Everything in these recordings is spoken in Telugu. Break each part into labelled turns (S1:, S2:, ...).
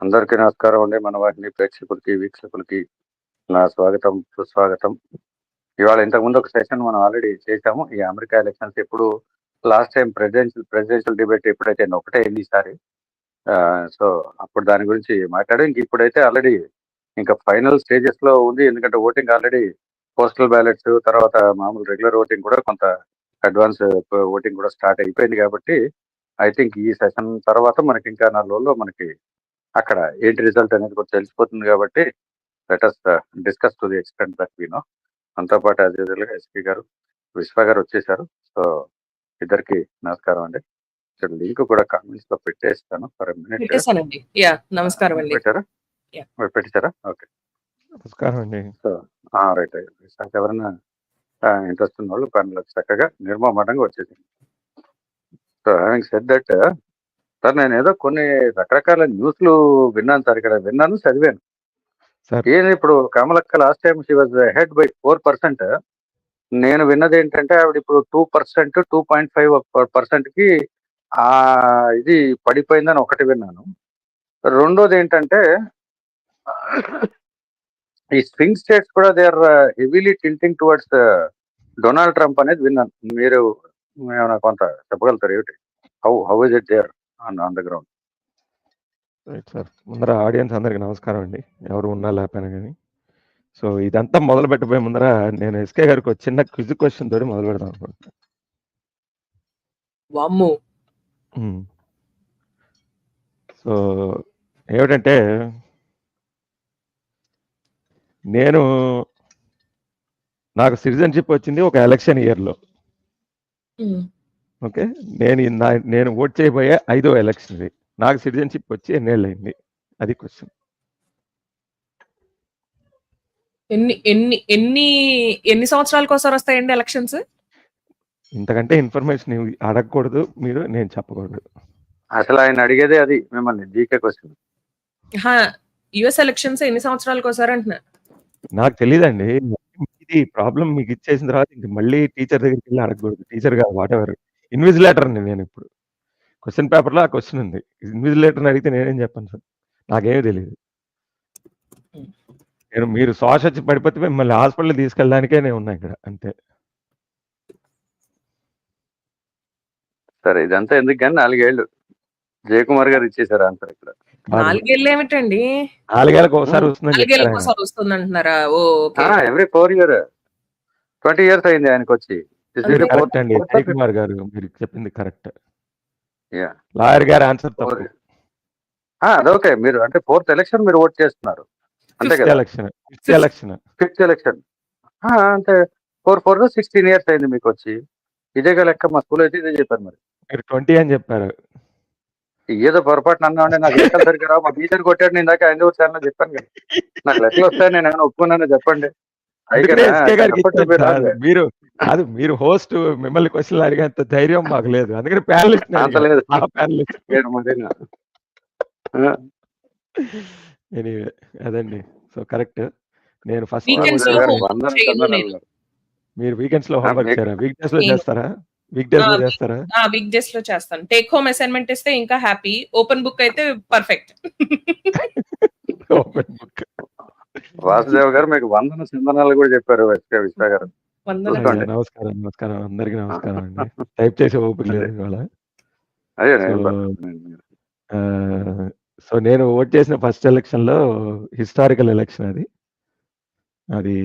S1: అందరికీ నమస్కారం అండి. మన వాహిని ప్రేక్షకులకి, వీక్షకులకి నా స్వాగతం, సుస్వాగతం. ఇవాళ ఇంతకుముందు ఒక సెషన్ మనం ఆల్రెడీ చేశాము. ఈ అమెరికా ఎలక్షన్స్ ఎప్పుడు లాస్ట్ టైం ప్రెసిడెన్షియల్ డిబేట్ ఎప్పుడైతే ఒకటే అయింది ఈసారి. సో, అప్పుడు దాని గురించి మాట్లాడాం. ఇంక ఇప్పుడైతే ఆల్రెడీ ఇంకా ఫైనల్ స్టేజెస్‌లో ఉంది. ఎందుకంటే ఓటింగ్ ఆల్రెడీ పోస్టల్ బ్యాలెట్స్ తర్వాత మామూలు రెగ్యులర్ ఓటింగ్ కూడా కొంత అడ్వాన్స్ ఓటింగ్ కూడా స్టార్ట్ అయిపోయింది కాబట్టి ఐ థింక్ ఈ సెషన్ తర్వాత మనకి ఇంకా 4 రోజుల్లో మనకి అక్కడ ఏంటి రిజల్ట్ అనేది కూడా తెలిసిపోతుంది కాబట్టి let us discuss to the extent that we know. మనతో పాటు యాజ్ యూజువల్‌గా ఎస్పీ గారు, విశ్వ గారు వచ్చేసారు. సో, ఇద్దరికి నమస్కారం అండి. ఇక్కడ లింక్ కూడా కామెంట్స్‌లో పెట్టేస్తాను. For a minute.
S2: పెట్టేసానండి. యాహ్! నమస్కారం అండి.
S1: పెట్టారా?
S2: యాహ్!
S1: పెట్టేసారా? ఓకే.
S3: నమస్కారం అండి.
S1: So, right. రైట్. ఎవరైనా ఇంట్రెస్ట్ ఉన్నోళ్ళు పనిలో చక్కగా నిర్మమాటంగా వచ్చేసింది. So, having said that sir నేనేదో కొన్ని రకరకాల న్యూస్‌లు విన్నాను సార్. ఇక్కడ విన్నాను, చదివాను.
S3: సార్
S1: ఏది ఇప్పుడు కమలక్క last time she was head by 4%. నేను విన్నది ఏంటంటే ఆవిడ ఇప్పుడు 2%, 2.5%కి ఇది పడిపోయిందని ఒకటి విన్నాను. రెండోది ఏంటంటే ఈ స్వింగ్ స్టేట్స్ కూడా they are heavily tilting towards Donald Trump అనేది విన్నాను. మీరు ఏమైనా కొంత చెప్పగలుగుతారు ఏమిటి? How is it there on the ground?
S3: Right sir. ముందర ఆడియన్స్ అందరికి నమస్కారం అండి. ఎవరు ఉన్నా లేకపోయినా కానీ. సో ఇదంతా మొదలు పెట్టబోయే ముందర నేను ఎస్కే గారికి ఒక చిన్న క్విజ్ క్వశ్చన్ తోటి మొదలు పెడదాం అనుకుంటున్నాను.
S2: వామ్మో!
S3: సో ఏమిటంటే నాకు సిటిజన్షిప్ వచ్చింది ఒక ఎలక్షన్ ఇయర్లో.
S2: హ్మ్.
S3: ఓకే. నేను ఓట్ చేయబోయే 5వ ఎలక్షన్ ఇది. నాకు సిటిజన్షిప్ వచ్చి ఎన్నేళ్ళు అయింది? అది క్వశ్చన్.
S2: ఎన్ని సంవత్సరాలకు ఒకసారి వస్తాయండి ఎలక్షన్స్?
S3: ఇంతకంటే ఇన్ఫర్మేషన్ అడగకూడదు మీరు, నేను చెప్పకూడదు.
S1: అసలు ఆయన అడిగేదే అది మిమ్మల్ని జీకే క్వశ్చన్.
S2: యుఎస్ ఎలక్షన్స్ ఎన్ని సంవత్సరాలకు ఒకసారి అంటున్నా?
S3: నాకు తెలీదండి. ఇది ప్రాబ్లమ్ మీకు ఇచ్చేసిన తర్వాత ఇంక మళ్ళీ టీచర్ దగ్గరికి వెళ్ళి అడగకూడదు. టీచర్ కాదు వాటెవర్. ఇన్విజిలేటర్‌ని నేను ఇప్పుడు. క్వెషన్ పేపర్‌లో ఆ క్వెషన్ ఉంది. ఇన్విజిలేటర్‌ని అడిగితే నేనేం చెప్పను సార్. నాకేమీ తెలీదు. మీరు శ్వాస వచ్చి పడిపోతే మిమ్మల్ని హాస్పిటల్‌కి తీసుకెళ్ళడానికే నేను ఉన్నా ఇక్కడ అంతే.
S1: సరే ఇదంతా ఎందుకు కానీ 4 ఏళ్ళు జయకుమార్ గారు ఇచ్చేసారు ఆన్సర్ ఇక్కడ.
S2: 4 ఏళ్ళు ఏమిటండి?
S3: 4 ఏళ్ళకి ఒకసారి వస్తుందని
S2: 4 ఏళ్ళకి
S3: చెప్పారు ఆయన.
S2: ఒకసారి వస్తుందంటున్నారా? ఓకే.
S1: ఎవ్రీ 4 ఇయర్ 20 ఇయర్స్ అయింది ఆయనకు వచ్చి.
S3: కరెక్ట్ అండి జయకుమార్ గారు, మీరు చెప్పింది కరెక్ట్.
S1: యా
S3: లాయర్ గారు ఆన్సర్ తప్పు.
S1: అదొకే. మీరు అంటే 4th ఎలక్షన్ మీరు ఓట్ చేస్తున్నారు అంతే
S3: ఫిఫ్త్
S1: కదా?
S3: ఎలక్షన్.
S1: 5th ఎలక్షన్ అంటే 4 16 ఇయర్స్ అయింది మీకు వచ్చి. ఇదేగా లెక్క. మా స్కూల్ అయితే ఇదే చెప్పారు. మరి
S3: మీరు 20 అని చెప్పారు.
S1: ఏదో పొరపాటున అన్నామంటే నాకు లెక్కలు సరిగ్గా రావు. మా టీచర్ కొట్టాడు. నేను దాకా 5వ సార్లు చెప్పాను కదా. నాకు లెక్కలు వస్తాయి, నేను ఏమైనా ఒప్పుకున్నానో చెప్పండి.
S3: అందుకనే ఎస్కే గారికి ఇచ్చాను సార్. మీరు హోస్ట్, మిమ్మల్ని క్వశ్చన్లు అడిగేంత ధైర్యం మాకు లేదు. అందుకని ప్యానలిస్ట్
S1: లేదు.
S3: ఎనీవే అదండి. So correct. నేను ఫస్ట్ మీరు వీకెండ్స్ లో హోంవర్క్ చేయరా? వీక్ డేస్ లో చేస్తారా? వీక్ డేస్ లో
S2: చేస్తాను. టేక్ హోమ్ అసైన్మెంట్ ఇస్తే ఇంకా హ్యాపీ. ఓపెన్ బుక్ అయితే పర్ఫెక్ట్.
S3: Open book.
S1: వాసుదేవ్ గారు మీకు వందన సింధనాలు కూడా చెప్పారు విశ్వ గారు.
S3: నమస్కారం అందరికి నమస్కారం అండి. టైప్ చేసే ఓపిక లేదు ఇవాళ. సో నేను ఓట్ చేసిన ఫస్ట్ ఎలక్షన్ లో హిస్టారికల్ ఎలక్షన్ అది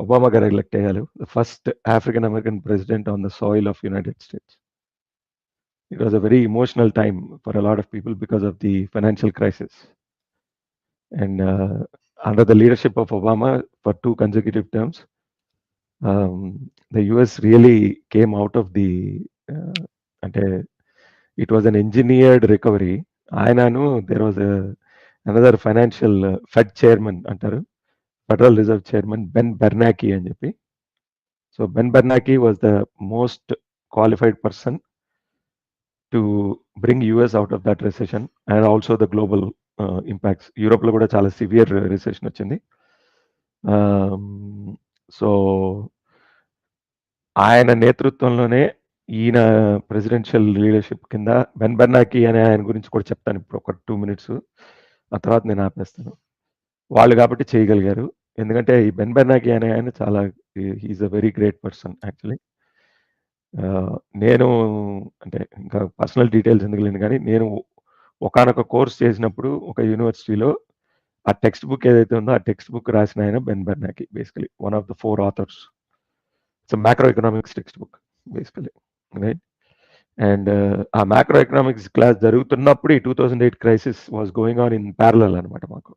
S3: ఒబామా గారు ఎలక్ట్ అయ్యారు. First African American president on the soil of United states. It was a very emotional time for a lot of people because of the financial crisis. And under the leadership of Obama for 2 consecutive terms, the US really came out of the it was an engineered recovery. There was another financial Fed chairman antaru, Federal Reserve Chairman Ben Bernanke అని చెప్పి. So Ben Bernanke was the most qualified person to bring US out of that recession and also the global impacts. యూరోప్లో కూడా చాలా సివియర్ రిసెషన్ వచ్చింది. సో ఆయన నేతృత్వంలోనే ఈయన ప్రెసిడెన్షియల్ లీడర్షిప్ కింద బెన్ బెర్నాకీ అనే ఆయన గురించి కూడా చెప్తాను ఇప్పుడు ఒక 2 minutes. ఆ తర్వాత నేను ఆపేస్తాను. వాళ్ళు కాబట్టి చేయగలిగారు. ఎందుకంటే ఈ బెన్ బెర్నాకీ అనే ఆయన చాలా he is a very great person actually. నేను అంటే ఇంకా పర్సనల్ డీటెయిల్స్ ఎందుకులేండి కానీ, నేను ఒకానొక కోర్స్ చేసినప్పుడు ఒక యూనివర్సిటీలో ఆ టెక్స్ట్ బుక్ ఏదైతే ఉందో ఆ టెక్స్ట్ బుక్ రాసిన ఆయన Ben Bernanke basically one of the 4 authors. It's macro economics text book basically, right? And ఆ మ్యాక్రో ఎకనామిక్స్ క్లాస్ జరుగుతున్నప్పుడు ఈ 2008 crisis was going on in parallel అనమాట మాకు.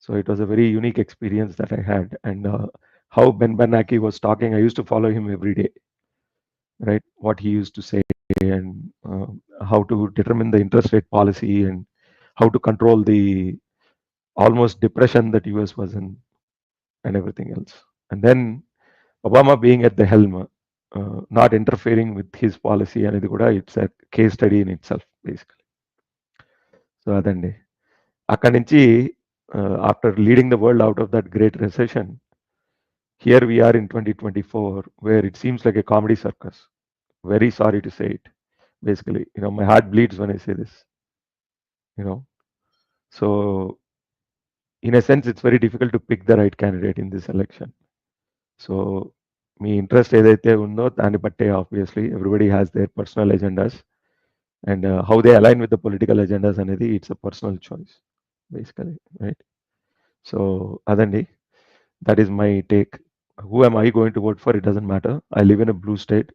S3: So it was a very unique experience that I had. And how Ben Bernanke was talking, I use to follow him every day, right? What he used to say, and how to determine the interest rate policy, and how to control the almost depression that US was in, and everything else. And then Obama being at the helm, not interfering with his policy, and it's a case study in itself, basically. So adandi akkadi nunchi after leading the world out of that great recession, here we are in 2024, where it seems like a comedy circus. Very sorry to say it. Basically, my heart bleeds when I say this. So in a sense, it's very difficult to pick the right candidate in this election. So me interest edaithe undo dani batte, obviously everybody has their personal agendas, and how they align with the political agendas anedi, it's a personal choice, basically, right? So adandi, that is my take. Who am I going to vote for? It doesn't matter. I live in a blue state,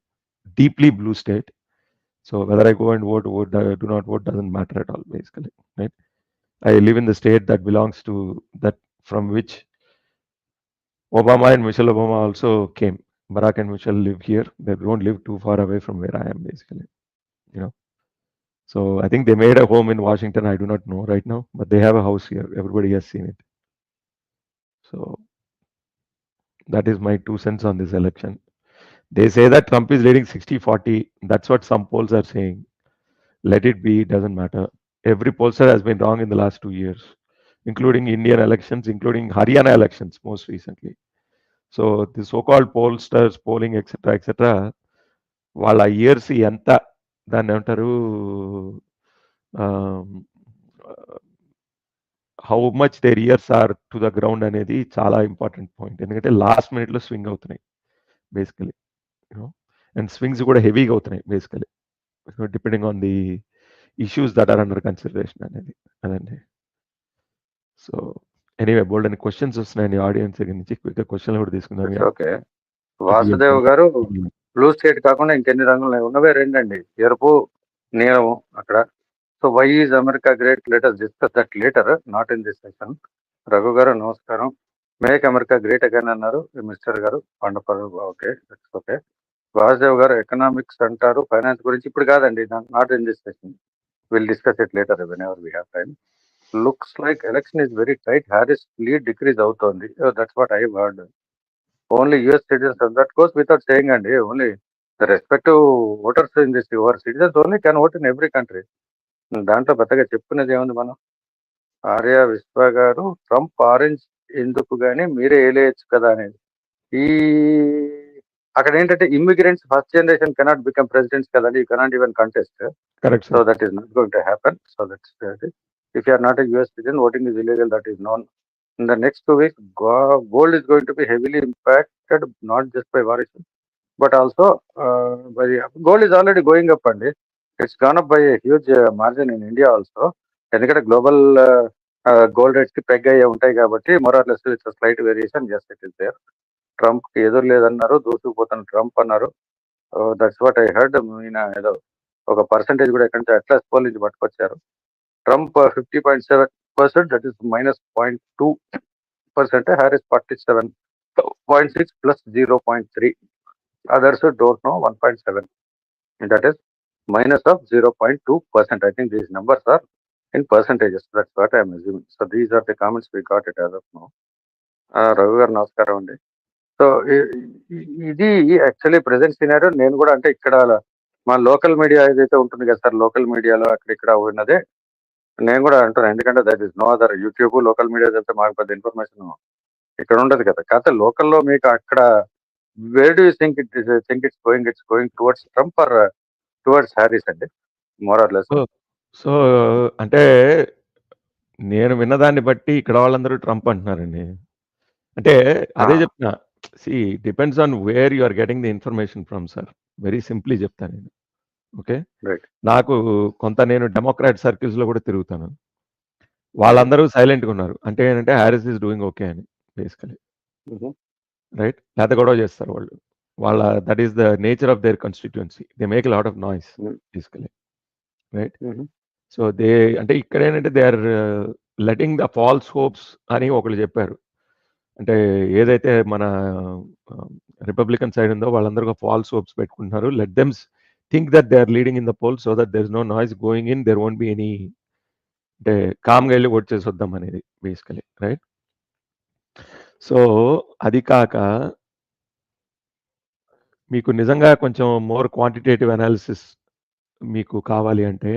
S3: deeply blue state. So whether I go and vote, do not vote, doesn't matter at all, basically, right? I live in the state that belongs to that, from which Obama and Michelle Obama also came. Barack and Michelle live here. They don't live too far away from where I am, basically. So I think they made a home in Washington. I do not know right now, but they have a house here. Everybody has seen it. So that is my 2 cents on this election. They say that Trump is leading 60-40. That's what some polls are saying. Let it be. It doesn't matter. Every pollster has been wrong in the last 2 years, including Indian elections, including Haryana elections most recently. So the so-called pollsters, polling, etc., వాళ్ళ ఇయర్స్ ఎంత దాన్ని ఏమంటారు, how much their ears are to the ground అనేది చాలా ఇంపార్టెంట్ పాయింట్. ఎందుకంటే లాస్ట్ మినిట్లో స్వింగ్ అవుతున్నాయి బేసికలీ, అండ్ స్వింగ్స్ కూడా హెవీగా అవుతున్నాయి basically, depending on the issues that are under consideration అనేది. అదండి. సో ఎనీవే, బోల్డ్ అని క్వశ్చన్స్ వస్తున్నాయండి ఆడియన్స్ దగ్గర నుంచి. క్విక్ క్వశ్చన్లు కూడా తీసుకుందాం.
S1: ఓకే, వాసుదేవ్ గారు, బ్లూ స్టేట్ కాకుండా ఇంకెన్ని రంగులు ఉన్నవే? రెండండి, ఎరుపు, నీలం అక్కడ. So why is America great? Let us discuss that later, not in this session. Raghu garu నమస్కారం. మేక్ అమెరికా గ్రేట్ అగైన్ అన్నారు మిస్టర్ గారు పండపరు. Okay, okay. వాసుదేవ్ గారు ఎకనామిక్స్ అంటారు, ఫైనాన్స్ గురించి ఇప్పుడు కాదండి, not in this session. Will discuss it later whenever we have time. Looks like election is very tight. Harris lead decrease అవుతోంది. That's what I heard. Only US citizens, that goes without saying అండి. Only the respective voters in this your citizens only can vote in every country. దాంట్లో పెద్దగా చెప్పుకునేది ఏముంది మనం? ఆర్య విశ్వ గారు, ట్రంప్ ఆరెంజ్ ఎందుకు కానీ మీరే వేయలేయచ్చు కదా అనేది. ఈ అక్కడ ఏంటంటే immigrants first generation cannot become presidents కదండి, you cannot even contest.
S3: Correct.
S1: So that is not going to happen. So that's if you are not a US citizen, voting is illegal, that is known. In the next 2 weeks, gold is going to be heavily impacted, not just by war issue, but also by the gold is already going up, and it's gone up by a huge margin in India also. ఎందుకంటే గ్లోబల్ గోల్డ్ రేట్స్ కి పెగ్ అయ్యే ఉంటాయి కాబట్టి more or less with slight variation, just it is there. Trump కి ఎదురు లేదన్నారు, దూసుకుపోతున్న ట్రంప్ అన్నారు. That's what I heard. ఈయన ఏదో ఒక పర్సంటేజ్ కూడా ఎక్కడి నుంచి అట్లాస్ పోల్ నుంచి పట్టుకొచ్చారు. Trump 50.7%, that is -0.2%. Harris 47.6 plus 0.3. Others don't know 1.7. That is minus of 0.2%. I think these numbers are in percentages. That's what I am assuming. So these are the comments we got it as of now. Raghu garu నమస్కారం అండి. సో ఇది యాక్చువల్లీ ప్రెసెంట్ సినారియో. నేను కూడా అంటే ఇక్కడ మా లోకల్ మీడియా ఏదైతే ఉంటుంది కదా సార్, లోకల్ మీడియాలో అక్కడ ఉన్నదే నేను కూడా అంటున్నాను. ఎందుకంటే that is no other. YouTube, local media చెప్తే మాకు పెద్ద ఇన్ఫర్మేషన్ ఇక్కడ ఉండదు కదా. కాకపోతే లోకల్లో మీకు అక్కడ where do you think it's going towards Trump or towards Harris అండి, మోర్ ఆర్ లెస్?
S3: సో అంటే నేను విన్నదాన్ని బట్టి ఇక్కడ వాళ్ళందరూ ట్రంప్ అంటున్నారండి. అంటే అదే
S1: ఆ!
S3: చెప్తున్నా. See depends on where you are getting the information from sir. Very simply చెప్తా నేను. ఓకే.
S1: రైట్.
S3: నాకు కొంత నేను డెమోక్రాట్ సర్కిల్స్‌లో కూడా తిరుగుతాను.
S1: హుహు.
S3: వాళ్ళందరూ సైలెంట్‌గా ఉన్నారు. అంటే ఏంటంటే హారిస్ ఈస్ డూయింగ్ ఓకే అని బేసికల్లీ.
S1: హుహు.
S3: రైట్? లేతే గొడవ చేస్తారు వాళ్ళు. వాళ్ళ that is the nature of their constituency. They make a lot of noise
S1: hmm.
S3: Basically. Right?
S1: హుహు.
S3: సో అంటే ఇక్కడేంటంటే they are letting the false hopes అని ఒకళ్ళు చెప్పారు. అంటే ఏదైతే మన రిపబ్లికన్ సైడ్ ఉందో వాళ్ళందరూ ఫాల్స్ హోప్స్ పెట్టుకుంటున్నారు. Let them think that they are leading in the poll so that there is no noise going in. There won't be any అంటే కామ్‌గా ఎళ్లి ఓట్ చేసి వద్దాం అనేది బేసికల్లీ. రైట్? సో అది కాక మీకు నిజంగా కొంచెం మోర్ క్వాంటిటేటివ్ అనాలిసిస్ మీకు కావాలి అంటే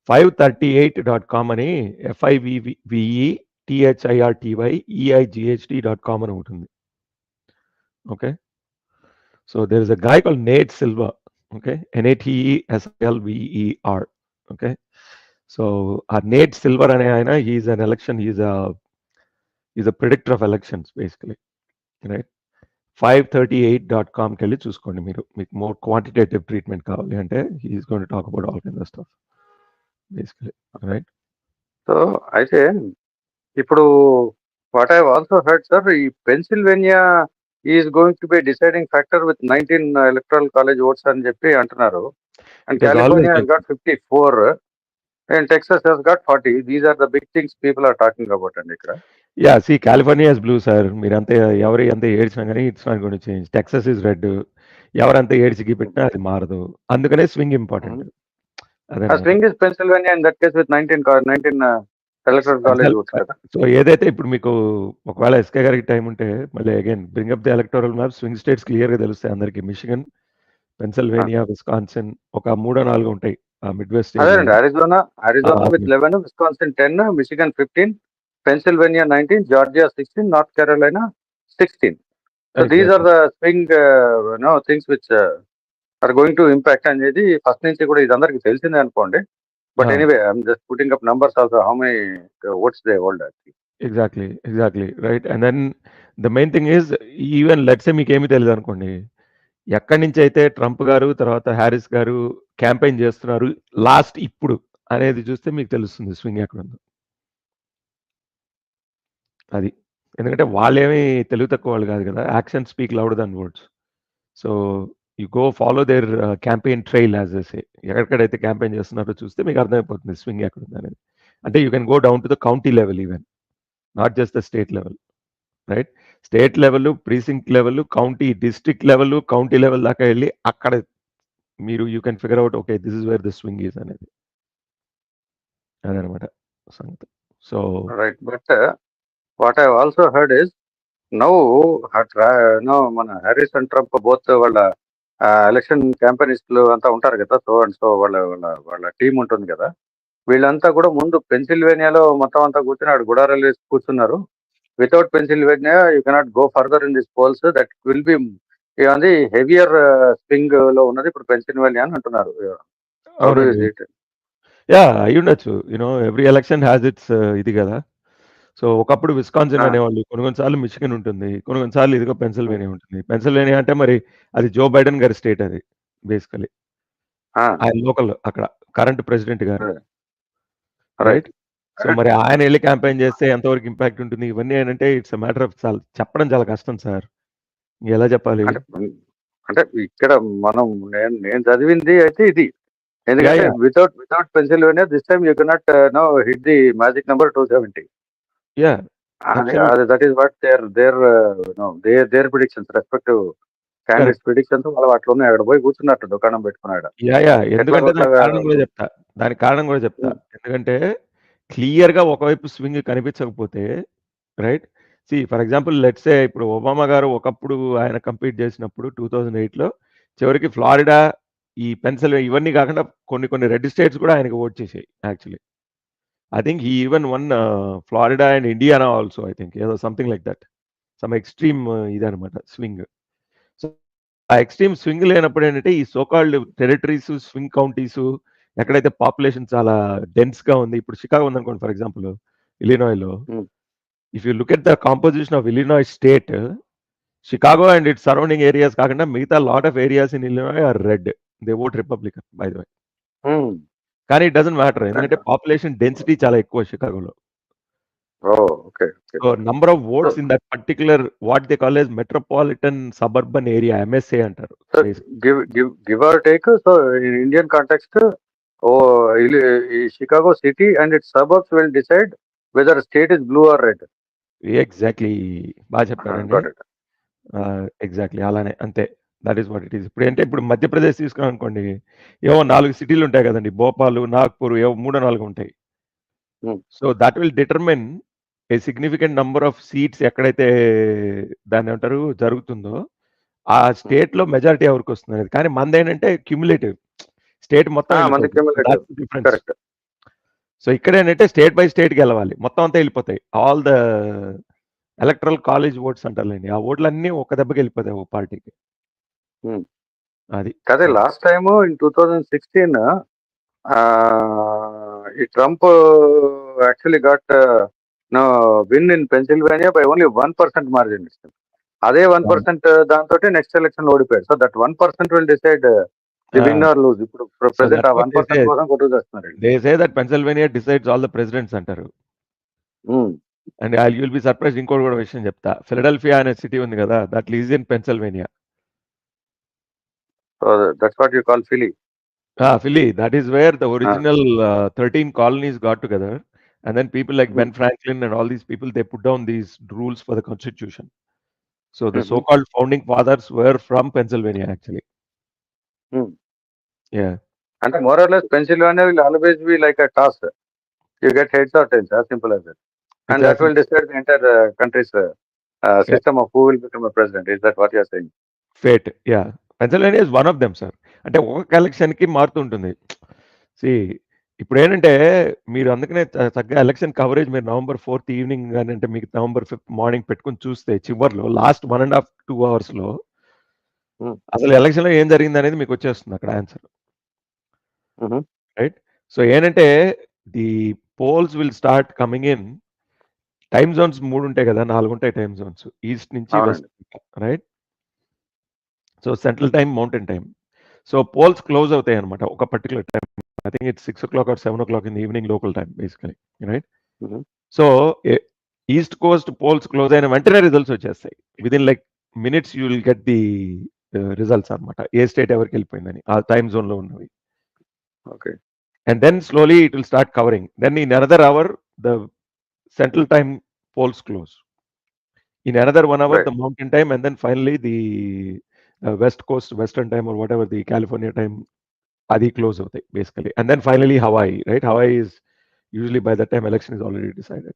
S3: 538.com అని FIVVETHIRTYEIGHT.com అని ఉంటుంది. Okay. So there is a guy called Nate Silver. Okay. NATESLVER. Okay. So ఆ నేట్ సిల్వర్ అనే ఆయన he's an election he's a predictor of elections basically. Right? 538.comకి వెళ్ళి చూసుకోండి మీరు. మీకు మోర్ క్వాంటిటేటివ్ ట్రీట్మెంట్ కావాలి అంటే he's going to talk about all kinds of stuff basically. Right?
S1: So అయితే ఇప్పుడు what I have also heard sir, ఈ Pennsylvania is going to be deciding factor with 19 electoral college oats అని చెప్పి అంటున్నారు. And
S3: It has always
S1: California
S3: been.
S1: has got 54 and Texas has got 40. These are the big things people are talking about అండి ఇక్కడ.
S3: Yeah, see, California is blue, sir. మీరంతా ఎవరు ఎంత ఏడ్చినా కానీ it's not going to change. Texas is red. ఎవరంతా ఏడ్చికి పెట్టినా అది మారదు. అందుకనే స్వింగ్ ఇంపార్టెంట్.
S1: ఆ
S3: అదనమాట.
S1: Swing is Pennsylvania in that case with 19 electoral college votes కదా.
S3: సో ఏదైతే ఇప్పుడు మీకు ఒకవేళ ఎస్కే గారికి టైం ఉంటే మళ్ళీ again bring up the electoral map. Swing states క్లియర్గా తెలుస్తాయి అందరికి. మిషిగన్, పెన్సిల్వేనియా, విస్కాన్సిన్ ఒక 3-4 ఉంటాయి ఆ మిడ్ వెస్ట్
S1: అదేనండి,
S3: ఏరియాలో.
S1: Arizona with 11, Wisconsin 10, Michigan 15, Pennsylvania 19, Georgia 16, north Carolina 16. So these are the swing things which are going to impact అనేది ఫస్ట్ నుంచి కూడా ఇది అందరికి తెలిసిందే అనుకోండి. But anyway I'm just putting up numbers also how many votes they hold.
S3: Exactly right. And then the main thing is even let's మీకు ఏమీ తెలియదు అనుకోండి, ఎక్కడి నుంచి అయితే ట్రంప్ గారు తర్వాత హ్యారిస్ గారు క్యాంపెయిన్ చేస్తున్నారు లాస్ట్ ఇప్పుడు అనేది చూస్తే మీకు తెలుస్తుంది స్వింగ్ ఎక్కడ ఉందో. అది ఎందుకంటే వాళ్ళేమీ తెలివి తక్కువ వాళ్ళు కాదు కదా. Action speak louder than words. So you go follow their campaign trail as a say. ఎక్కడెక్కడైతే క్యాంపెయిన్ చేస్తున్నారో చూస్తే మీకు అర్థమైపోతుంది స్వింగ్ ఎక్కడ ఉంది అనేది. అంటే you can go down to the county level even, not just the state level. Right? State level, precinct level, county district level, county level దాకా వెళ్ళి అక్కడ మీరు you can figure out okay this is where the swing is అనేది. అదనమాట సంగతి. So
S1: right. But what I also heard is now మన హ్యారిస్ అండ్ ట్రంప్ బోత్ వాళ్ళ ఎలక్షన్ క్యాంపెయినిస్టులు అంతా ఉంటారు కదా. సో అండ్ సో వాళ్ళ వాళ్ళ వాళ్ళ టీం ఉంటుంది కదా. వీళ్ళంతా కూడా ముందు పెన్సిల్వేనియాలో మొత్తం అంతా కూర్చుని ఆడు గుడారాలు వేసి కూర్చున్నారు. Without Pennsylvania you cannot go further in this polls. That will be ఏమంది హెవియర్ స్వింగ్ లో ఉన్నది ఇప్పుడు పెన్సిల్వేనియా అని అంటున్నారు. How do you see it?
S3: Yeah అయి ఉండొచ్చు. ఎవ్రీ ఎలక్షన్ హ్యాస్ ఇట్స్ ఇది కదా. సో ఒకప్పుడు విస్కాన్సిన్ అనేవాళ్ళు, కొన్ని సార్లు మిచిగన్ ఉంటుంది, కొన్ని సార్లు ఇదిగో పెన్సిల్వేనియా ఉంటుంది. పెన్సిల్వేనియా అంటే మరి అది జో బైడెన్ గారి స్టేట్ అది బేసికలీ. ఆయన లోకల్ అక్కడ కరెంట్ ప్రెసిడెంట్ గారు. రైట్? సో మరి ఆయన వెళ్ళి క్యాంపెయిన్ చేస్తే ఎంతవరకు ఇంపాక్ట్ ఉంటుంది ఇవన్నీ ఏంటంటే ఇట్స్ మ్యాటర్ ఆఫ్ చెప్పడం చాలా కష్టం సార్. ఎలా చెప్పాలి?
S1: అంటే ఇక్కడ మనం నేను చదివింది అయితే ఇది. ఎందుకంటే without Pennsylvania this time you cannot hit the magic number 270.
S3: Yeah
S1: that is what their predictions respective candidates predictions వాళ్ళ అట్లా ఉన్నాయి. అక్కడ పోయి కూర్చున్నట్టు దుకాణం పెట్టుకున్నాడు.
S3: ఎందుకంటే దానికి కారణం కూడా చెప్తా. ఎందుకంటే క్లియర్ గా ఒకవైపు స్వింగ్ కనిపించకపోతే right. See for example let's say ఇప్పుడు ఒబామా గారు ఒకప్పుడు ఆయన కంపీట్ చేసినప్పుడు 2008లో చివరికి ఫ్లారిడా, ఈ పెన్సిల్వేనియా ఇవన్నీ కాకుండా కొన్ని రెడ్ స్టేట్స్ కూడా ఆయనకు ఓట్ చేసాయి actually. I think he even won Florida and Indiana also. I think ఏదో something like that. Some extreme ఇదనమాట స్వింగ్. సో ఆ ఎక్స్ట్రీమ్ స్వింగ్ లేనప్పుడు ఏంటంటే ఈ సోకాల్డ్ టెరిటరీస్, స్వింగ్ కౌంటీస్ ఎక్కడైతే పాపులేషన్ చాలా డెన్స్ గా ఉంది, ఇప్పుడు షికాగో ఉందనుకోండి ఫర్ ఎగ్జాంపుల్, ఇలినాయ్లో.
S1: Hmm.
S3: If you look at the composition of Illinois state, Chicago and it's surrounding areas కాకుండా మిగతా lot of areas in Illinois are red. They vote Republican by the way.
S1: Hmm.
S3: కానీ ఇట్ డజంట్ మ్యాటర్, ఎందుకంటే పాపులేషన్ డెన్సిటీ చాలా ఎక్కువ షికాగోలో.
S1: Oh, okay.
S3: So number of votes in that particular what they call as metropolitan suburban area, MSA అంటారు.
S1: So give or take. So in Indian context, Chicago city and its suburbs will decide whether a state is blue or red.
S3: Exactly, బాగా చెప్పారండి.
S1: Got it.
S3: ఎగ్జాక్ట్లీ అలానే, అంతే. That is what it is. ఇప్పుడు అంటే ఇప్పుడు మధ్యప్రదేశ్ తీసుకున్నాం అనుకోండి, ఏవో 4 సిటీలు ఉంటాయి కదండి, భోపాల్, నాగ్పూర్, ఏవో 3-4 ఉంటాయి.
S1: Hmm.
S3: So that will determine a significant number of seats ఎక్కడైతే దాన్ని ఏమంటారు జరుగుతుందో ఆ స్టేట్ లో మెజారిటీ ఎవరికి వస్తుంది అనేది. కానీ మనది ఏంటంటే క్యూములేటివ్, స్టేట్ మొత్తం
S1: మనది cumulative.
S3: డిఫరెన్స్.
S1: Correct.
S3: సో ఇక్కడ ఏంటంటే స్టేట్ బై స్టేట్ గెలవాలి, మొత్తం అంతా వెళ్ళిపోతాయి. All the electoral college votes అంటారులేండి, ఆ ఓట్లన్నీ ఒక దెబ్బకి వెళ్ళిపోతాయి ఒక పార్టీకి.
S1: Hmm.
S3: అది
S1: Kade last time in 2016, Trump actually got win in Pennsylvania by only 1% margin. అదే 1% దాంతో నెక్స్ట్ ఎలక్షన్ ఓడిపోయాడు. So that 1% will decide the win or lose. ఇప్పుడు ప్రెసెంట్ ఆ 1% కోసం కొట్టు చేస్తున్నారు.
S3: They say that Pennsylvania decides all the presidents అంటారు. And you will be surprise, ఇంకోటి కూడా విషయం చెప్తా. ఫిలడెల్ఫియా అనే సిటీ ఉంది కదా, that lies in Pennsylvania.
S1: So that's what you call Philly.
S3: Philly, that is where the original 13 colonies got together, and then people like Ben Franklin and all these people, they put down these rules for the constitution. So the so-called founding fathers were from Pennsylvania actually. Yeah.
S1: And more or less Pennsylvania will always be like a toss. You get heads or tails, as simple as that. And that will decide the entire country's system of who will become a president. Is that what you are saying?
S3: Fate, yeah. Pennsylvania is one of them, sir. అంటే ఒక్కొక్క ఎలక్షన్కి మారుతుంటుంది. ఇప్పుడు ఏంటంటే మీరు అందుకనే చక్కగా ఎలక్షన్ కవరేజ్ మీరు November 4th ఈవినింగ్ కానీ అంటే మీకు November 5th మార్నింగ్ పెట్టుకుని చూస్తే చివర్లో లాస్ట్ 1.5-2 hours లో అసలు ఎలక్షన్ లో ఏం జరిగింది అనేది మీకు వచ్చేస్తుంది అక్కడ ఆన్సర్. రైట్. సో ఏంటంటే the polls will start coming in. Time zones 3 ఉంటాయి కదా, 4 ఉంటాయి టైమ్ జోన్స్, ఈస్ట్ నుంచి west, right. So central time, mountain time. So polls close అవుతాయి అనమాట ఒక particular time. I think it's 6 o'clock or 7 o'clock in the evening local time basically, right. So east coast polls close అయిన వెంటనే రిజల్ట్స్ వచ్చేస్తాయి. Within like minutes you will get the results అనమాట, ఏ స్టేట్ ఎవరికి వెళ్ళిపోయిందని ఆ టైమ్ జోన్ లో ఉన్నవి.
S1: Okay.
S3: And then slowly it will start covering. Then in another hour the central time polls close. In another 1 hour the mountain time, and then finally the west coast western time or whatever the California time adi close avutay basically. And then finally Hawaii, right? Hawaii is usually by the time election is already decided,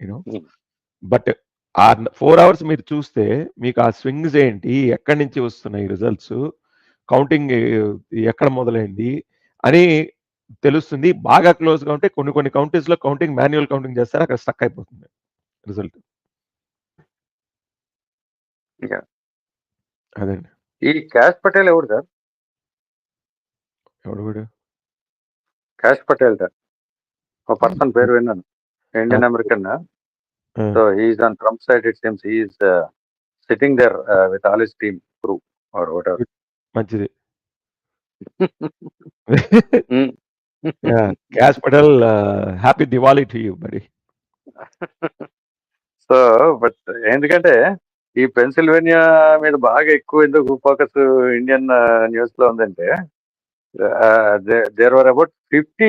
S3: you know. But ఆ 4 hours మీరు చూస్తే మీకు ఆ స్వింగ్స్ ఏంటి, ఎక్కడి నుంచి వస్తున్నాయి రిజల్ట్స్, కౌంటింగ్ ఎక్కడ మొదలైంది అని తెలుస్తుంది. బాగా క్లోజ్ గా ఉంటే కొన్ని కౌంటీస్ లో కౌంటింగ్ మాన్యువల్ కౌంటింగ్ చేస్తారు, అక్కడ స్టక్ అయిపోతుంది రిజల్ట్. అదండి.
S1: ఈ క్యాష్ పటేల్ ఎవరు సార్?
S3: ఎవడు
S1: క్యాష్ పటేల్ సార్, ఒక పర్సన్ పేరు విన్నాను, Indian American. So he's on Trump side it seems. He's sitting there with all his team crew or whatever.
S3: మంచిది. Kash Patel, happy Diwali to you buddy.
S1: So but ఎందుకంటే ఈ పెన్సిల్వేనియా మీద బాగా ఎక్కువ ఎందుకు ఫోకస్ ఇండియన్ న్యూస్ లో ఉందంటే, దేర్ వర్ అబౌట్ 50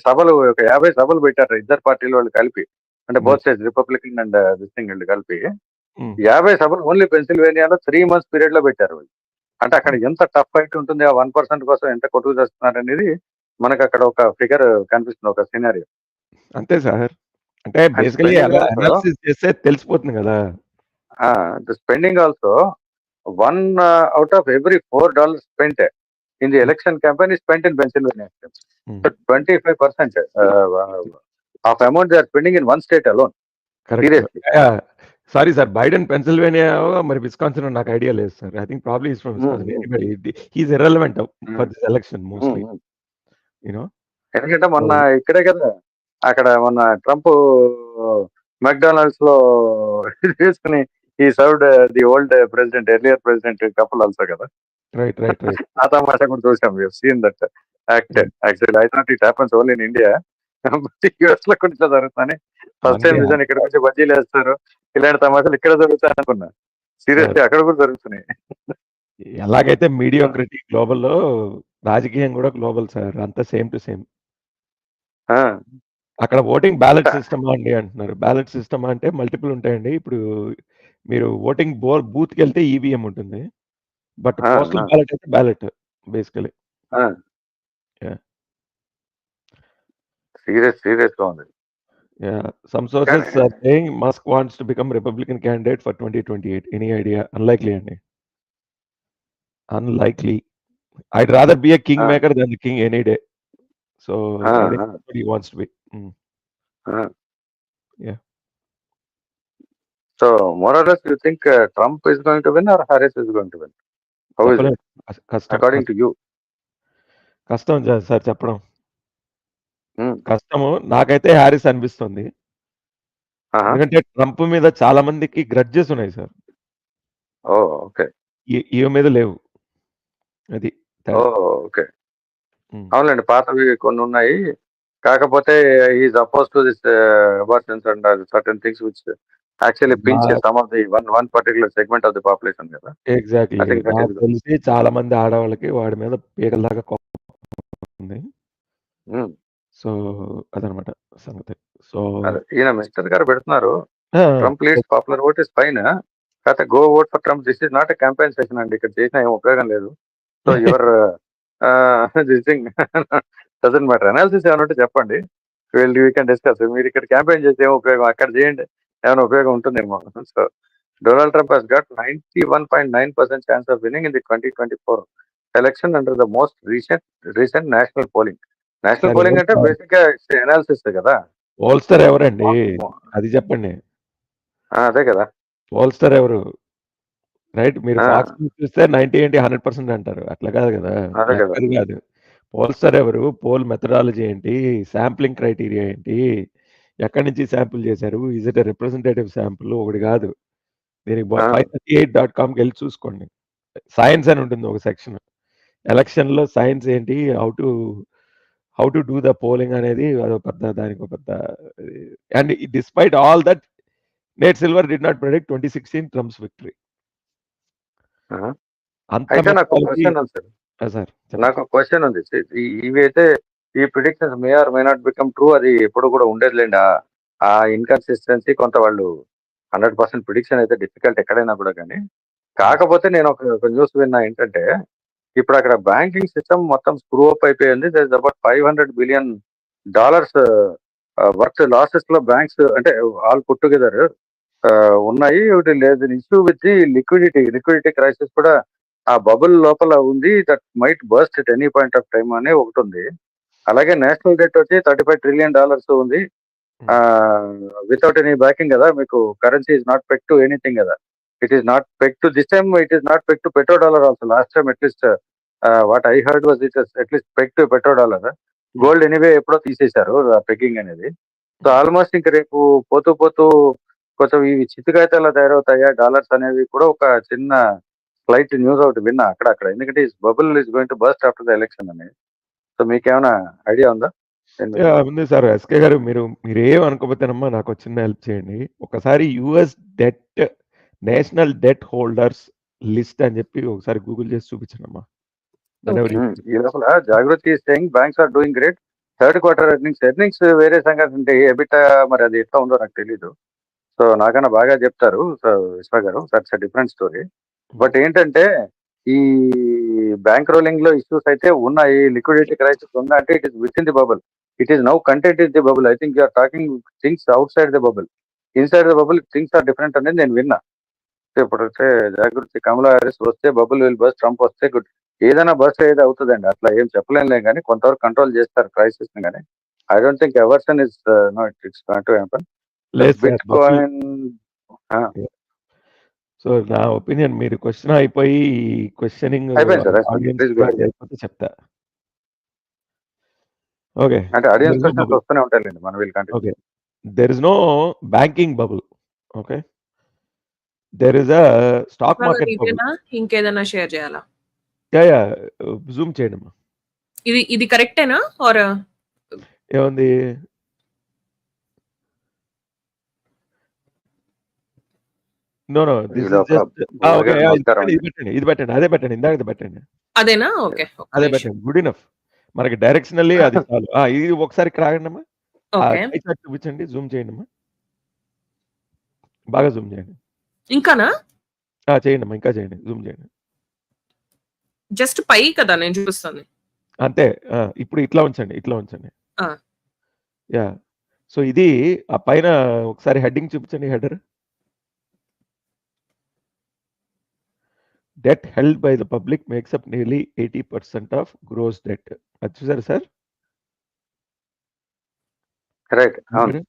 S1: సభలు, ఒక 50 సభలు పెట్టారు ఇద్దరు పార్టీల వాళ్ళు కలిపి, అంటే both sides Republican and this thing వాళ్ళు కలిపి 50 సభలు ఓన్లీ పెన్సిల్వేనియాలో 3 months పీరియడ్ లో పెట్టారు వాళ్ళు. అంటే అక్కడ ఎంత టఫ్ ఫైట్ ఉంటుంది, ఆ 1% కోసం ఎంత కొట్టుకు చేస్తున్నారు అనేది మనకు అక్కడ ఒక ఫిగర్ కనిపిస్తుంది, ఒక సినారియో.
S3: అంతే సార్, అంటే బేసికలీ అనాలిసిస్ చేస్తే తెలిసిపోతుంది కదా.
S1: The spending also 1 out of every $4 spent in the election campaign is spent in Pennsylvania. So 25% of amount they are spending in one state alone.
S3: Seriously. Sorry sir, Biden Pennsylvania మరి విస్కాన్సిన్ నాకు ఐడియా లేదు sir. I think probably is from Wisconsin. Anybody he is irrelevant for this election mostly. You know.
S1: ఎందుకంటే మొన్న ఇక్కడే కదా, అక్కడ మొన్న ట్రంప్ మెక్డానల్డ్స్ లో తీసుకుని ఈ served the old president, earlier president couple also కదా.
S3: Right right right.
S1: ఆ తమాషా కూడా చూసాం. Seen that act. Actually I thought it happens only in India. US లో కూడా ఇట్లా జరుగుతానే. ఫస్ట్ టైం విజన్ ఇక్కడ వచ్చి బజ్జీలు వేస్తారు, ఇలాంటి తమాషాలు ఇక్కడ జరుగుతాయి అనుకున్నా. సీరియస్లీ అక్కడ కూడా జరుగుతున్నాయి.
S3: ఎలాగైతే మీడియోక్రిటీ గ్లోబల్ లో, రాజకీయం కూడా గ్లోబల్ సార్, అంతా సేమ్ టు సేమ్. అక్కడ ఓటింగ్ బ్యాలెట్ సిస్టమ్ అండి అంటున్నారు. బ్యాలెట్ సిస్టమ్ అంటే మల్టిపుల్ ఉంటాయండి. ఇప్పుడు మీరు ఓటింగ్ బూత్ కి వెళ్తే ఈవీఎం ఉంటుంది, బట్ పోస్టల్ బ్యాలెట్ అయితే బ్యాలెట్ బేసికలీ.
S1: సీరియస్ గా ఉంది.
S3: Some sources are saying Musk wants to become Republican candidate for 2028. Any idea? Unlikely అండి. Unlikely. I'd rather be a kingmaker than the king any day. So I think that's what he wants to be. Yeah.
S1: So more or less, you think Trump is going to win or Harris is going to win? How is it? According to you?
S3: కష్టం సార్ చెప్పడం. కష్టము. నాకైతే హ్యారిస్ అనిపిస్తుంది. ఎందుకంటే ట్రంప్ మీద చాలా మందికి గ్రడ్జెస్ ఉన్నాయి సార్.
S1: ఓకే.
S3: ఈమె మీద లేవు. అది.
S1: ఓకే. అవునండి, పాతవి కొన్ని ఉన్నాయి. కాకపోతే is oppose to this abortions and certain things which actually pinch some of the one particular segment of the population కదా.
S3: ఎగ్జాక్ట్లీ. నాకు తెలిసి చాలా మంది ఆడవాళ్ళకి వాడి మీద పీకల దాకా కోపం ఉంది. సో అదనమాట సంగతి. సో
S1: ఈయన మినిస్టర్ గారు పెడుతున్నారు, Trump leads popular vote is fine, కాకపోతే go vote for Trump. This is not a campaign session అండి. ఇక్కడ చేసిన ఏం ఉపయోగం లేదు. So your this thing doesn't matter. Analysis ఏమైనా ఉంటే చెప్పండి, వీ కెన్ డిస్కస్. మీరు ఇక్కడ క్యాంపెయిన్ చేస్తే ఏం ఉపయోగం, అక్కడ చేయండి, ఏమైనా ఉపయోగం ఉంటుందేమో. So Donald Trump has got 91.9% chance of winning in the 2024 election under the most recent national polling. National polling అంటే బేసిక్ గా అనాలిసిస్ కదా.
S3: పోల్స్టర్ ఎవరండి అది చెప్పండి.
S1: అదే కదా,
S3: పోల్స్టర్ ఎవరు? రైట్. మీరు ఫాక్స్ చూస్తే 90-100% అంటారు. అట్లా కాదు కదా, అది కాదు. పోల్స్టర్ ఎవరు? పోల్ మెథడాలజీ ఏంటి? శాంప్లింగ్ క్రైటీరియా ఏంటి? ఎక్కడి నుంచి శాంపుల్ చేశారు? Is it representative sample? ఒకటి కాదు. దీనికి 538.comకి వెళ్ళి చూసుకోండి. సైన్స్ అని ఉంటుంది ఒక సెక్షన్. ఎలక్షన్ లో సైన్స్ ఏంటి, how to do the polling అనేది అదొక పెద్ద, దానికి ఒక పెద్ద. And despite all that, Nate Silver did not predict 2016 Trump's victory.
S1: నాకు క్వశ్చన్ ఉంది. ఇవి అయితే ఈ predictions may or may not become true, అది ఎప్పుడు కూడా ఉండేదిలేండి. ఆ ఇన్కన్సిస్టెన్సీ కొంత, వాళ్ళు 100% ప్రిడిక్షన్ అయితే డిఫికల్ట్ ఎక్కడైనా కూడా. కానీ కాకపోతే నేను ఒక న్యూస్ విన్నా ఏంటంటే, ఇప్పుడు అక్కడ బ్యాంకింగ్ సిస్టమ్ మొత్తం స్క్రూ అప్ అయిపోయింది. There is about $500 billion worth losses లో బ్యాంక్స్, అంటే ఆల్ పుట్ టుగెదర్ ఉన్నాయి. లేదు issue with the liquidity crisis కూడా ఆ బబుల్ లోపల ఉంది. That might burst at any point of time అనే ఒకటి ఉంది. అలాగే నేషనల్ డెట్ వచ్చి $35 trillion ఉంది, వితౌట్ ఎనీ బ్యాకింగ్ కదా. మీకు currency is not peg to anything కదా. It is not peg to this time, it is not peg to $1 also. Last time at least what I heard was it at least peg to $1. Gold anyway ఎప్పుడో తీసేశారు పెగ్గింగ్ అనేది. సో ఆల్మోస్ట్ ఇంక రేపు పోతూ కొంచెం ఇవి చిత్తుకాయితేలా తయారవుతాయా డాలర్స్ అనేవి కూడా ఒక చిన్న స్లైట్ న్యూస్ ఒకటి విన్నా అక్కడక్కడ. ఎందుకంటే bubble is going to burst after the election అనేది. సో మీకేమైనా ఐడియా ఉందా?
S3: ఉంది సార్. ఎస్కే గారు, మీరు ఏం అనుకోపోతేనమ్మా నాకు చిన్న హెల్ప్ చేయండి. ఒకసారి US debt, national debt holders list అని చెప్పి ఒకసారి గూగుల్ చేసి చూపించండమ్మా.
S1: ఈ లోపల Jagruti saying banks are doing great. Third quarter earnings వేరే సంగతి ఉంటే ఎబిటా మరి అది ఎట్లా ఉందో నాకు తెలీదు. సో నాకన్నా బాగా చెప్తారు విశ్వ గారు. That's a different story. But ఏంటంటే ఈ బ్యాంక్ రోలింగ్ లో ఇష్యూస్ అయితే ఉన్నాయి, లిక్విడిటీ క్రైసిస్ ఉందా అంటే it is within the bubble. It is now content is the bubble. I think you're talking things outside the bubble. Inside the bubble things are different అనేది నేను విన్నా. ఇప్పుడు జాగృతి కమలా హారిస్ వస్తే బబుల్ విల్ బస్, ట్రంప్ వస్తే గుడ్. ఏదైనా బస్ ఏది అవుతుందండి, అట్లా ఏం చెప్పలేనులే. కానీ కొంతవరకు కంట్రోల్ చేస్తారు క్రైసిస్ ని. కానీ I don't think aversion is no it's going to happen. Bitcoin
S3: so నా ఒపీనియన్ మీరు క్వశ్చన్ అయిపోయి క్వశ్చనింగ్
S1: అయిపోయింది సార్, అయిపోయింది.
S3: Audience
S1: Please go ahead.
S3: అయిపోతే చెప్తా. ఓకే,
S1: అంటే audience
S3: There is no
S1: questions
S3: bubble.
S1: వస్తూనే ఉంటాయండి, మనం వీళ్ళు continue.
S3: Okay, there is no banking bubble. Okay, there is a stock market bubble.
S2: ఇదేనా ఇంకేదైనా షేర్ చేయాలా?
S3: యా జూమ్ చేయండి అమ్మా.
S2: ఇది కరెక్టేనా ఆర్
S3: ఏముంది? నో దిస్
S1: వీళ్ళు
S3: ఇస్
S1: ఒక
S3: జస్ట్ ఓకే.
S1: నమస్కారం అండి.
S3: ఇది పెట్టండి, అదే పెట్టండి, ఇందాక పెట్టండి,
S2: అదేనా? ఓకే,
S3: అదే పెట్టండి. Good enough. మనకి డైరెక్షనల్లీ అది చాలు. ఇది ఒకసారి ఇక్కడ ఆగండి అమ్మా.
S2: ఓకే.
S3: పై చార్ట్ చూపించండి, జూమ్ చేయండి అమ్మా, బాగా జూమ్ చేయండి.
S2: ఇంకానా?
S3: చేయండి అమ్మా, ఇంకా చేయండి, జూమ్ చేయండి.
S2: జస్ట్ పై కదా నేను చూపిస్తుంది.
S3: అంతే. ఇప్పుడు ఇట్లా ఉంచండి, ఇట్లా ఉంచండి.
S2: ఆ.
S3: యా, సో ఇది ఆ పైన ఒకసారి హెడ్డింగ్ చూపించండి, header. Debt held by the public makes up nearly 80% of gross debt. అది చూసారు సార్?
S1: రైట్, అవును.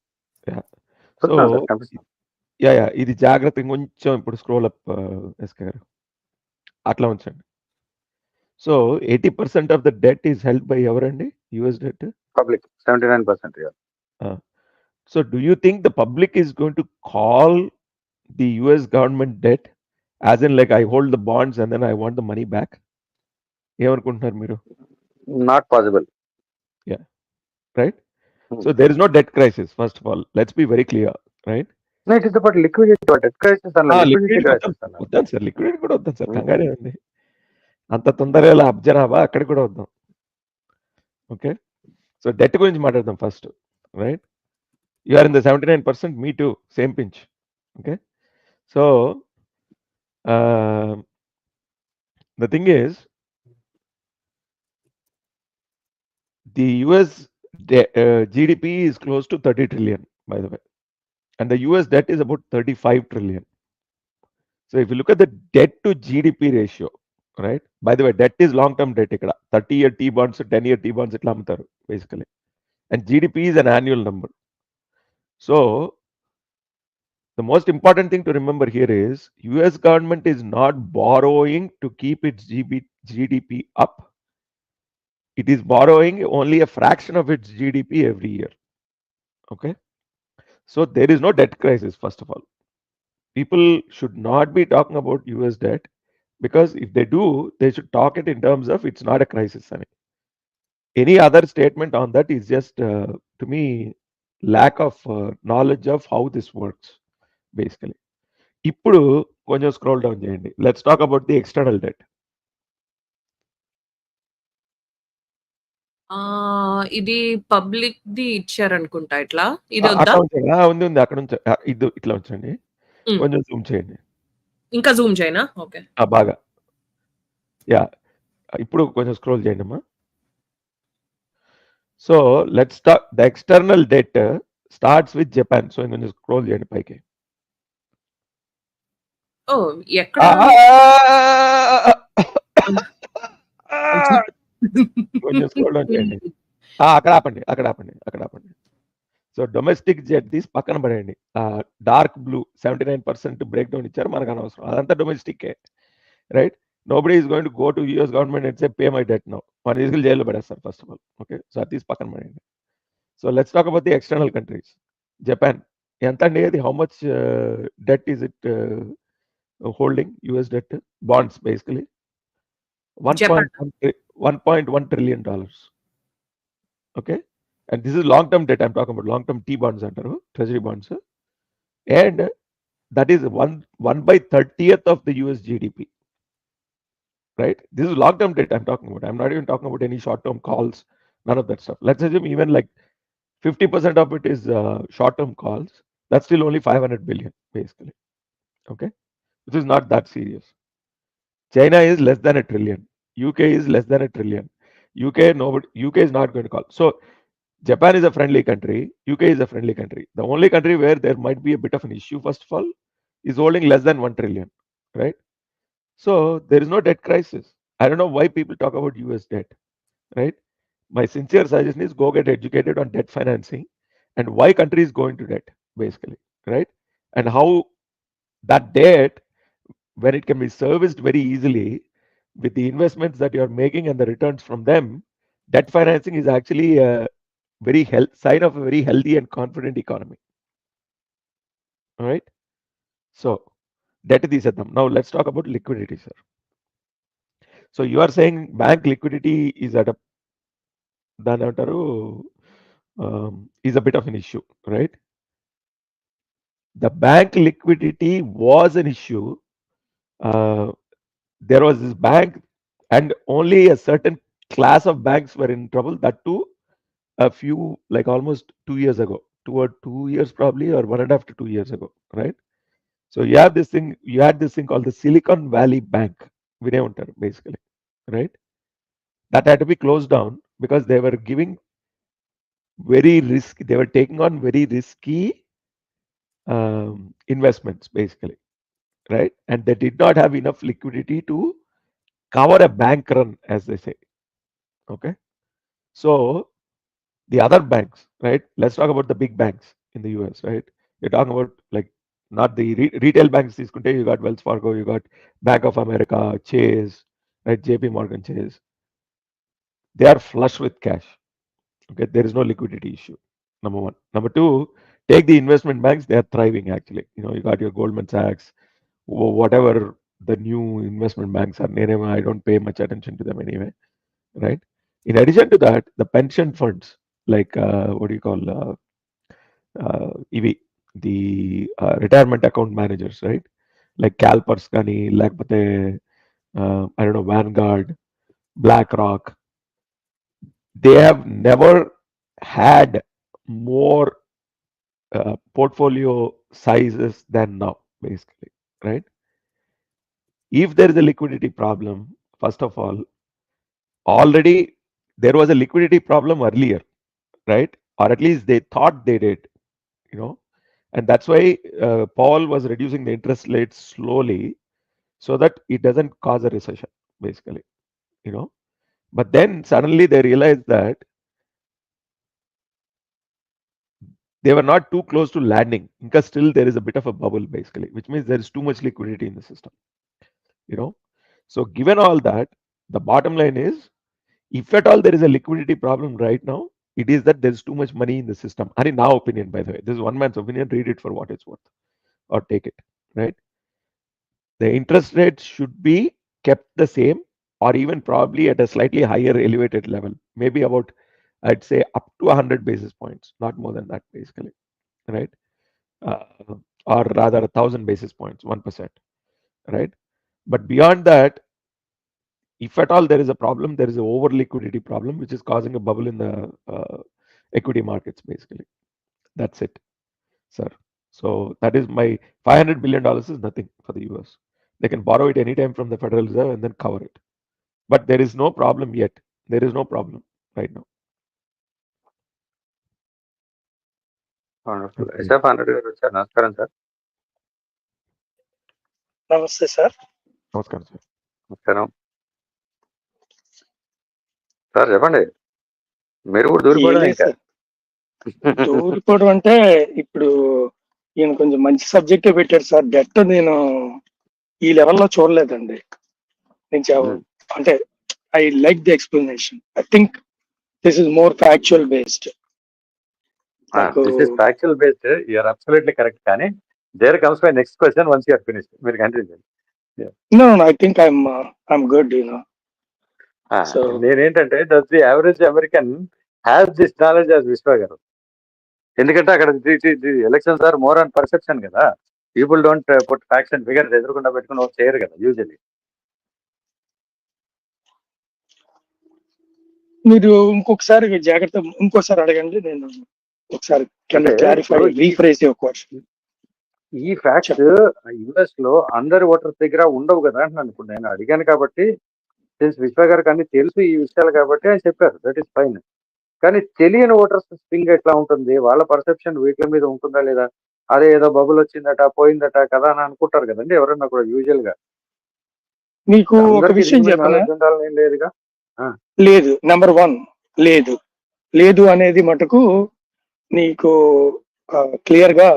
S3: సో
S1: చూస్తున్నాను సార్, కనిపిస్తుంది.
S3: యా ఇది జాగ్రత్త, కొంచెం ఇప్పుడు స్క్రోల్ అప్ ఎస్కే గారు, అట్లా ఉంచండి. So 80% of the debt is held by ఎవరండి? US debt
S1: public 79%.
S3: So do you think the public is going to call the US government debt as in like I hold the bonds and then I want the money back? ఏమనుకుంటున్నారు మీరు?
S1: Not possible.
S3: Right? So there is no debt crisis, first of all. Let's be very clear, right?
S1: No, it is about liquidity. Debt crisis and liquidity crisis.
S3: వద్దాం సార్, లిక్విడిటీ కూడా వద్దాం సార్, కంగారే ఉంది. అంత తొందరగా అబ్జర్వా అక్కడ కూడా వద్దాం. ఓకే, సో డెట్ గురించి మాట్లాడదాం first, right? You are in the 79%, me too, same pinch. Okay, so the thing is, the US GDP is close to 30 trillion, by the way, and the US debt is about 35 trillion. So if you look at the debt to GDP ratio, right? By the way, debt is long-term debt. 30-year T-bonds, 10-year T-bonds, itla amtaru basically, and GDP is an annual number. So the most important thing to remember here is US government is not borrowing to keep its GDP up. It is borrowing only a fraction of its GDP every year. Okay, so there is no debt crisis. First of all, people should not be talking about US debt, because if they do, they should talk it in terms of it's not a crisis. Any other statement on that is just to me lack of knowledge of how this works basically. ఇప్పుడు కొంచెం స్క్రోల్ డౌన్ చేయండి. Let's talk about the external debt.
S2: ఇది పబ్లిక్ ది ఇచ్చారనుకుంటా. ఇట్లా ఇది వద్దా?
S3: ఉంది అక్కడ నుంచి ఇది ఇట్లా ఉంచండి, కొంచెం జూమ్ చేయండి.
S2: ఇంకా జూమ్ చేయనా? ఓకే,
S3: బాగా. యా, ఇప్పుడు కొంచెం స్క్రోల్ చేయండి అమ్మా. So let's talk the external debt starts with Japan. So కొంచెం స్క్రోల్ చేయండి పైకి.
S2: ఓ ఎక్కడ?
S3: కొంచెం స్క్రోల్ డౌన్ చేయండి. అక్కడ ఆపండి. సో డొమెస్టిక్ జెట్ తీసి పక్కన పడేయండి. డార్క్ బ్లూ 79% బ్రేక్ డౌన్ ఇచ్చారు, మనకు అనవసరం, అదంతా domestic, right? Nobody is going to go to US government and say pay my debt now. మన తీసుకెళ్ళి జైల్లో పడేస్తారు first of all. Okay, so అది తీసి పక్కన పడేయండి. So let's talk about the external countries. Japan ఎంత అండి? అది how much debt is it holding? US debt bonds basically 1.1 trillion dollars. Okay, and this is long term debt I'm talking about, long term T bonds antaru, treasury bonds, and that is 1/30th of the US GDP, right? This is long term debt I'm talking about. I'm not even talking about any short term calls, none of that stuff. Let's assume even like 50% of it is short term calls. That's still only 500 billion basically. Okay, which is not that serious. China is less than $1 trillion. UK is less than $1 trillion. UK is not going to call. So Japan is a friendly country. UK is a friendly country. The only country where there might be a bit of an issue, first of all, is holding less than $1 trillion, right? So there is no debt crisis. I don't know why people talk about US debt, right? My sincere suggestion is go get educated on debt financing and why countries go into debt basically, right? And how that debt, when it can be serviced very easily with the investments that you're making and the returns from them, debt financing is actually a sign of a very healthy and confident economy. All right. So debt is them. Now let's talk about liquidity, sir. So you are saying bank liquidity is at a is a bit of an issue, right? The bank liquidity was an issue. There was this bank, and only a certain class of banks were in trouble. That too, a few, like almost 2 years ago, 2 years probably, or 1.5 to 2 years ago, right? So you had this thing called the Silicon Valley Bank, basically, right? That had to be closed down because they were giving they were taking on very risky investments, basically, right? And they did not have enough liquidity to cover a bank run, as they say. Okay. So the other banks, right? Let's talk about the big banks in the US, right? You're talking about like not the retail banks. You got Wells Fargo, you got Bank of America, Chase, right? JP Morgan Chase. They are flush with cash. Okay. There is no liquidity issue. Number one. Number two, take the investment banks. They are thriving actually. You got your Goldman Sachs, whatever the new investment banks are. I don't pay much attention to them anyway, right? In addition to that, the pension funds, like EV, the retirement account managers, right? Like CalPERS, like I don't know, Vanguard, BlackRock. They have never had more portfolio sizes than now, basically, right? If there is a liquidity problem, first of all, already there was a liquidity problem earlier, right? Or at least they thought they did, and that's why Paul was reducing the interest rates slowly so that it doesn't cause a recession, basically, but then suddenly they realized that they were not too close to landing because still there is a bit of a bubble, basically, which means there is too much liquidity in the system, so given all that, the bottom line is, if at all there is a liquidity problem right now, it is that there's too much money in the system. And in our opinion, by the way, this is one man's opinion, read it for what it's worth or take it, right? The interest rates should be kept the same or even probably at a slightly higher elevated level, maybe about, I'd say, up to 100 basis points, not more than that, basically, right? Or rather 1,000 basis points, 1%, right? But beyond that, if at all there is a problem, there is an over liquidity problem, which is causing a bubble in the equity markets, basically. That's it, sir. So that is my $500 billion is nothing for the US. They can borrow it anytime from the Federal Reserve and then cover it. But there is no problem yet. There is no problem right now.
S1: Wonderful. SF 100 garu వచ్చారు. నమస్కారం సార్.
S4: నమస్తే సార్.
S3: నమస్కారం సార్.
S1: నమస్కారం సార్, చెప్పండి. మీరు కూడా దూరిపోవడం ఇంకా
S4: దూరిపోవడం అంటే ఇప్పుడు ఈయన కొంచెం మంచి సబ్జెక్టే పెట్టాడు సార్. డెట్ నేను ఈ లెవెల్లో చూడలేదండి. నేను అంటే I like the explanation. I think this is more factual based.
S1: This is factual based. You are absolutely correct. కానీ there comes my next question once you are finished. మీరు కంటిన్యూ చేయండి.
S4: No I think I'm good. So
S1: నేనేంటంటే, does the average American has this knowledge as Vishwa గారు? ఎందుకంటే అక్కడ elections are more on perception కదా. People don't put facts and figures ఎదురుకుండా పెట్టుకుని చేయరు కదా యూజువల్లీ.
S4: మీరు ఇంకోసారి అడగండి. నేను ఒకసారి క్లారిఫై రీఫ్రేజ్ యువర్ క్వశ్చన్.
S1: ఈ ఫ్యాక్ట్స్ యుఎస్ లో అందరి ఓటర్స్ దగ్గర ఉండవు కదా అంటున్నాను. ఇప్పుడు నేను అడిగాను కాబట్టి, విశ్వ గారికి అన్ని తెలుసు ఈ విషయాలు కాబట్టి ఆయన చెప్పారు. That is fine. కానీ తెలియని ఓటర్స్ స్వింగ్ ఎట్లా ఉంటుంది, వాళ్ళ పర్సెప్షన్ వీటి మీద ఉంటుందా లేదా? అదే ఏదో బబుల్ వచ్చిందట, పోయిందట కదా అని అనుకుంటారు కదండి ఎవరన్నా కూడా యూజువల్ గా.
S4: మీకు ఒక విషయం చెప్పాలి
S1: లేదుగా.
S4: లేదు, నెంబర్ 1 లేదు అనేది మటుకు నీకు క్లియర్ గా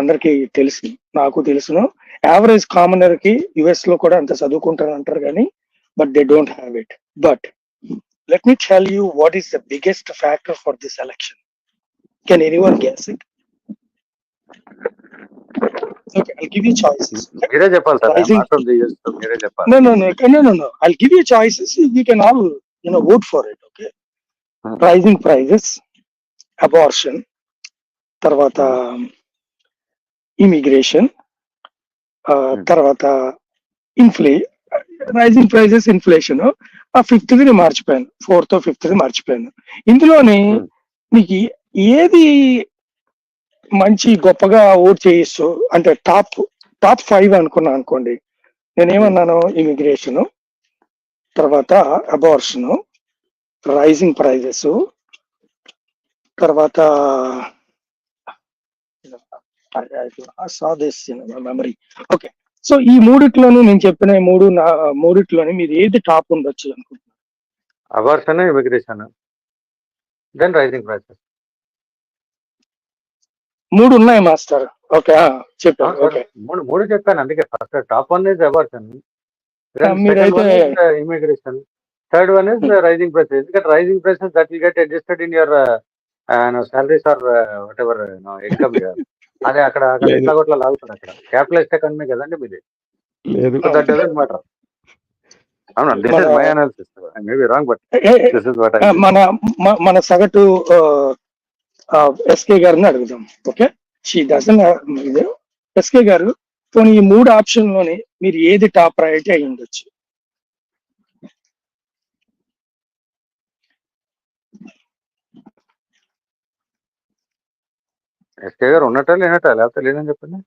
S4: అందరికి తెలుసు, నాకు తెలుసును. యావరేజ్ కామనర్ కి యుఎస్ లో కూడా అంత చదువుకుంటారు అంటారు కానీ but they don't have it. But let me tell you what is the biggest factor for this election. Can anyone guess it? Okay, I'll give you choices.
S1: మీరే చెప్పాలి సార్. మీరే చెప్పాలి.
S4: No. I'll give you choices. We can all, vote for it. Okay. Rising prices, abortion, tarvata immigration, tarvata rising prices, inflation. ఆ 5th ని మార్చిపోయాను, 4th 5th మార్చిపోయాను. ఇందులోని మీకు ఏది మంచి గొప్పగా ఓట్ చేయొచ్చు అంటే టాప్ 5 అనుకున్నా అనుకోండి. నేనేమన్నాను? ఇమిగ్రేషన్, తర్వాత అబార్షన్, రైజింగ్ ప్రైజెస్, తర్వాత మెమరీ. ఓకే, సో ఈ మూడిట్లోని నేను చెప్పిన మూడిట్లోని మీరు ఏది టాప్ ఉండొచ్చు అనుకుంటున్నారు?
S1: Abortion, immigration, then rising prices.
S4: 3 ఉన్నాయి మాస్టర్. ఓకే, చెప్పాను. ఓకే,
S1: మూడు చెప్పాను. అందుకే ఫస్ట్ టాప్ 1 ఇస్ అబార్షన్,
S4: మీరైతే
S1: immigration, third 1 is rising prices. ఎందుకంటే rising prices that will get adjusted in your salaries or whatever income. అదే అక్కడ ఎట్లా కొట్లా లాగుతుంది. అక్కడ క్యాపిటలిస్ట్ ఎకానమీ కదండి మీది. That doesn't matter. అవునా, this is my analysis. I may be wrong, but this is what I
S4: మన సగటు ఎస్కే గారిని అడుగుదాం. ఓకే, షీ డజన్ ఎస్కే గారు, పోనీ ఈ 3 ఆప్షన్ లోని మీరు ఏది టాప్ ప్రయారిటీ అయి ఉండొచ్చు?
S1: ఎస్కే గారు ఉన్నట్ట లేనట్ట, లేకపోతే లేదని చెప్పండి.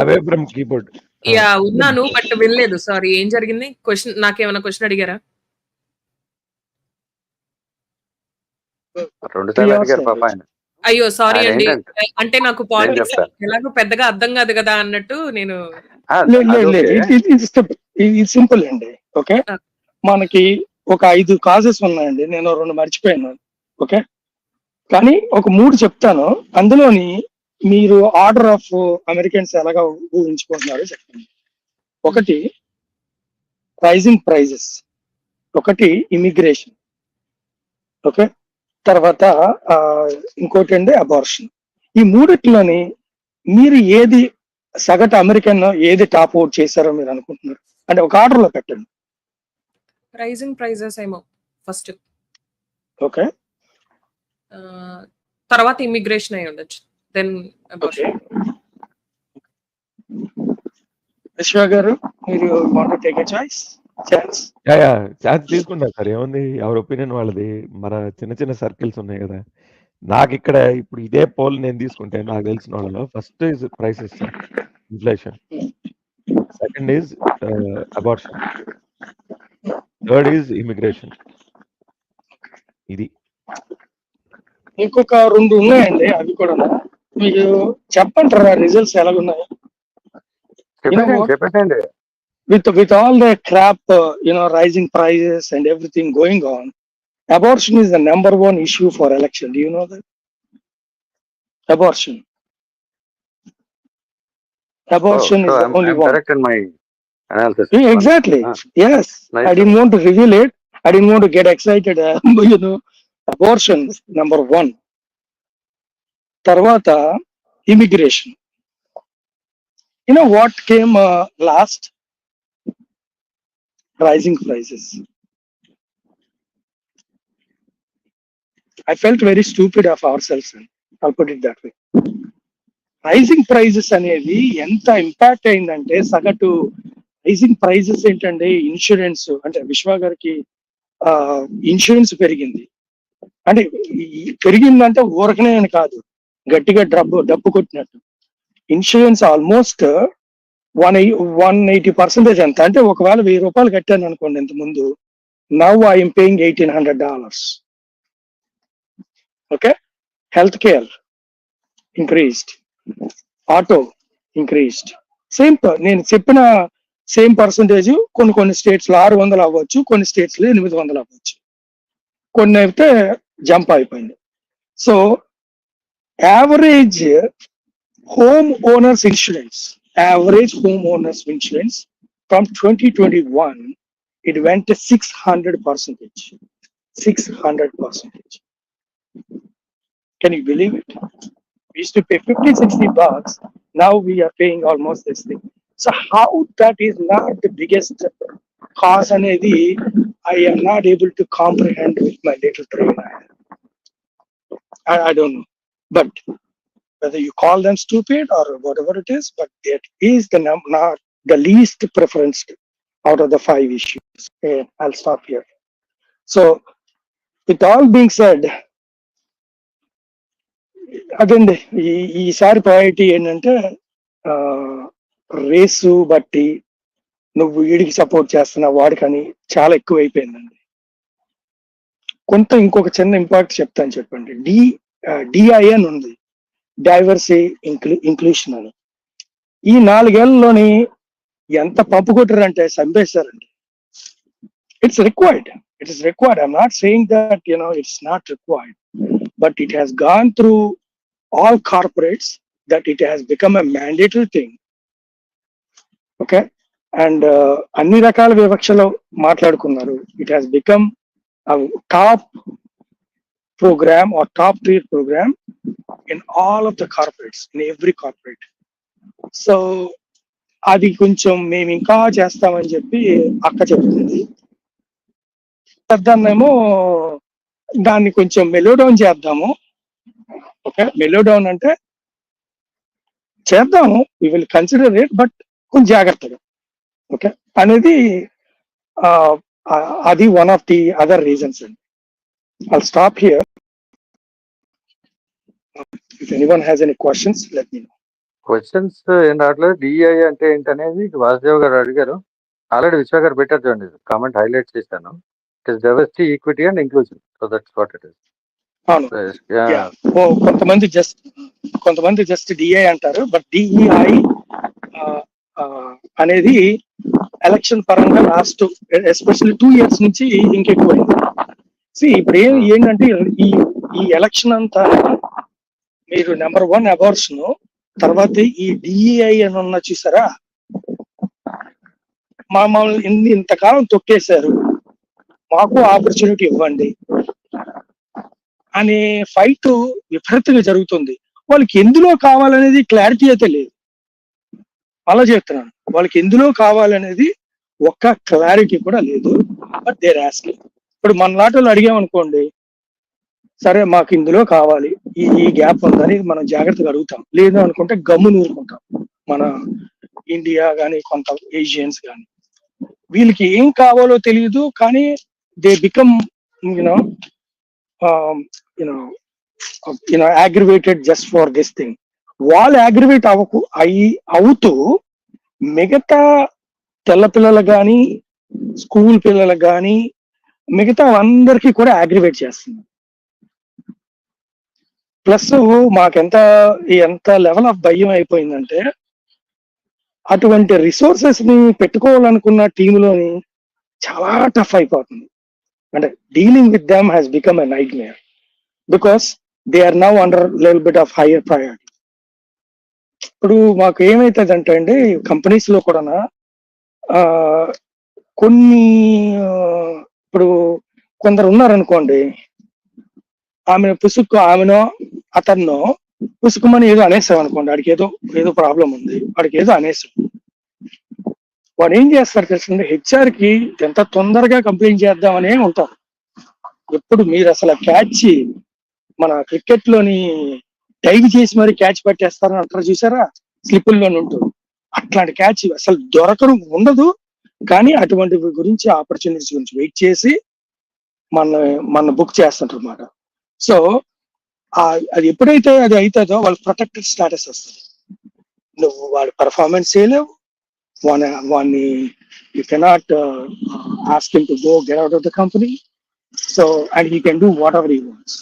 S3: Away from keyboard.
S2: యా, ఉన్నాను బట్ వెళ్ళలేదు. సారీ, ఏం జరిగింది? నాకేమైనా క్వశ్చన్ అడిగారా?
S1: 2 సార్లు అడిగారు పాప ఆయన.
S2: అయ్యో సారీ అండి. అంటే నాకు పాలిటిక్స్ ఎలాగో పెద్దగా అర్థం కాదు కదా అన్నట్టు నేను.
S4: ఇది సింపుల్ అండి. ఓకే, మనకి ఒక 5 కాజెస్ ఉన్నాయండి. నేను 2 మర్చిపోయాను. ఓకే, కానీ ఒక 3 చెప్తాను. అందులోని మీరు ఆర్డర్ ఆఫ్ అమెరికన్స్ ఎలాగా ఊహించుకుంటున్నారో చెప్పండి. ఒకటి రైజింగ్ ప్రైజెస్, ఒకటి ఇమిగ్రేషన్, ఓకే, తర్వాత ఇంకోటి అండి అబార్షన్. ఈ మూడిట్లోని మీరు ఏది సగటు అమెరికన్ ఏది టాప్ అవుట్ చేశారో మీరు అనుకుంటున్నారు? అంటే ఒక ఆర్డర్ లో పెట్టండి.
S2: రైజింగ్ ప్రైజెస్ ఏమో ఫస్ట్.
S4: ఓకే,
S2: తర్వాత ఇమిగ్రేషన్ అయి ఉండొచ్చు, దెన్ అబార్షన్.
S4: విశ్వ గారు, మీరు want to take a choice? Chance
S3: తీసుకుంటారు సార్. ఏముంది, ఎవరి ఒపీనియన్ వాళ్ళది. మన చిన్న చిన్న సర్కిల్స్ ఉన్నాయి కదా. నాకు ఇక్కడ ఇప్పుడు ఇదే పోల్ నేను తీసుకుంటే నాకు తెలిసిన వాళ్ళలో first is prices, inflation, second is abortion, third is immigration. ఇది
S4: ఇంకొక 2 ఉన్నాయండి, అవి కూడా మీకు చెప్పంటారా రిజల్ట్స్ ఎలాగున్నాయి?
S1: చెప్పండి.
S4: With all the crap, rising prices and everything going on, abortion is the number 1 issue for election. Do you know that? Abortion is the only one.
S1: Correct in my analysis.
S4: Exactly. Yes. Nice. I didn't want to reveal it. I didn't want to get excited. Abortion number 1. Tarvata immigration. You know what came last? Rising prices. I felt very stupid of ourselves. I'll put it that way. Rising prices అనేది ఎంత ఇంపాక్ట్ అయిందంటే, సగటు రైజింగ్ ప్రైజెస్ ఏంటంటే ఇన్సూరెన్స్, అంటే విశ్వ గారికి ఇన్సూరెన్స్ పెరిగింది. అంటే పెరిగిందంటే ఊరకనే అని కాదు, గట్టిగా డబ్బు కొట్టినట్టు. ఇన్సూరెన్స్ ఆల్మోస్ట్ 180% ఎంత అంటే, ఒకవేళ $1000 కట్టాను అనుకోండి ఇంత ముందు, now I'm paying $1800. Okay, health care increased, auto increased. నేను చెప్పిన సేమ్ పర్సంటేజ్ కొన్ని స్టేట్స్ లో 600 అవ్వచ్చు, కొన్ని స్టేట్స్ లో 800 అవ్వచ్చు, కొన్ని అయితే జంప్ అయిపోయింది. So average homeowners insurance, average homeowners insurance from 2021, it went to 600%. 600%. Can you believe it? We used to pay 50, $60. Now we are paying almost this thing. So how that is not the biggest cause anedi, I am not able to comprehend with my little brain. I don't know. But whether you call them stupid or whatever it is, but that is not the least preference out of the 5 issues. Okay, I'll stop here. So with all being said, అదండి ఈసారి ప్రయారిటీ ఏంటంటే రేసు బట్టి నువ్వు వీడికి సపోర్ట్ చేస్తున్నా వాడికని చాలా ఎక్కువ అయిపోయిందండి. కొంత ఇంకొక చిన్న ఇంపాక్ట్ చెప్తాను చెప్పండి. డిఐఎన్ ఉంది, డైవర్సిటీ ఇంక్లూషన్ అని. ఈ 4 ఏళ్లలోని ఎంత పంపు కొట్టారంటే చంపేశారండి. It's required. I'm not saying that it's not required, but it has gone through all corporates that it has become a mandatory thing. Okay, and అన్ని రకాల వివక్షలో మాట్లాడుకున్నారు. It has become a top program or top tier program in all of the corporates, in every corporate. So అది కొంచెం మేము ఇంకా చేస్తామని చెప్పి అక్క చెప్తుంది. దాన్నేమో దాన్ని కొంచెం మెలో డౌన్ చేద్దాము. ఓకే, మెలో డౌన్ అంటే చేద్దాము, we will consider it, but కొంచెం జాగ్రత్తగా. ఓకే అనేది అది one of the other reasons అండి. I'll stop here. If anyone has any questions, let me know.
S1: Questions ఏం రావట్లేదు. డిఐ అంటే ఏంటనేది వాసుదేవ్ గారు అడిగారు. ఆల్రెడీ విశ్వ గారు పెట్టారు చూడండి, కామెంట్ హైలైట్ చేశాను. It is diversity, equity and inclusion. So that's what it is. కొంతమంది జస్ట్ డిఐ అంటారు, బట్ డిఈఐ అనేది ఎలక్షన్ పరంగా లాస్ట్ ఎస్పెషల్లీ 2 years నుంచి ఇంకెక్కువైంది. ఇప్పుడు ఏంటంటే ఈ ఎలక్షన్ అంతా మీరు నెంబర్ 1 అబార్షన్, తర్వాత ఈ డిఈఐ అని ఉన్న చూసారా, మమ్మల్ని ఇంతకాలం తొక్కేశారు, మాకు ఆపర్చునిటీ ఇవ్వండి అనే ఫైట్ విపరీతంగా జరుగుతుంది. వాళ్ళకి ఎందులో కావాలనేది క్లారిటీ అయితే లేదు. అలా చెప్తున్నాను, వాళ్ళకి ఎందులో కావాలనేది ఒక్క క్లారిటీ కూడా లేదు. But they're asking. ఇప్పుడు మన లాటలో అడిగామనుకోండి, సరే మాకు ఇందులో కావాలి, ఈ గ్యాప్ ఉందని మనం జాగ్రత్తగా అడుగుతాం. లేదు అనుకుంటే గమ్ము నూరుకుంటాం. మన ఇండియా కానీ కొంత ఏషియన్స్ కానీ వీళ్ళకి ఏం కావాలో తెలియదు, కానీ they become aggravated just for this thing. వాళ్ళు అగ్రివేట్ అవుతూ మిగతా తెల్ల పిల్లలు కానీ స్కూల్ పిల్లలు కానీ మిగతా అందరికీ కూడా అగ్రివేట్ చేస్తున్నారు. ప్లస్ ఎంత లెవెల్ ఆఫ్ భయం అయిపోయిందంటే, అటువంటి రిసోర్సెస్ ని పెట్టుకోవాలనుకున్న టీంలోని చాలా టఫ్ అయిపోతుంది. అంటే dealing with them has become a nightmare, because they are now under little bit of higher priority. ఇప్పుడు మాకు ఏమైతుంది అంటే అండి, కంపెనీస్ లో కూడా కొన్ని ఇప్పుడు కొందరు ఉన్నారనుకోండి, ఆమెనో అతన్నో పుసుకుమని ఏదో అనేసాం అనుకోండి, వాడికి ఏదో ప్రాబ్లం ఉంది, వాడికి ఏదో అనేసాం. వాడు ఏం చేస్తారు తెలుసండి, హెచ్ఆర్ కి ఎంత తొందరగా కంప్లైంట్ చేద్దామనే ఉంటారు. ఎప్పుడు మీరు అసలు క్యాచ్, మన క్రికెట్ లోని డైవ్ చేసి మరి క్యాచ్ పట్టేస్తారని అంటారు చూసారా, స్లిప్పుల్లోనే ఉంటుంది. అట్లాంటి క్యాచ్ అసలు దొరకడం ఉండదు. కానీ అటువంటి గురించి ఆపర్చునిటీస్ గురించి వెయిట్ చేసి మన బుక్ చేస్తుంటారు అన్నమాట. సో అది ఎప్పుడైతే అది అవుతుందో వాళ్ళకి ప్రొటెక్టెడ్ స్టేటస్ వస్తుంది. నువ్వు వాడి పర్ఫార్మెన్స్ చేయలేవు, వాడిని you cannot ask him to go get out of the company. So and he can do what ever he wants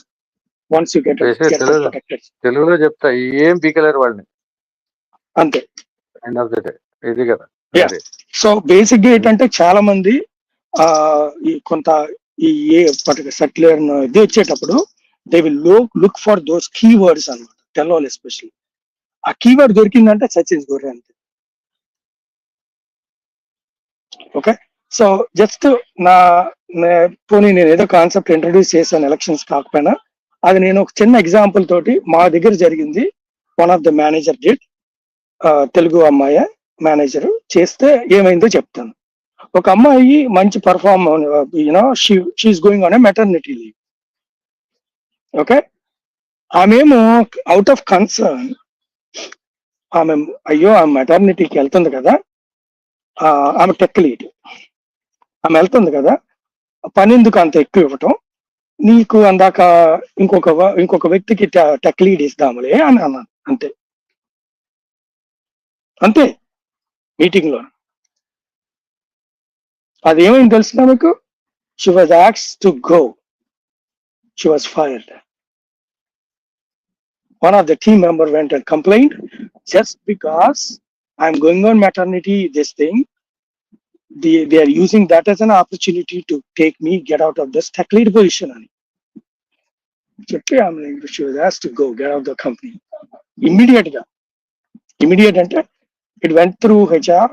S1: once you get protected. తెలుగులో చెప్తా, ఏం పీకలేరు వాళ్ళని,
S4: అంతే.
S1: ఎండ్ ఆఫ్ ద డే ఇది కదా.
S4: సో బేసిక్ గా ఏంటంటే చాలా మంది కొంత ఏ సర్టిలర్ ఇది వచ్చేటప్పుడు they will look for those key words అన్నమాట, తెలవాలి ఎస్పెషల్లీ. ఆ కీవర్డ్ దొరికిందంటే సచిన్ గొర్రె అంతే. ఓకే, సో జస్ట్ పోనీ నేను ఏదో కాన్సెప్ట్ ఇంట్రడ్యూస్ చేశాను ఎలక్షన్స్ కాకపోయినా, అది నేను ఒక చిన్న ఎగ్జాంపుల్ తోటి మా దగ్గర జరిగింది. One of the manager did, Telugu అమ్మాయి మేనేజర్ చేస్తే ఏమైందో చెప్తాను. ఒక అమ్మాయి మంచి perform, you know she's going on a maternity leave. Okay, ఆమెమో అవుట్ ఆఫ్ కన్సర్న్, ఆమె అయ్యో ఆమె మెటర్నిటీకి వెళ్తుంది కదా, ఆమె టెక్ లీడ్, ఆమె వెళ్తుంది కదా, పని ఎందుకు అంత ఎక్కువ ఇవ్వటం, నీకు అందాక ఇంకొక వ్యక్తికి టెక్ లీడ్ ఇస్తాములే అని అన్నాను. అంతే అంతే మీటింగ్ లో. అది ఏమైంది తెలుసునా మీకు? She was asked to go, she was fired. One of the team member went and complained, just because I'm going on maternity, this thing, they are using that as an opportunity to take me, get out of this tech lead position. She was asked to go, get out of the company. Immediate, it went through HR,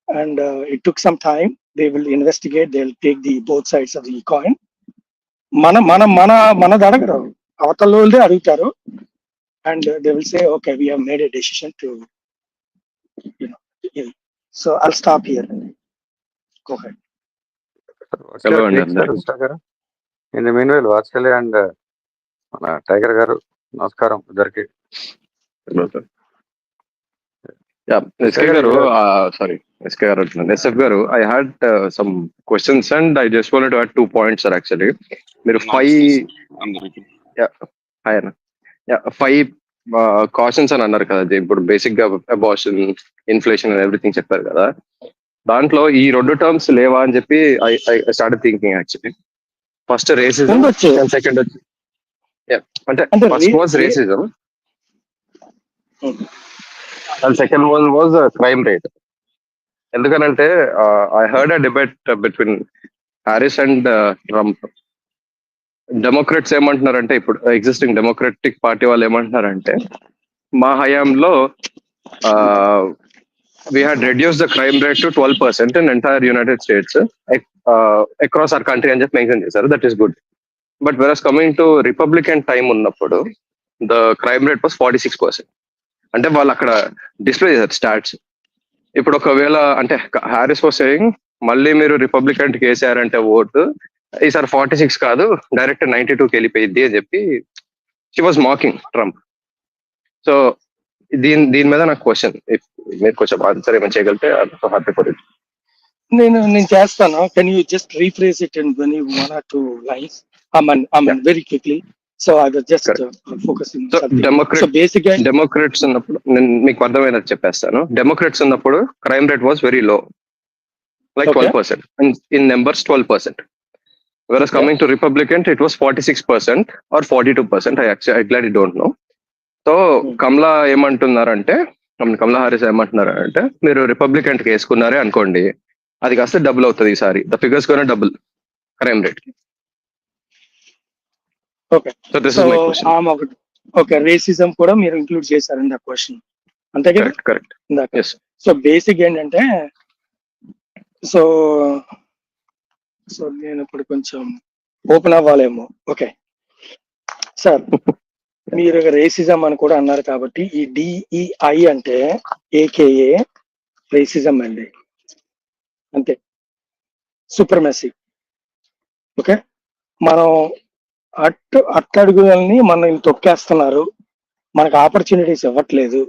S4: and it took some time. They will investigate, they'll take the both sides of the coin. Mana adagaru, avatallo valde adugutaru, and they will say, okay, we have made a decision to, so I'll stop here. Go ahead.
S1: Hello, in the meanwhile, Vatsalya and Tiger garu, namaskaram idarki.
S5: Hello, sir. Yeah, SK garu, sorry, SK garu, SF garu, I had some questions and I just wanted to add 2 points, sir, actually. మీరు 5 కాషన్స్ అని అన్నారు కదా, ఇప్పుడు బేసిక్ గా అబార్షన్, ఇన్ఫ్లేషన్ అండ్ ఎవ్రీథింగ్ చెప్పారు కదా, దాంట్లో ఈ 2 టర్మ్స్ లేవా అని చెప్పి I started thinking actually. First racism and second వచ్చి, అంటే first was racism and second one was crime rate. ఎందుకనంటే I heard a debate between Harris and Trump. Democrats ఏమంటున్నారంటే, ఇప్పుడు ఎగ్జిస్టింగ్ డెమోక్రటిక్ పార్టీ వాళ్ళు ఏమంటున్నారంటే, మా హయాంలో we had reduced the crime rate to 12% in entire United States across our country అని చెప్పి మెన్షన్ చేశారు. That is good. But whereas coming to Republican time ఉన్నప్పుడు ద క్రైమ్ రేట్ వాస్ 46%. అంటే వాళ్ళు అక్కడ డిస్ప్లే చేశారు స్టాట్స్. ఇప్పుడు ఒకవేళ అంటే హ్యారిస్ వాస్ సేయింగ్, మళ్ళీ మీరు రిపబ్లికన్ కి వేసారంటే ఓటు, ఈసారి 46 కాదు డైరెక్ట్ 92కి వెళ్ళిపోయింది అని చెప్పి she was mocking Trump. So దీని మీద నాకు క్వశ్చన్, మీరు కొంచెం ఆన్సర్ ఏమైనా చేయగలిగితే హ్యాపీ ఫర్ ఇట్.
S4: నేను చేస్తాను. Can you just rephrase it in 1 or 2 lines? Very quickly. So I was just focusing. So basically
S5: Democrats ఉన్నప్పుడు నేను మీకు అర్థమైనది చెప్పేస్తాను. డెమోక్రాట్స్ ఉన్నప్పుడు crime rate was very low, like 12%, and in numbers 12%. Whereas coming to Republican, it was 46% or 42%. I gladly don't know. So కమలా ఏమంటున్నారంటే, కమలా హారిస్ ఏమంటున్నారంటే, మీరు రిపబ్లికన్ కి వేసుకున్నారే అనుకోండి, అది కాస్త డబుల్ అవుతుంది ఈసారి. ద ఫిగర్స్ కూడా double crime rate.
S4: Okay, so this is my question. Okay, racism కూడా మీరు ఇంక్లూడ్ చేశారండి ఆ క్వశ్చన్, అంతే కదా?
S5: కరెక్ట్.
S4: yes. సో బేసిక్ ఏంటంటే, సో నేను ఇప్పుడు కొంచెం ఓపెన్ అవ్వాలేమో. ఓకే సార్, మీరు రేసిజం అని కూడా అన్నారు కాబట్టి, ఈ DEI అంటే AKA రేసిజం అండి, అంతే, సుప్రమసీ. ఓకే, మనం అట్టడుగులని మనం తొక్కేస్తున్నారు, మనకు ఆపర్చునిటీస్ ఇవ్వట్లేదు,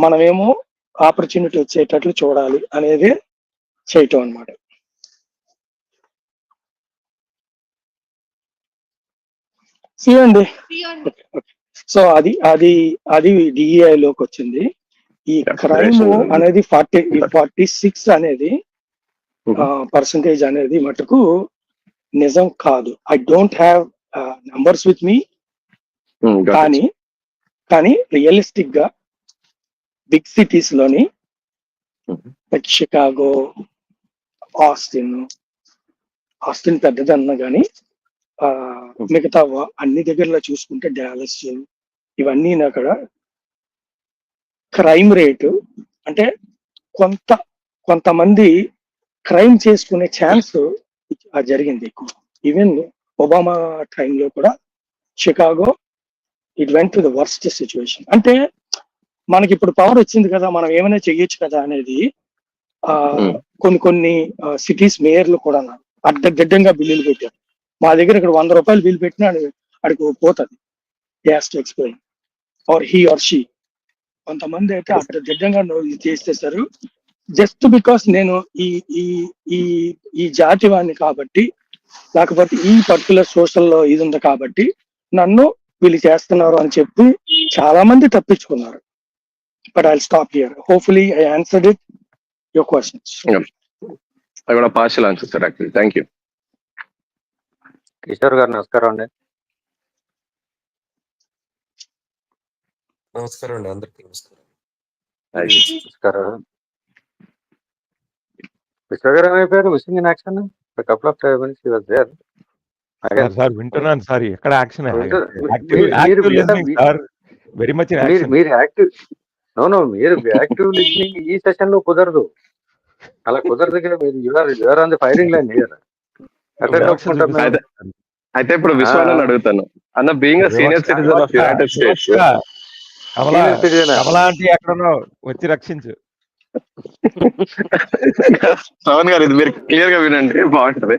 S4: మనమేమో ఆపర్చునిటీ వచ్చేటట్లు చూడాలి అనేది చేయటం అన్నమాట. అండి, సో అది DEI లోకి వచ్చింది. ఈ క్రైమ్ అనేది 46 అనేది పర్సంటేజ్ అనేది మటుకు నిజం కాదు. I don't have numbers with me, కానీ రియలిస్టిక్ గా బిగ్ సిటీస్ లోని లైక్ షికాగో, ఆస్టిన్ పెద్దదన్నా కానీ మిగతా అన్ని దగ్గరలో చూసుకుంటే డాలస్ ఇవన్నీ అక్కడ క్రైమ్ రేటు అంటే కొంతమంది క్రైమ్ చేసుకునే ఛాన్స్ జరిగింది ఎక్కువ. ఈవెన్ ఒబామా టైంలో కూడా Chicago it went to the worst situation. అంటే మనకి ఇప్పుడు పవర్ వచ్చింది కదా, మనం ఏమైనా చెయ్యొచ్చు కదా అనేది కొన్ని సిటీస్ మేయర్లు కూడా అడ్డదిడ్డంగా బిల్లులు పెట్టారు. మా దగ్గర ఇక్కడ 100 రూపాయలు బిల్లు పెట్టినా అడిగి పోతుంది gas to explain or he or she. కొంతమంది అయితే అడ్డదిడ్డంగా చేసేస్తారు జస్ట్ బికాస్ నేను ఈ ఈ ఈ ఈ జాతి వాడిని కాబట్టి, లేకపోతే ఈ పర్టికులర్ సోషల్లో ఇది ఉంది కాబట్టి నన్ను వీళ్ళు చేస్తున్నారు అని చెప్పి చాలా మంది తప్పించుకున్నారు. But I stop here. Hopefully I answered it your questions.
S5: I got a partial answer, sir, actually. Thank you.
S1: Kishore గారు నమస్కారం అండి.
S6: నమస్కారం అండి, అందరికీ నమస్కారం.
S1: నమస్కారం. విశ్వగారు ఏమైపోయారు? Missing in action couple of times he was there.
S3: Sir వింటున్నాను సార్, ఎక్కడ యాక్షన్? వెరీ మచ్
S1: మీరు యాక్టివ్ మీరు యాక్టివ్ లిస్నింగ్ ఈ సెషన్ లో కుదరదు, అలా కుదరదు కదా. మీరు you're on the firing line here.
S5: అయితే ఇప్పుడు విశ్వాన్ని అడుగుతాను అన్న, being a senior citizen of United States,
S3: ఎక్కడనో వచ్చి రక్షించు.
S5: శ్రవణ్ గారు, ఇది మీరు క్లియర్ గా వినండి, బాగుంటది.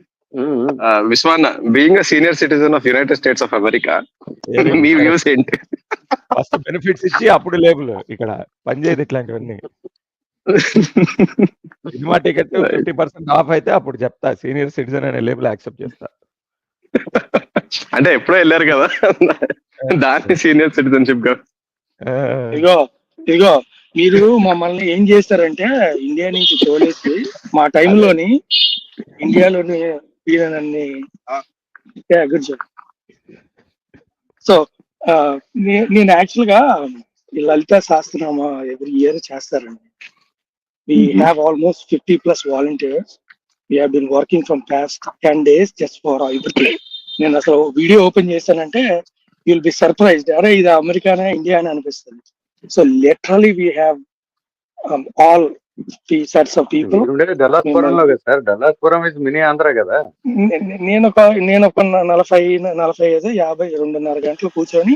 S5: విశ్వాన్న, being a senior citizen of United States of America, మీ వ్యూస్ ఏంటి?
S3: ఫస్ట్ బెనిఫిట్స్ ఇచ్చి అప్పుడు లేబుల్ ఇక్కడ పనిచేయదు ఇట్లాంటివన్నీ. సినిమా టికెట్ 50% ఆఫ్ అయితే అప్పుడు చెప్తా సీనియర్ సిటిజన్ అనే లేబుల్ యాక్సెప్ట్ చేస్తా.
S5: అంటే ఎప్పుడో వెళ్ళారు కదా, దాన్ని సీనియర్ సిటిజన్షిప్ గా.
S4: ఇదిగో మీరు మమ్మల్ని ఏం చేస్తారంటే ఇండియా నుంచి తోలేసి మా టైంలోని ఇండియాలోని వీరనన్ని గుడ్ జాబ్. సో నేను యాక్చువల్ గా ఈ లలిత శాస్త్రనామ ఎవ్రీ ఇయర్ చేస్తారండి. We have almost 50+ volunteers. We have been working from past 10 days just for everything. నేను అసలు వీడియో ఓపెన్ చేశానంటే you will be surprised. అరే ఇది అమెరికానా ఇండియా అని అనిపిస్తుంది. So literally we have all the sets of people.
S1: డల్లాస్పురంలో కదా సార్, డల్లాస్పురం ఇస్ మినీ ఆంధ్ర కదా.
S4: నేను ఒక 45 2.5 గంటలు కూర్చొని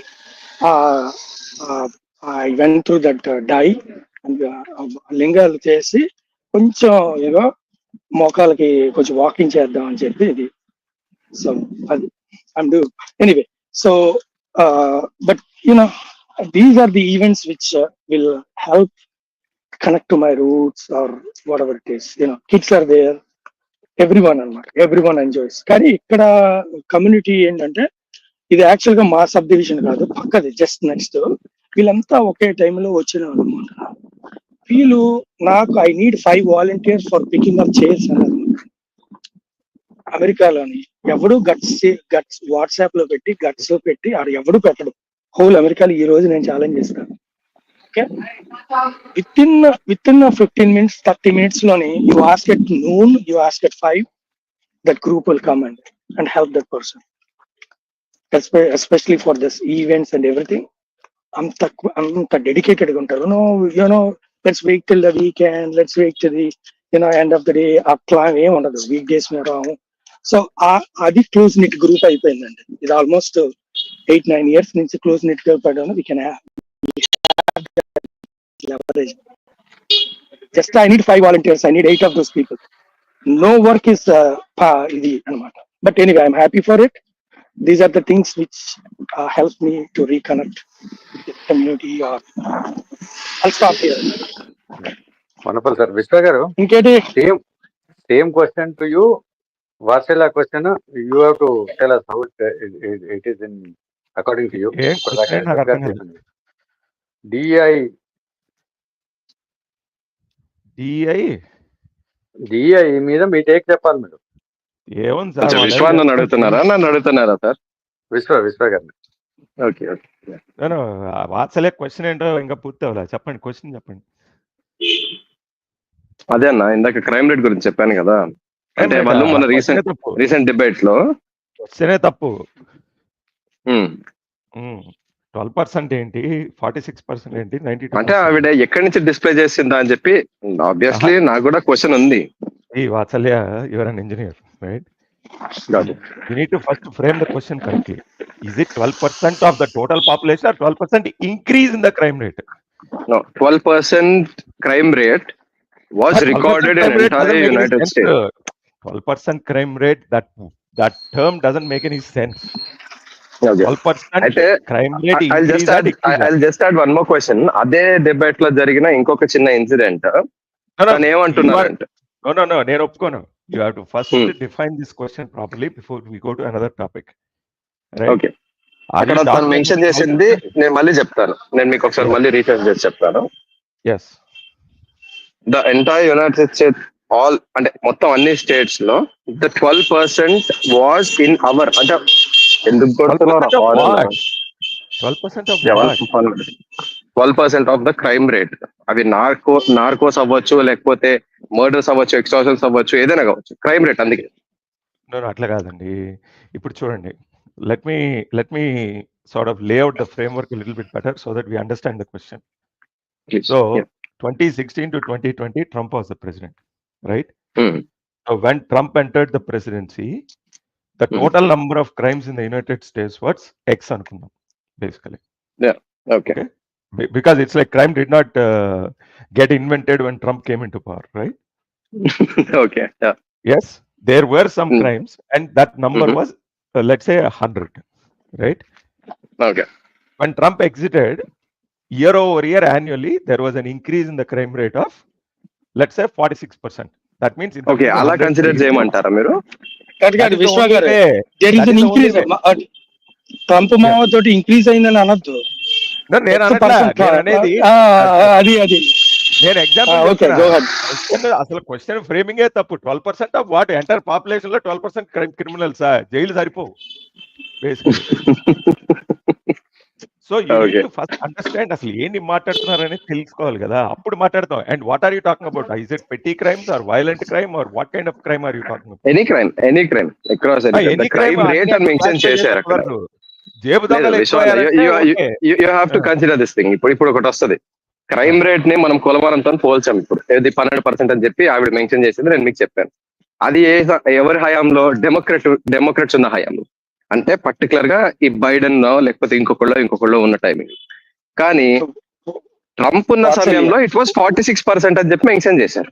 S4: I went through that dye. లింగాలు చేసి కొంచెం ఏదో మోకాలకి కొంచెం వాకింగ్ చేద్దాం అని చెప్పి ఇది. సో అది I'm do anyway. So but you know these are the events which will help connect to my roots or whatever it is. You know kids are there, everyone అన్నమాట, ఎవ్రీవన్ ఎంజాయ్స్. కానీ ఇక్కడ కమ్యూనిటీ ఏంటంటే ఇది యాక్చువల్ గా మా సబ్ డివిజన్ కాదు, పక్కది జస్ట్ నెక్స్ట్. వీళ్ళంతా ఒకే టైంలో వచ్చిన అనమాట. వీళ్ళు నాకు I need 5 volunteers for picking up chairs అన్నారు. అమెరికాలోని ఎవడు గట్స్ వాట్సాప్ లో పెట్టి గట్స్ లో పెట్టి ఆడు ఎవడు పెట్టడు. హోల్ అమెరికాలో ఈ రోజు నేను ఛాలెంజ్ చేస్తాను. Okay, within 15 minutes 30 minutes లోని you ask at noon, you ask at 5, that group will come and help that person, especially for this events and everything. అంత డెడికేటెడ్ గా ఉంటారు. You know let's wait till the weekend, let's wait to the end of the day, అట్లా ఏం ఉండదు. వీక్ డేస్ మీద రాము. సో అది క్లోజ్ నిట్ గ్రూప్ అయిపోయిందండి. ఇది ఆల్మోస్ట్ 8-9 years నుంచి క్లోజ్ నిట్ గ్రూప్ అయిపోయింది. We can just I need 5 volunteers, I need 8 of those people. No work is ఇది అనమాట. But anyway I'm happy for it. These are the things which help me to reconnect with the community. I'll stop here.
S1: Wonderful, sir. Vishwa garu, same question to you. Vatsala question, you have to tell us how it is in according to you. DI మీద మీ టేక్ చెప్పాలి మీరు.
S3: ఏముంది సార్,
S5: విశ్వాన్ని నన్ను అడుగుతున్నారా సార్?
S1: విశ్వ గారిని.
S5: ఓకే,
S3: నేను వాత్సల్య క్వశ్చన్ ఏంటో ఇంకా పూర్తి అవ్వలేదు. చెప్పండి, క్వశ్చన్ చెప్పండి.
S5: అదే అన్న, ఇందాక క్రైమ్ రేట్ గురించి చెప్పాను కదా. అంటే వాళ్ళు మన రీసెంట్ డిబేట్ లో
S3: క్వశ్చనే తప్పు. 12% ఏంటి, 46% ఏంటి, 92%.
S5: అంటే ఆవిడ ఎక్కడి నుంచి డిస్ప్లే చేసిందా అని చెప్పి ఆబ్వియస్లీ నాకు కూడా క్వశ్చన్ ఉంది.
S3: ఈ Vatsalya, you're an engineer, right? You need to first frame the question correctly. Is it 12% of the total population or 12% increase in the crime rate?
S5: No, 12% crime rate was recorded in entire United States.
S3: 12% crime rate, that term doesn't make any sense.
S5: Okay.
S3: 12%
S5: అయితే
S3: crime rate
S5: I'll
S3: increase
S5: just
S3: or decrease?
S5: I'll just add one more question. అదే డిబేట్ లో జరిగిన ఇంకొక చిన్న ఇన్సిడెంట్ తను ఏమంటున్నారంటే
S3: No, నేను ఒప్పుకోను. You have to first define this question properly before we go to another topic. Right?
S5: Okay, అక్కడ తను మెన్షన్ చేసింది నేను మళ్ళీ చెప్తాను. నేను మీకు ఒకసారి మళ్ళీ రీసెర్చ్ చేసి చెప్తాను.
S3: Yes.
S5: The entire United states all అంటే మొత్తం అన్ని స్టేట్స్ లో ద 12% వాజ్ ఇన్ అవర్ అంటే ఎందుకు కొడుతున్నారు
S3: 12% of what?
S5: 12% of the crime rate. అవి నార్కోస్ అవ్వచ్చు, లేకపోతే మర్డర్స్ అవ్వచ్చు, ఎక్స్టార్షన్స్ అవ్వచ్చు, ఏదైనా కావచ్చు, క్రైమ్ రేట్. అందుకే
S3: అట్లా కాదండి. ఇప్పుడు చూడండి, let me sort of lay out the framework a little bit better so that we understand the question. So 2016 to 2020 Trump was the president, right? So when Trump entered the presidency, the total number of crimes in the United States was X అనుకుందాం basically.
S5: Okay.
S3: Because it's like crime did not get invented when Trump came into power, right?
S5: Okay. Yeah.
S3: Yes, there were some crimes and that number was let's say 100, right?
S5: Okay.
S3: When Trump exited, year over year annually there was an increase in the crime rate of let's say 46%. That means
S5: okay, అలా కన్సిడర్ చేయమంటారా మీరు?
S4: విశ్వ గారు, there is an increase. Trump మావ తోటి ఇంక్రీజ్ అయిందని అనొద్దు.
S3: నేను ఎగ్జాంపుల్ అసలు క్వశ్చన్ ఫ్రేమింగే తప్పు. 12% ఆఫ్ వాట్? ఎంటైర్ పాపులేషన్ లో 12% క్రిమినల్స్, జైలు సరిపోవు basically. So you need to first understand అసలు ఏంటి మాట్లాడుతున్నారని తెలుసుకోవాలి కదా, అప్పుడు మాట్లాడతాం. And what are you talking about? Is it petty crimes or violent crime or what kind of crime are you talking about?
S5: Any crime across any crime rate అని మెన్షన్ చేశారు అక్కడ.
S3: జేబు దొంగలు
S5: you have to consider this thing. ఇప్పుడు ఒకటి వస్తుంది, క్రైమ్ రేట్ ని మనం కొలమానంతో పోల్చాం. ఇప్పుడు ఇది 12% అని చెప్పి ఆవిడ మెన్షన్ చేసింది, నేను మీకు చెప్పాను. అది ఎవరి హయాంలో? డెమోక్రాట్స్ ఉన్న హయాంలో. అంటే పర్టికులర్ గా ఈ బైడెన్ లేకపోతే ఇంకొకళ్ళు ఉన్న టైమింగ్. కానీ ట్రంప్ ఉన్న సమయంలో ఇట్ వాస్ 46% అని చెప్పి మెన్షన్ చేశారు.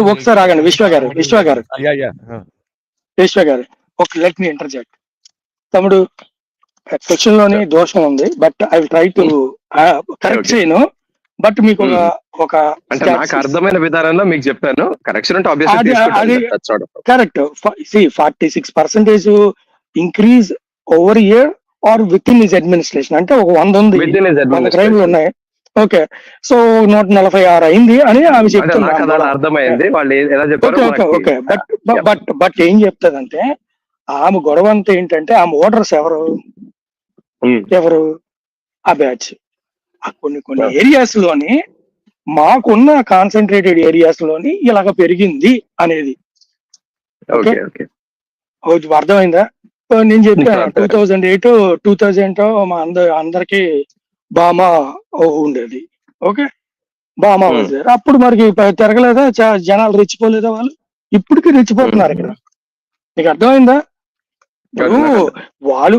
S4: ఒకసారి ఆగండి విశ్వ గారు ఒక లెట్ మీ ఇంటర్జెక్ట్. తమ్ముడు, క్వశ్చన్ లోని దోషం ఉంది, but I will try to correct చేయను. బట్ మీకు ఒక
S5: అంటే నాకు అర్థమైన విధానంలో మీకు చెప్పాను. కరెక్షన్ అంటే
S4: correct. 46% increase over year are with in his administration. అంటే ఒక 100 ఉంది, 100 క్రైమ్లు ఉన్నాయి. ఓకే, సో 146 అయింది అని ఆమె చెప్తున్నారు.
S5: అర్థమైంది వాళ్ళు ఎలా చెప్పారు.
S4: ఓకే, బట్ ఏం చెప్తాదంటే ఆమె గొడవ అంతా ఏంటంటే ఆమె ఓటర్స్ ఎవరు ఆ బ్యాచ్. కొన్ని ఏరియాస్ లోని మాకున్న కాన్సన్ట్రేటెడ్ ఏరియాస్ లోని ఇలాగ పెరిగింది అనేది అర్థమైందా? నేను చెప్పాను 2008 2000 మా అందరికి బామా ఉండేది. ఓకే, బామా అప్పుడు మనకి తిరగలేదా? జనాలు రెచ్చిపోలేదా? వాళ్ళు ఇప్పటికీ రెచ్చిపోతున్నారు ఇక్కడ. నీకు అర్థమైందా? వాళ్ళు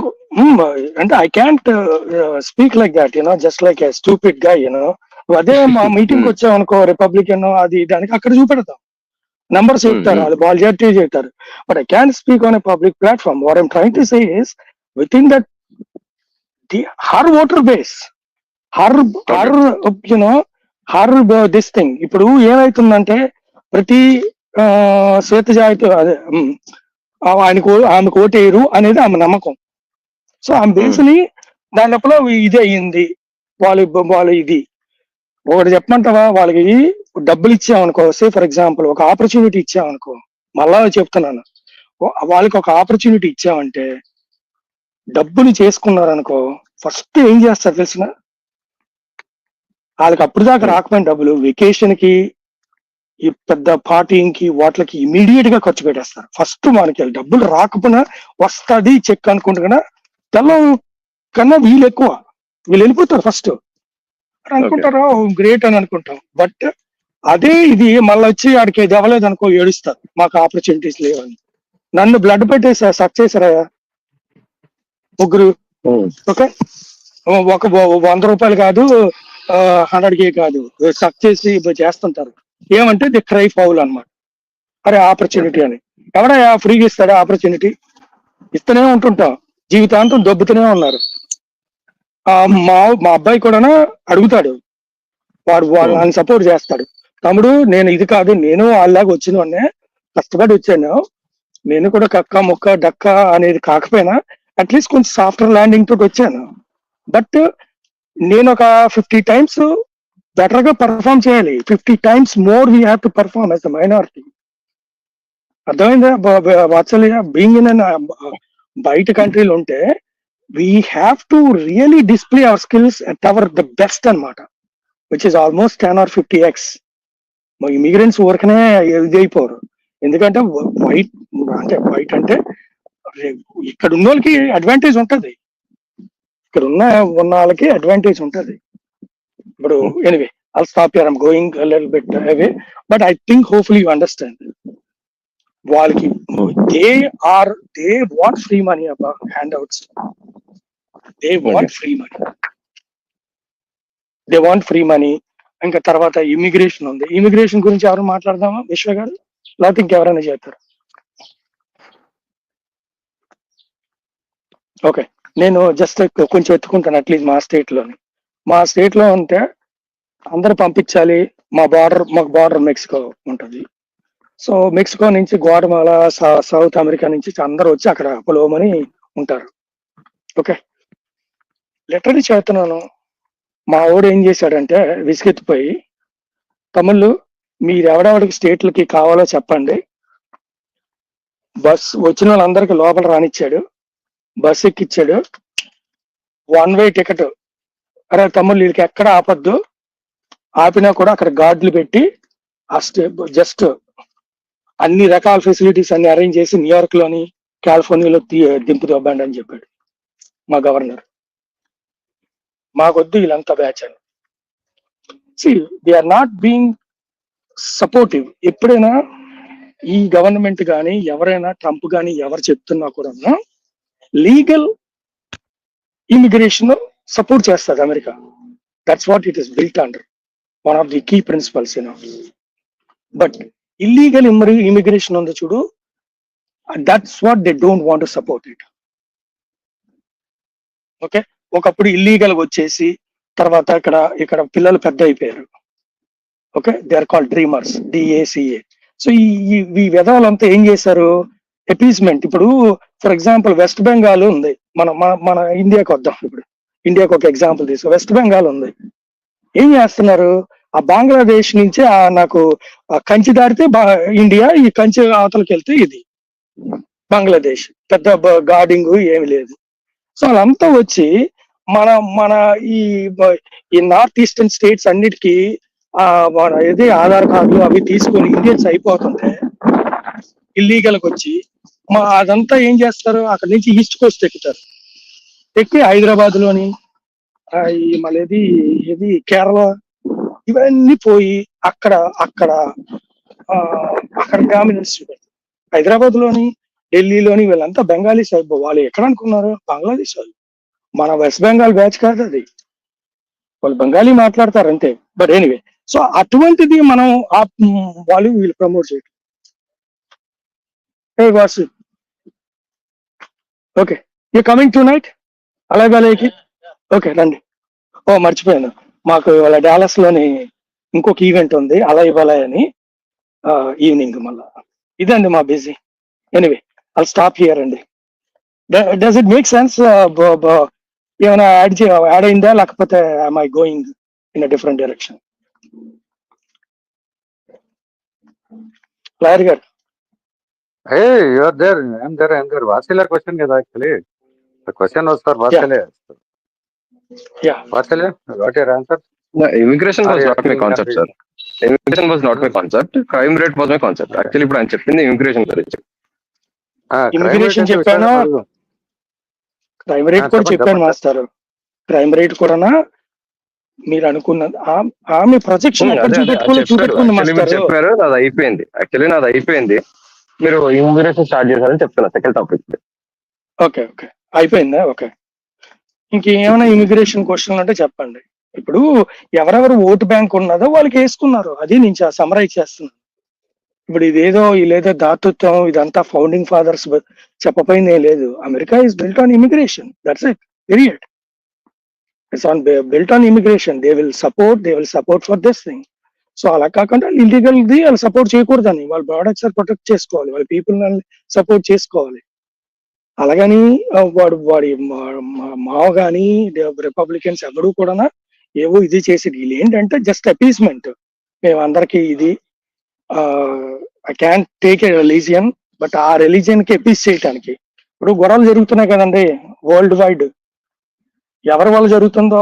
S4: అంటే I can't speak like that, you know, just like A stupid గా, యూనో. అదే మా మీటింగ్ వచ్చావు అనుకో, రిపబ్లికన్ అది దానికి అక్కడ చూపెడతాం, నంబర్స్ చెప్తారు, వాళ్ళు బాల్జాటీ చెప్తారు. But I can't speak on a public platform. What I'm trying to say is with in that her voter base, her you know, her this thing. ఇప్పుడు ఏమైతుందంటే ప్రతి శ్వేత జాతి అదే ఆమెకు ఓటేయరు అనేది ఆమె నమ్మకం. సో ఆమె బేస్ని దాని లోపల ఇది అయ్యింది. వాళ్ళు ఇది ఒకటి చెప్పమంటావా? వాళ్ళకి డబ్బులు ఇచ్చామనుకో, సే ఫర్ ఎగ్జాంపుల్ ఒక ఆపర్చునిటీ ఇచ్చామనుకో, మళ్ళా చెప్తున్నాను, వాళ్ళకి ఒక ఆపర్చునిటీ ఇచ్చామంటే డబ్బులు చేసుకున్నారనుకో, ఫస్ట్ ఏం చేస్తారు తెలిసిన? వాళ్ళకి అప్పుడు దాకా రాకపోయిన డబ్బులు వెకేషన్ కి ఈ పెద్ద పార్టీకి వాటికి ఇమీడియట్ గా ఖర్చు పెట్టేస్తారు. ఫస్ట్ మనకి డబ్బులు రాకపోయినా వస్తుంది చెక్ అనుకుంటున్నా తెల్లం కన్నా వీళ్ళు ఎక్కువ, వీళ్ళు వెళ్ళిపోతారు ఫస్ట్ అనుకుంటారు, గ్రేట్ అని అనుకుంటాం. బట్ అదే ఇది మళ్ళీ వచ్చి ఆడికి ఇది అవ్వలేదు అనుకో ఏడుస్తారు, మాకు ఆపర్చునిటీస్ లేవని. నన్ను బ్లడ్ పెట్టేసా సక్ చేసారా ముగ్గురు. ఓకే, ఒక 100 రూపాయలు కాదు 100K కాదు, సక్ చేసి చేస్తుంటారు. ఏమంటే ది క్రై ఫౌల్ అన్నమాట. అరే ఆపర్చునిటీ అని ఎవడా ఫ్రీగా ఇస్తాడా ఆపర్చునిటీ? ఇస్తూనే ఉంటుంటాం, జీవితాంతం దొబ్బుతూనే ఉన్నారు. మా అబ్బాయి కూడా అడుగుతాడు, వాడు వాళ్ళని సపోర్ట్ చేస్తాడు. తమ్ముడు నేను ఇది కాదు, నేను వాళ్ళలాగా వచ్చిన వాడినే, కష్టపడి వచ్చాను, నేను కూడా కక్క ముక్క డక్క అనేది కాకపోయినా అట్లీస్ట్ కొంచెం సాఫ్ట్వేర్ ల్యాండింగ్ తోటి వచ్చాను. బట్ నేను ఒక 50 times బెటర్ గా పర్ఫామ్ చేయాలి. 50 times more we have to perform as a minority. అర్థమైందా వాత్సల్య? బీయింగ్ ఇన్ బయట కంట్రీలో ఉంటే we have to really display our skills at our the best అనమాట, which is almost 10 or 50x. మా ఇమిగ్రెంట్స్ ఊరికనే ఇది అయిపోరు. ఎందుకంటే వైట్ అంటే ఇక్కడ ఉన్న వాళ్ళకి అడ్వాంటేజ్ ఉంటుంది, ఇక్కడ ఉన్న వాళ్ళకి అడ్వాంటేజ్ ఉంటుంది. ఇప్పుడు anyway I'll stop here. I'm going a little bit away, but I think hopefully you understand. వాళ్ళకి they want free money about handouts. They want free money. They want free money. ఇంకా తర్వాత ఇమిగ్రేషన్ ఉంది. ఇమిగ్రేషన్ గురించి ఎవరు మాట్లాడదామా విశ్వ గారు, లేకపోతే ఇంకెవరైనా చేస్తారు? ఓకే, నేను జస్ట్ కొంచెం ఎత్తుకుంటాను. అట్లీస్ట్ మా స్టేట్ లో ఉంటే అందరు పంపించాలి. మాకు బార్డర్ మెక్సికో ఉంటుంది. సో మెక్సికో నుంచి గ్వాటమాలా, సౌత్ అమెరికా నుంచి అందరూ వచ్చి అక్కడ పొలవమని ఉంటారు. ఓకే, లెటర్ చేస్తున్నాను. మా వాడు ఏం చేశాడంటే విసిగెత్తిపోయి, తమ్ముళ్ళు మీరు ఎవడెవడికి స్టేట్లకి కావాలో చెప్పండి, బస్ వచ్చిన వాళ్ళందరికీ లోపల రానిచ్చాడు, బస్ ఎక్కిచ్చాడు, 1-way టికెట్. అరే తమ్ముళ్ళు వీళ్ళకి ఎక్కడ ఆపద్దు, ఆపినా కూడా అక్కడ గార్డులు పెట్టి జస్ట్ అన్ని రకాల ఫెసిలిటీస్ అన్ని అరేంజ్ చేసి న్యూయార్క్ లోని కాలిఫోర్నియాలో దింపుతూ ఇవ్వండి అని చెప్పాడు మా గవర్నర్. మాకొద్దు వీళ్ళంతా బ్యాచ్ అని. They are not being supportive. ఎప్పుడైనా ఈ గవర్నమెంట్ కానీ ఎవరైనా ట్రంప్ కానీ ఎవరు చెప్తున్నా కూడా లీగల్ ఇమిగ్రేషన్ సపోర్ట్ చేస్తుంది America. That's what it is built under, one of the key principles but illegal immigration ఉంది చూడు, that's what they don't want to support it. Okay, ఒకప్పుడు ఇల్లీగల్ వచ్చేసి తర్వాత ఇక్కడ పిల్లలు పెద్ద అయిపోయారు. Okay, they are called dreamers, DACA. So ఈ విధాలంతా ఏం చేశారు? అపీస్మెంట్. ఇప్పుడు ఫర్ ఎగ్జాంపుల్ వెస్ట్ బెంగాల్ ఉంది, మన ఇండియాకి వద్దాం. ఇప్పుడు ఇండియాకి ఒక ఎగ్జాంపుల్ తీసుకో. వెస్ట్ బెంగాల్ ఉంది, ఏం చేస్తున్నారు? ఆ బంగ్లాదేశ్ నుంచి నాకు కంచి దాటితే ఇండియా, ఈ కంచి అవతలకి వెళ్తే ఇది బంగ్లాదేశ్. పెద్ద గార్డింగ్ ఏమి లేదు. సో వాళ్ళంతా వచ్చి మన ఈ నార్త్ ఈస్టర్న్ స్టేట్స్ అన్నిటికీ ఏది ఆధార్ కార్డులు అవి తీసుకొని ఇండియన్స్ అయిపోతుంటే ఇల్లీగల్ కి వచ్చి అదంతా ఏం చేస్తారు? అక్కడ నుంచి ఈస్ట్ కోస్ట్ ఎక్కుతారు. ఎక్కి హైదరాబాద్ లోని మళ్ళీ ఇది కేరళ ఇవన్నీ పోయి అక్కడ డామినెన్స్ చూపెడతారు. హైదరాబాద్ లోని ఢిల్లీలోని వీళ్ళంతా బెంగాలీస్. వాళ్ళు ఎక్కడ అనుకున్నారు? బంగ్లాదేశ్ వాళ్ళు. మన వెస్ట్ బెంగాల్ బ్యాచ్ కాదు అది, వాళ్ళు బెంగాలీ మాట్లాడతారు అంతే. బట్ ఎనీవే, సో అటువంటిది మనం వాళ్ళు వీళ్ళు ప్రమోట్ చేయటం. Vasu, okay, you coming to night అలాగే? ఓకే రండి. ఓ మర్చిపోయాను, మాకు వాళ్ళ డాలస్ లోని ఇంకొక ఈవెంట్ ఉంది, అలై అని, ఈవినింగ్ మళ్ళా. ఇదండి మా busy. Anyway I'll stop here అండి. Does it make sense? ఏమైనా యాడ్ అయిందా, లేకపోతే am I going in a different direction? Lawyer గారు.
S1: Hey, you are there. I'm there. Vatsila question kada actually. The question was for Vatsila.
S4: Yeah.
S1: Vatsila, what your answer?
S5: Immigration was not my concept, sir. Immigration was not my concept, crime rate was my concept. Actually ఇప్పుడు ఆయన చెప్పింది ఇమిగ్రేషన్ గురించి.
S4: ఇమిగ్రేషన్ చెప్పాను, క్రైమ్ రేట్ కూడా చెప్పాను మాస్టర్. క్రైమ్ రేట్ కూడా మీరు అనుకున్నది ఆమె ప్రొజెక్షన్ చూపెట్టుకుంది మాస్టర్.
S5: చెప్పారు, అది అయిపోయింది. యాక్చువల్లీ నాది అయిపోయింది, మీరు ఇమిగ్రేషన్ స్టార్ట్ చేశారని చెప్తున్నా సెకండ్ టాపిక్.
S4: ఓకే ఓకే అయిపోయిందా? ఓకే, ఇంకేమైనా ఇమిగ్రేషన్ క్వశ్చన్లు అంటే చెప్పండి. ఇప్పుడు ఎవరెవరు ఓటు బ్యాంక్ ఉన్నదో వాళ్ళకి వేసుకున్నారు, అది నేను సమరైజ్ చేస్తున్నాను. ఇప్పుడు ఇదేదో దాతృత్వం ఇదంతా ఫౌండింగ్ ఫాదర్స్ చెప్పపోయిందే లేదు. America is built on immigration, that's it, period. It's on built on immigration. They will support for this thing. So అలా కాకుండా ఇల్లీగల్ ది వాళ్ళు సపోర్ట్ చేయకూడదని, వాళ్ళ ప్రోడక్ట్స్ ప్రొటెక్ట్ చేసుకోవాలి, వాళ్ళ పీపుల్ సపోర్ట్ చేసుకోవాలి. అలాగని వాడి మావ కానీ రిపబ్లికన్స్ ఎవరు కూడా ఏవో ఇది చేసేది. వీళ్ళు ఏంటంటే జస్ట్ అపీస్మెంట్. మేము అందరికి ఇది I can take a religion, but ఆ రిలీజియన్ కి అపీస్ చేయడానికి ఇప్పుడు గొడవలు జరుగుతున్నాయి కదండి వరల్డ్ వైడ్. ఎవరి వల్ల జరుగుతుందో,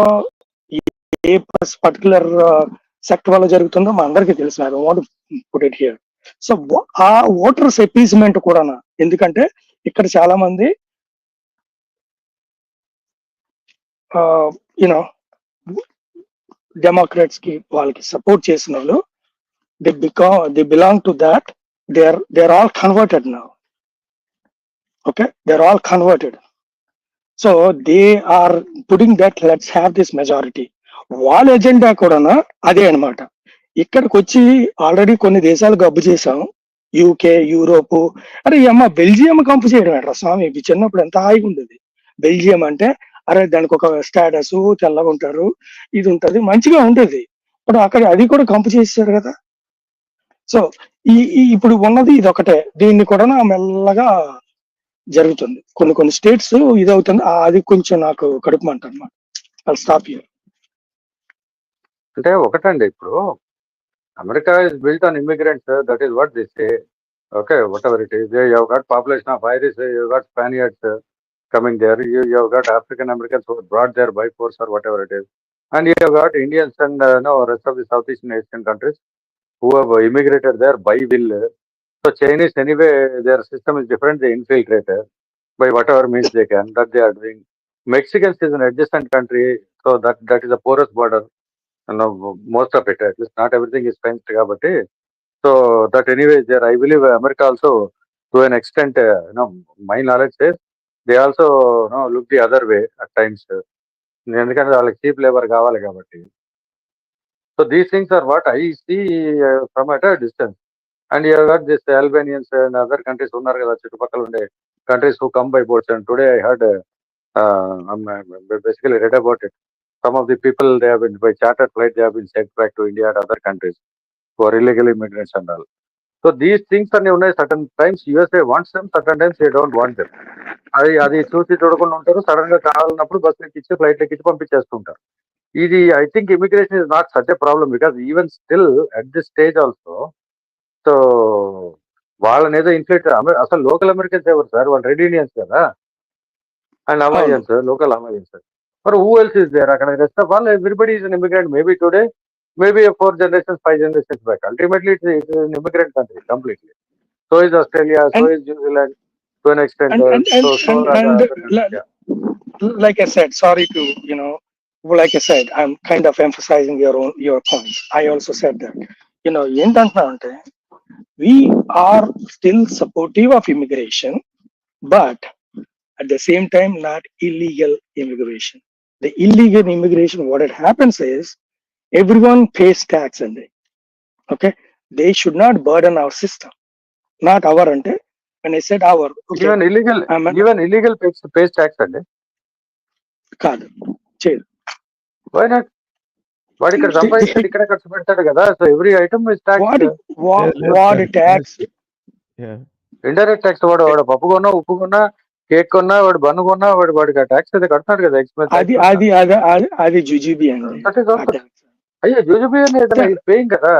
S4: ఏ పర్టికులర్ సెక్ట్ వల్ల జరుగుతుందో మా అందరికీ తెలుసు. I don't want to put it here. So ఆ ఓటర్స్ అపీస్మెంట్ కూడా, ఎందుకంటే ఇక్కడ చాలా మంది యూనో డెమోక్రాట్స్ కి వాళ్ళకి సపోర్ట్ చేసిన వాళ్ళు, they belong to that. They're all converted now. Okay, they're all converted. So they are putting that let's have this majority. వాళ్ళ ఎజెండా కూడా అదే అనమాట. ఇక్కడికి వచ్చి ఆల్రెడీ కొన్ని దేశాలు గబ్బు చేసాం, యూకే, యూరోప్. అరే అమ్మ బెల్జియం కంపు చేయడం ఎట్రా స్వామి, ఇవి చిన్నప్పుడు ఎంత హాయిగా ఉండేది. బెల్జియం అంటే అరే దానికి ఒక స్టేటస్, తెల్లగా ఉంటారు, ఇది ఉంటది, మంచిగా ఉండేది. ఇప్పుడు అక్కడ అది కూడా కంపు చేశారు కదా. సో ఇప్పుడు ఉన్నది ఇది ఒకటే. దీన్ని కూడా మెల్లగా జరుగుతుంది. కొన్ని స్టేట్స్ ఇది అవుతుంది. అది కొంచెం నాకు కడుపు మంట అన్నమాట. I'll stop here.
S1: అంటే ఒకటండి, ఇప్పుడు America is built on immigrants, that is what this say. Okay, whatever it is, you got population of Irish, you got Spaniards coming there, you got African Americans who were brought there by force or whatever it is, and you have got Indians and rest of the Southeast Asian countries who have immigrated there by will. So Chinese anyway, their system is different. They infiltrate by whatever means they can, that they are doing. Mexicans is an adjacent country, so that is a porous border, most of it, at least not everything is fenced kabatti. So that anyway is there. I believe America also, to an extent, my knowledge says they also look the other way at times, ఎందుకంటే వాళ్ళకి చీప్ లేబర్ కావాలి కాబట్టి. So these things are what I see from at a distance. And you got this Albanians and other countries ఉన్నారు కదా, చుట్టుపక్కల ఉండే countries who come by boats. And today I heard basically read about it. Some of the people, they have been by chartered flight, they have been sent back to India and other countries who are illegal immigrants and all. So these things are new. Certain times USA wants them, certain times they don't want them. అది చూసి చూడకుండా ఉంటారు. సడన్ గా కావాలన్నప్పుడు బస్సు ఎక్కించి ఫ్లైట్ ఎక్కించి పంపించేస్తుంటారు. ఇది I think immigration is not such a problem, because even still at this stage also. So వాళ్ళని ఏదో ఇన్ఫ్లేట్, అసలు లోకల్ అమెరికన్స్ ఎవరు సార్? వాళ్ళు రెడ్ ఇండియన్స్ కదా, అండ్ అమెరికన్స్, లోకల్ అమెరికన్స్. మరి హూ ఎల్స్ ఇస్ దేర్? అక్కడ rest of all everybody is an immigrant. Maybe today, maybe 4 generations, 5 generations back. Ultimately, it's an immigrant country completely. So is Australia, so is New Zealand, to an extent.
S4: Like I said, sorry to, like I said, I'm kind of emphasizing your point. I also said that, ఏంటంటున్నా, we are still supportive of immigration, but at the same time, not illegal immigration. The illegal immigration, what it happens is, everyone pays tax and okay, they should not burden our system, not our ante. When I said our, okay,
S1: even illegal pays tax and
S4: kaadu cheyadu.
S1: Why not? వాడు ఇక్కడ సంపాదించాడు, ఇక్కడ ఖర్చు పెడతాడు కదా. So every item is talks.
S4: What tax?
S1: Indirect tax. వాడు పప్పు కొన్నా, ఉప్పు కొన్నా, కేక్ కొన్నా, వాడు బన్ను కొన్నా, వాడికి ఆ ట్యాక్స్ అయితే కడతాడు కదా, ఎక్స్పెన్స్.
S4: అది జుజుబి అండి.
S1: అయ్యో, జుజుబి అనేది పేయింగ్ కదా.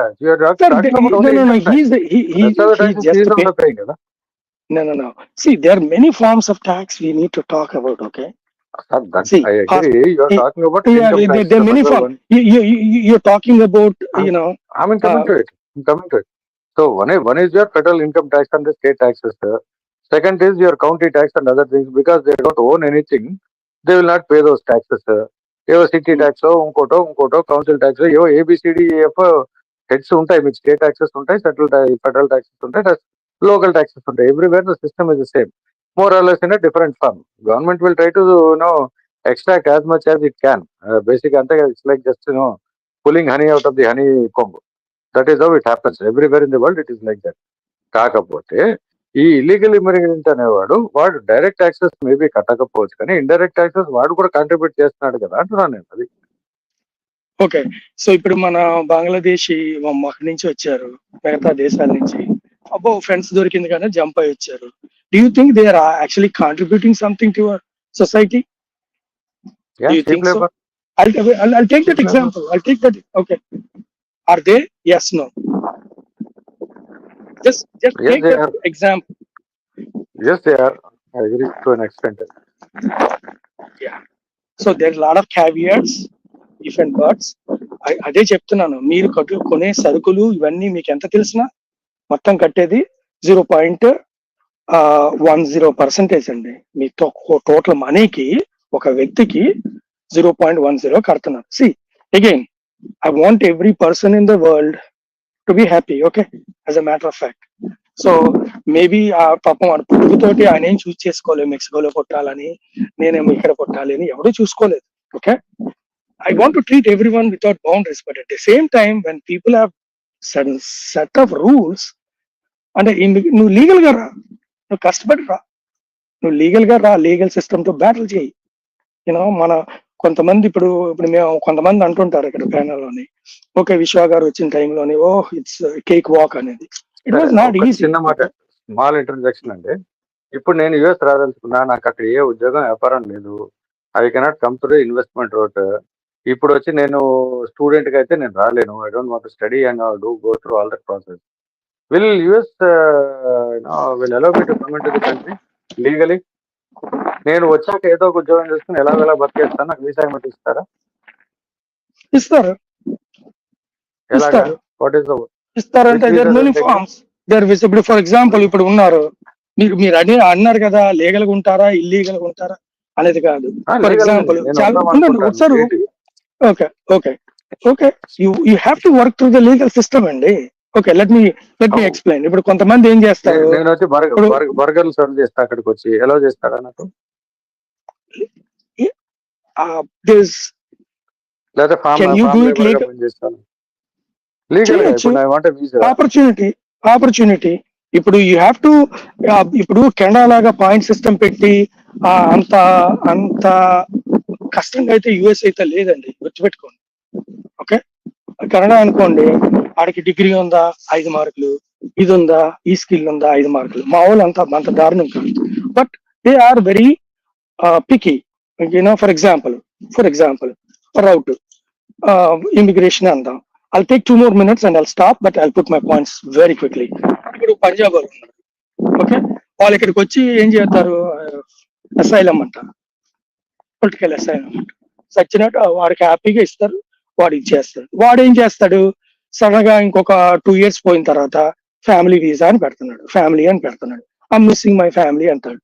S4: No. See, there are many forms of tax we need to talk about, okay? See,
S1: I agree. You are talking about
S4: yeah,
S1: income tax.
S4: there are many forms. You're talking about, you know.
S1: I mean, coming to it. So one is your federal income tax and the state taxes. Second is your county tax and other things, because they don't own anything. They will not pay those taxes. ఏవో సిటీ ట్యాక్స్ ఇంకోటో కౌన్సిల్ ట్యాక్స్ ఏవో ABCDEF హెడ్స్ ఉంటాయి. మీకు స్టేట్ ట్యాక్సెస్ ఉంటాయి, ఫెడరల్ ట్యాక్సెస్ ఉంటాయి, లోకల్ ట్యాక్సెస్ ఉంటాయి. Everywhere the system is the same, more or less in a different form. Government will try to extract as much as it can. Basically, it's like just pulling honey out of the honey comb. That is how it happens everywhere in the world. It is like that. కాకపోతే ఈ ఇల్లీగల్ ఇమిగ్రెంట్ అనేవాడు వాడు డైరెక్ట్ ట్యాక్సెస్ మేబీ కట్టకపోవచ్చు, కానీ ఇండైరెక్ట్ ట్యాక్సెస్ వాడు కూడా కాంట్రిబ్యూట్ చేస్తున్నాడు కదా అంటున్నాను నేను. అది
S4: ఓకే. సో ఇప్పుడు మన బంగ్లాదేశీ అక్కడి నుంచి వచ్చారు, మిగతా దేశాల నుంచి అబ్బో ఫ్రెండ్స్ దొరికింది కానీ జంప్ అయి వచ్చారు. Do you think they are actually contributing something to our society? Do you think so? I'll take that example. Okay. Are they? Yes, no. Just take that example.
S1: Yes, they are. I agree to an extent.
S4: Yeah. So there's a lot of caveats, if and buts. అదే చెప్తున్నాను, మీరు కొనే సరుకులు ఇవన్నీ మీకు ఎంత తెలిసినా మొత్తం కట్టేది 0.10% అండి. మీ టోటల్ మనీకి ఒక వ్యక్తికి 0.10 కడుతున్నారు. See again, I want every person in the world to be happy, okay, as a matter of fact. So maybe ఆ పాపం వాడు పుట్టుకతోటి ఆయన ఏం చూస్ చేసుకోలేదు, మెక్సికోలో కొట్టాలని, నేనేమో ఇక్కడ కొట్టాలి అని ఎవడూ చూసుకోలేదు. Okay, I want to treat everyone without boundaries, but at the same time, when people have certain set of rules, అంటే నువ్వు లీగల్ గా రా, నువ్వు కష్టపడి రా, నువ్వు లీగల్ గా రా, లీగల్ సిస్టమ్ తో బ్యాటిల్ చేయి. యూనో మన కొంతమంది ఇప్పుడు మేము కొంతమంది అంటుంటారు ఇక్కడ ప్యానల్లోని, ఓకే విశ్వ గారు వచ్చిన టైంలోని ఇట్స్ కేక్ వాక్ అనేది. It was not easy.
S1: చిన్న మాట, స్మాల్ ఇంట్రడక్షన్ అండి. ఇప్పుడు నేను యుఎస్ రాదలుచుకున్నా, నాకు అక్కడ ఏ ఉద్యోగం వ్యాపారం లేదు. I cannot come to the investment wrote. ఇప్పుడు వచ్చి నేను స్టూడెంట్ గా అయితే నేను రాలేను. I don't want to study and go through all that process. Will US will allow me to come into the country legally? నేను వచ్చాక ఏదో ఒక ఉద్యోగం చేసుకుని ఎలా బతికేస్తాను, నాకు వీసా ఏమిటి ఇస్తారా?
S4: ఇస్తారు.
S1: ఎలాగా? వాట్ ఈస్ ద
S4: ఇస్తారంటే దేర్ మెనీ ఫార్మ్స్. దేర్ ఇప్పుడు ఫర్ ఎగ్జాంపుల్ ఇప్పుడు ఉన్నారు, మీరు అన్నారు కదా లీగల్ గా ఉంటారా ఇల్లీగల్ గా ఉంటారా అనేది కాదు. ఫర్ ఎగ్జాంపుల్ ఒకసారి okay you have to work through the legal system అండి. Okay, let me explain. ఇప్పుడు కొంతమంది ఏం చేస్తారు,
S1: నేను వచ్చి బర్గర్లు సర్వ్ చేస్తా, అక్కడికి వచ్చి ఎలా చేస్తారా నాకు? లేదా
S4: ఆపర్చునిటీ ఇప్పుడు యూ హ్యావ్ టు, ఇప్పుడు కెనడా లాగా పాయింట్ సిస్టమ్ పెట్టి అంత కష్టంగా అయితే యుఎస్ అయితే లేదండి, గుర్తుపెట్టుకోండి. ఓకే, కెనడా అనుకోండి, ఆడికి డిగ్రీ ఉందా 5 మార్కులు, ఇది ఉందా, ఈ స్కిల్ ఉందా 5 మార్కులు. మా వాళ్ళు అంత దారుణం కాదు, but they are very picky. You know for example route immigration అందాం, I'll take 2 more minutes and I'll stop, but I'll put my points very quickly. ఇప్పుడు పంజాబ్ వాళ్ళు ఉన్నారు, ఓకే, వాళ్ళు ఇక్కడికి వచ్చి ఏం చేస్తారు, అసైలం అంట, పొలిటికల్ అసైలం అంట. సచ్చినట్టు వాడికి హ్యాపీగా ఇస్తారు, వాడు ఇచ్చేస్తాడు. వాడు ఏం చేస్తాడు, సడన్ గా ఇంకొక 2 years పోయిన తర్వాత ఫ్యామిలీ వీసా అని పెడుతున్నాడు, ఐమ్ మిస్సింగ్ మై ఫ్యామిలీ అంటాడు.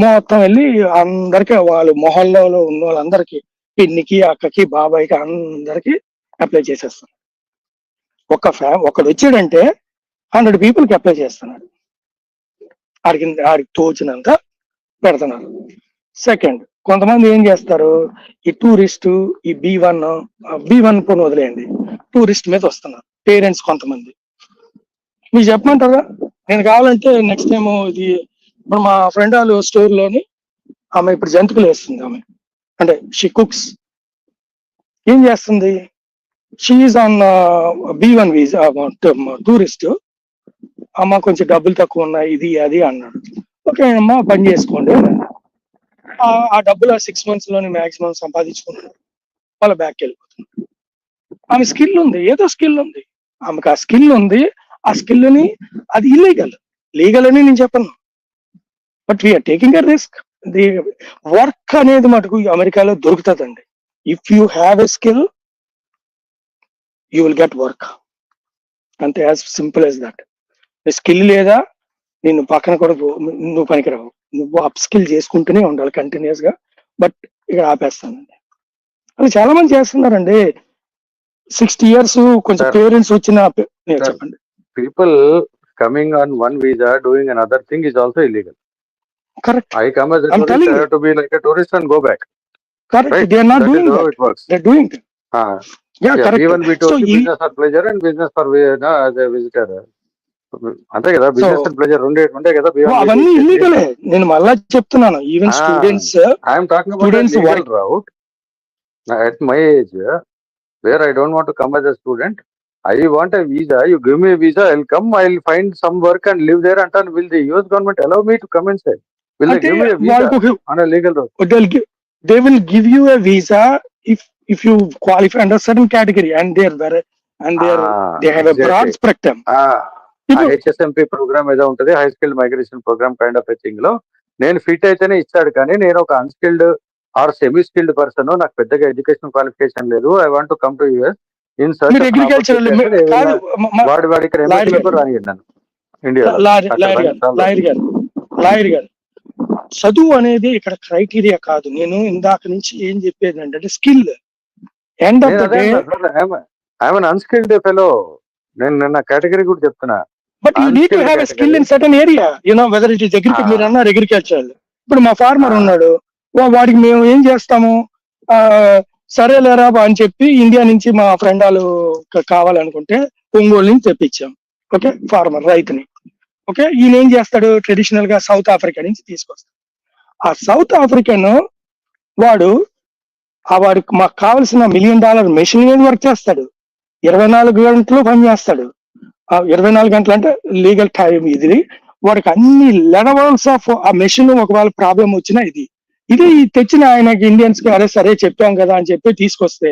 S4: మొత్తం వెళ్ళి అందరికి, వాళ్ళు మొహల్లో ఉన్న వాళ్ళందరికీ, పిన్నికి, అక్కకి, బాబాయ్కి అందరికి అప్లై చేసేస్తాడు. ఒకడు వచ్చాడంటే 100 పీపుల్కి అప్లై చేస్తున్నాడు, ఆడికి తోచినంత పెడుతున్నారు. సెకండ్, కొంతమంది ఏం చేస్తారు, ఈ టూరిస్ట్, ఈ B1 పోను వదిలేయండి, టూరిస్ట్ మీద వస్తున్నారు పేరెంట్స్ కొంతమంది. మీకు చెప్పమంటారా? నేను కావాలంటే నెక్స్ట్ టైం ఇది, ఇప్పుడు మా ఫ్రెండ్ వాళ్ళు స్టోర్ లోని ఆమె ఇప్పుడు జంతువులు వేస్తుంది. ఆమె అంటే షీ కుక్స్. ఏం చేస్తుంది, she is on B1 visa, tourist. అమ్మ కొంచెం డబ్బులు తక్కువ ఉన్నాయి, ఇది అది అన్నాడు. ఓకే అమ్మా పని చేసుకోండి. ఆ డబ్బులు 6 months లోని మాక్సిమం సంపాదించుకుంటున్నారు, వాళ్ళ బ్యాక్కి వెళ్ళిపోతున్నారు. ఆమె స్కిల్ ఉంది, ఏదో స్కిల్ ఉంది ఆమెకు, ఆ స్కిల్ ఉంది. ఆ స్కిల్ ని, అది లీగల్ అని నేను చెప్పను, but we're taking a risk. The work అనేది మటుకు అమెరికాలో దొరుకుతుందండి. If you have a skill you will get work, అంతే, as simple as that. Skill లేదా నిన్ను పక్కన కూడా నువ్వు పనికిరావు. నువ్వు అప్ స్కిల్ చేసుకుంటూనే ఉండాలి కంటిన్యూస్ గా. బట్ ఇక్కడ ఆపేస్తానండి. అది చాలా మంది చేస్తున్నారండి. 60 years కొంచెం పేరెంట్స్ వచ్చిన చెప్పండి.
S1: People coming on one visa doing another thing is also illegal.
S4: Correct.
S1: I come as a
S4: I'm
S1: tourist,
S4: telling
S1: I
S4: you.
S1: have to be like a tourist and go back.
S4: Correct.
S1: Right?
S4: They are not
S1: That
S4: doing
S1: is how
S4: that.
S1: it works.
S4: They're doing that. Yeah, correct.
S1: Even we
S4: So
S1: told business for pleasure and business for as a visitor. అంతే కదా, బిజినెస్ అండ్ ప్లెజర్ ఉండే కదా.
S4: అవన్నీ ఇల్లీగలే. నేను మళ్ళా చెప్తున్నాను, even students
S1: I'm talking about legal route at my age where I don't want to come as a student. I want a visa. You give me a visa, I'll come, I'll find some work and live there until will the US government allow me to come inside? Will they give me a visa on a legal route?
S4: They will give you a visa if you qualify under certain category and they have a broad spectrum.
S1: HSMP program ఏదో ఉంటుంది, high skilled migration program kind of thing లో నేను ఫిట్ అయితేనే ఇస్తాడు. కానీ నేను ఒక unskilled or semi skilled person, నాకు పెద్దగా ఎడ్యుకేషన్ క్వాలిఫికేషన్ లేదు, I want to come to US in search వాడి ఇక్కడ రానియండి నన్ను ఇండియా.
S4: లాయర్ గారు, చదువు అనేది ఇక్కడ క్రైటీరియా కాదు. నేను ఇందాక నుంచి ఏం చెప్పేది అంటే skill. End of the day
S1: I'm an unskilled fellow. నేను నిన్న కేటగిరీ కూడా చెప్తున్నా.
S4: But you need to have a skill in certain area, whether it is agriculture. మీరు అన్నారు అగ్రికల్చర్. ఇప్పుడు మా ఫార్మర్ ఉన్నాడు, వాడికి మేము ఏం చేస్తాము, సరేలేరా అని చెప్పి ఇండియా నుంచి మా ఫ్రెండ్ వాళ్ళు కావాలనుకుంటే ఒంగోలు నుంచి తెప్పించాం. ఓకే, ఫార్మర్ రైతుని. ఓకే, ఈయన ఏం చేస్తాడు, ట్రెడిషనల్ గా సౌత్ ఆఫ్రికా నుంచి తీసుకొస్తాడు. ఆ సౌత్ ఆఫ్రికన్ వాడికి మాకు కావాల్సిన $1 million మెషిన్ మీద వర్క్ చేస్తాడు. 24 గంటలు పని చేస్తాడు. 24 గంటలు అంటే లీగల్ టైం ఇది. వాడికి అన్ని లెవెల్స్ ఆఫ్ ఆ మెషిన్ ఒకవేళ ప్రాబ్లం వచ్చినా ఇది తెచ్చిన ఆయనకి ఇండియన్స్ కి సరే చెప్పాం కదా అని చెప్పి తీసుకొస్తే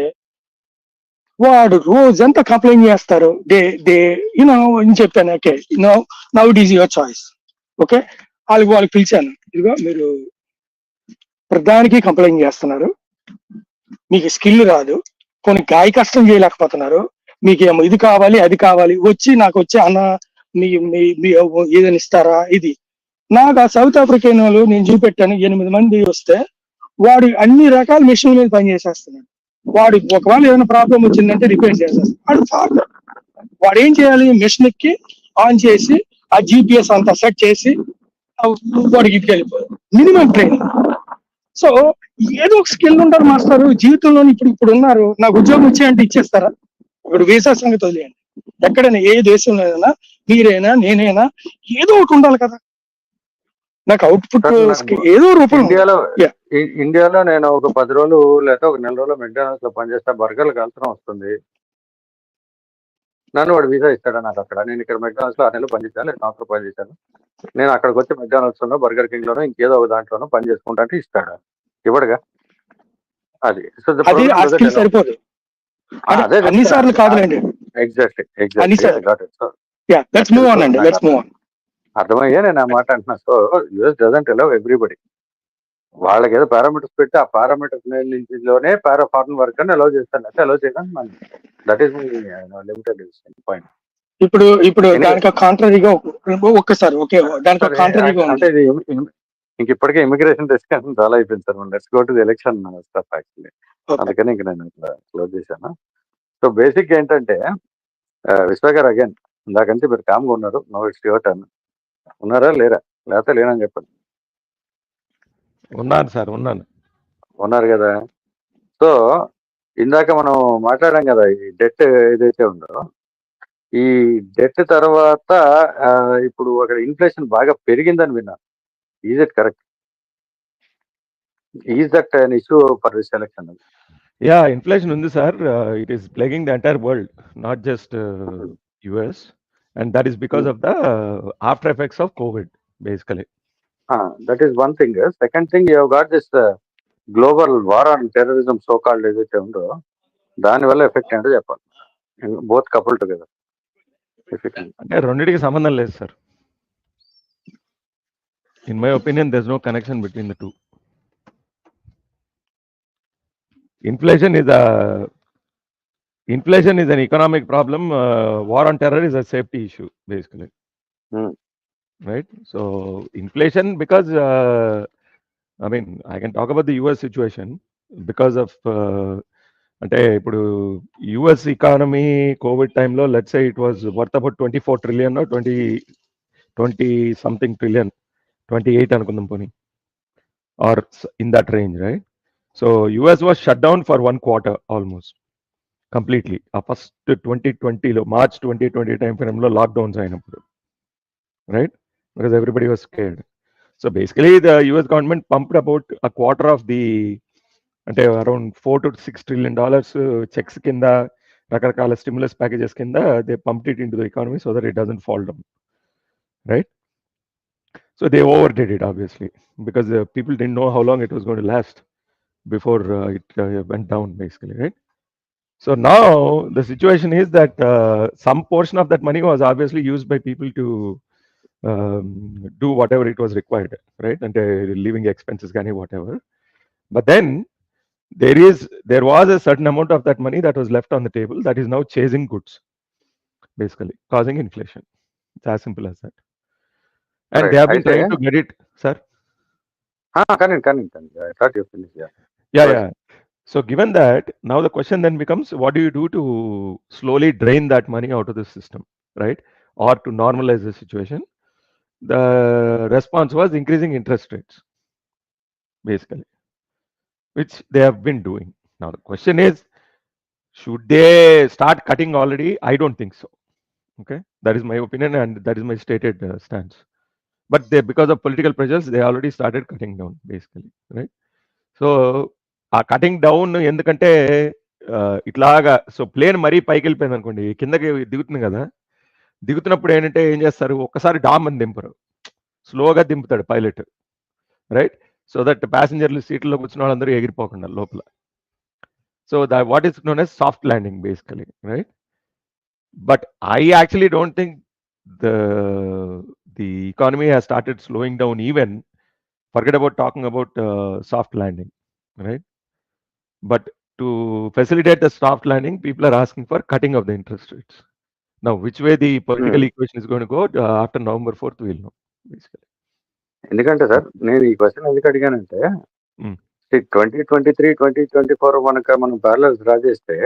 S4: వాడు రోజంతా కంప్లైంట్ చేస్తారు. చెప్పాను, okay now it is your choice. Okay, వాళ్ళకి పిలిచాను, ఇదిగో మీరు ప్రధానికి కంప్లైంట్ చేస్తున్నారు, మీకు స్కిల్ రాదు, కొన్ని గాయ కష్టం చేయలేకపోతున్నారు, మీకేమో ఇది కావాలి అది కావాలి, నాకు వచ్చి అన్న మీ ఏదైనా ఇస్తారా? ఇది నాకు ఆ సౌత్ ఆఫ్రికన్ వాళ్ళు నేను చూపెట్టాను, 8 మంది వస్తే వాడు అన్ని రకాల మెషిన్ మీద పనిచేసేస్తున్నాడు. వాడు ఒకవేళ ఏదైనా ప్రాబ్లం వచ్చిందంటే రిపేర్ చేసేస్తాడు. వాడు ఏం చేయాలి, మెషిన్ కి ఆన్ చేసి ఆ GPS అంతా సెట్ చేసి వాడికి ఇది వెళ్ళిపోదు. Minimum training. సో ఏదో ఒక స్కిల్ ఉంటారు మాస్టర్ జీవితంలో. ఇప్పుడు ఉన్నారు, నాకు ఉద్యోగం వచ్చాయంటే ఇచ్చేస్తారా? ఇప్పుడు వీసా సంగతి వదిలేయండి, ఎక్కడైనా ఏ దేశంలో ఏదైనా మీరైనా నేనైనా ఏదో ఒకటి ఉండాలి కదా, నాకు అవుట్పుట్ ఏదో రూపం.
S1: ఇండియాలో నేను ఒక 10 రోజులు లేదా ఒక నెల రోజులు మెక్డానల్డ్స్ లో పనిచేస్తా, బర్గర్లు కాల్చడం వస్తుంది, నన్ను వాడు వీసా ఇస్తాడా నాకు అక్కడ? నేను ఇక్కడ మెక్డానల్డ్స్ లో 6 నెలలు పనిచేశాను, లేదా 4 సంవత్సరాలు పనిచేశాను, నేను అక్కడికి వచ్చి మెక్డానల్డ్స్ లోనో బర్గర్ కింగ్ లోనో ఇంకేదో ఒక దాంట్లోనో పని చేసుకుంటా అంటే ఇస్తాడా? ఇవ్వడుగా. అది
S4: సరిపోదు, అన్నిసార్లు కాదులేండి.
S1: అర్థమయ్యా నేను ఆ మాట అంటున్నా. So US doesn't allow everybody. వాళ్ళకి ఏదో పారామీటర్స్ పెట్టి ఆ పారామీటర్స్ లోనే ఫారెన్ వర్క్ అని అలౌ చేస్తాను, అయితే అలౌ చేయడం దట్ ఈస్ లిమిటెడ్ పాయింట్.
S4: ఇప్పుడు దానికి కాంట్రరీగా ఒక్కసారి ఓకే, దానికి కాంట్రరీగా
S1: అంటే ఇంక ఇప్పటికే ఇమిగ్రేషన్ డిస్కషన్ చాలా అయిపోయింది sir. Let's go to the election stuff actually. అందుకని ఇంక నేను క్లోజ్ చేశాను. సో బేసిక్ ఏంటంటే విశ్వ గారు అగైన్ ఇందాకంటే మీరు కామ్గా ఉన్నారు, నో ఇట్స్ యువర్ టర్న్. ఉన్నారా లేరా? లేకపోతే లేనని చెప్పండి.
S3: ఉన్నాను సార్, ఉన్నాను.
S1: ఉన్నారు కదా. సో ఇందాక మనం మాట్లాడాం కదా, ఈ డెట్ ఏదైతే ఉందో, ఈ డెట్ తర్వాత ఇప్పుడు అక్కడ ఇన్ఫ్లేషన్ బాగా పెరిగిందని విన్నాను. Is it correct? Is that an issue for this election?
S3: Yeah, inflation ఉంది sir. It is plaguing the entire world, not just US, and that is because of the after effects of Covid basically.
S1: That is one thing. Second thing, you got this global war on terrorism so called ఏదైతే ఉందో, దానివల్ల ఎఫెక్ట్ ఏంటో చెప్పాలి. Both couple together.
S3: అంటే రెండింటికి సంబంధం లేదు sir. In my opinion, there's no connection between the two. Inflation is an economic problem. War on terror is a safety issue, basically. Right? So inflation, because I mean, I can talk about the US situation because of అంటే ఇప్పుడు US economy COVID time లో let's say it was worth about 24 trillion or 20 something trillion, 28 అనుకుందాం పోనీ, or in that range, right? So US was shut down for 1 quarter almost completely. First 2020 లో March 2020 time frame లో lockdowns అయినప్పుడు, right? Because everybody was scared. So basically the US government pumped about a quarter of the, అంటే అరౌండ్ $4 to $6 trillion చెక్స్ కింద, రకరకాల స్టిమ్యులస్ ప్యాకేజెస్ కింద they pumped it into the economy so that it doesn't fall down, right? So they overdid it obviously because people didn't know how long it was going to last before it went down basically, right? So now the situation is that some portion of that money was obviously used by people to do whatever it was required, right? And living expenses, whatever. But then there was a certain amount of that money that was left on the table that is now chasing goods, basically causing inflation. It's as simple as that. And
S1: Right.
S3: they have been trying to get it, sir.
S1: Can. I thought you finished.
S3: Yeah. So given that, now the question then becomes, what do you do to slowly drain that money out of the system, right? Or to normalize the situation? The response was increasing interest rates, basically, which they have been doing. Now the question is, should they start cutting already? I don't think so. Okay, that is my opinion and that is my stated stance. But they, because of political pressures, they already started cutting down, basically, right? So ఆ కటింగ్ డౌన్ ఎందుకంటే ఇట్లాగా, సో ప్లేన్ మరీ పైకి వెళ్ళిపోయింది అనుకోండి, కిందకి దిగుతుంది కదా, దిగుతున్నప్పుడు ఏంటంటే ఏం చేస్తారు, ఒక్కసారి డామ్ అని దింపరు, స్లోగా దింపుతాడు పైలట్, రైట్? సో దట్ ప్యాసింజర్లు సీట్లలో కూర్చున్న వాళ్ళందరూ ఎగిరిపోకుండా లోపల. So that what is known as soft landing basically, right? But I actually don't think the economy has started slowing down even. Forget about talking about soft landing, right? But to facilitate the soft landing, people are asking for cutting of the interest rates. Now, which way the political equation is going to go after November 4th, we'll know, basically.
S1: ఎందుకంటే సార్ నేను ఈ క్వశ్చన్ ఎందుకు అడిగానంటే 2023-2024 మనం ప్యారలల్స్ డ్రా చేస్తే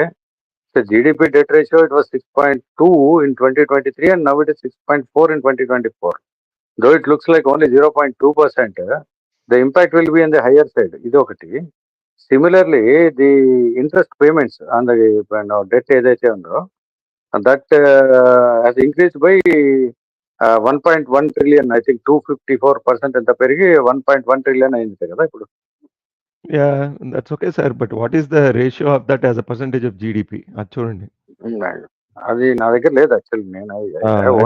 S1: GDP debt ratio it was 6.2 in 2023 and now it is 6.4 in 2024. Though it looks like only 0.2%, the impact will be on the higher side. ఇది ఒకటి. Similarly, the interest payments on the debt ఏదైతే ఉందో that has increased by 1.1 trillion. I think 254% ఎంత పెరిగి 1.1 trillion అయింది కదా ఇప్పుడు.
S3: Yeah, that's okay, sir. But what is the ratio of that as a percentage of GDP? అది చూడండి.
S1: అది నా దగ్గర లేదు యాక్చువల్లీ. నేను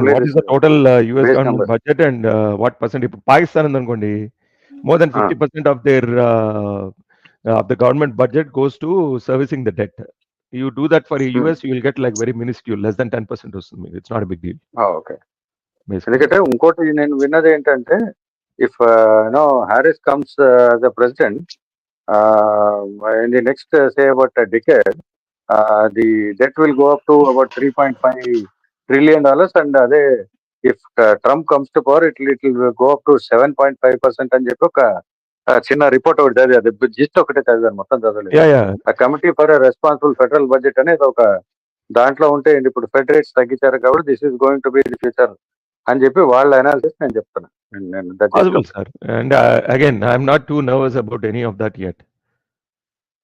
S3: what is the total US government budget and what percent? ఇప్పుడు పాకిస్తాన్ ఉందనుకోండి, more than 50% of their of the government budget goes to servicing the debt. You do that for US, you will get like very minuscule, less than 10% వస్తుంది. It's not a big deal.
S1: Okay. ఎందుకంటే ఇంకోటి నేను విన్నది ఏంటంటే, if Harris comes the president in the next say about a decade, the debt will go up to about $3.5 trillion, and if Trump comes to power, it will go up to 7.5% అని చెప్పి ఒక చిన్న రిపోర్ట్ ఒకటి చదివి, అది జిస్ట్ ఒకటే చదివాను, మొత్తం చదవలేదు. Committee for responsible federal budget అనేది ఒక దాంట్లో ఉంటే, ఇప్పుడు ఫెడ్ రేట్స్ తగ్గించారు కాబట్టి this is going to be the future అని చెప్పి వాళ్ళ అనాలిసిస్ నేను చెప్తున్నా.
S3: Possible, sir. And again, I'm not too nervous about any of that yet.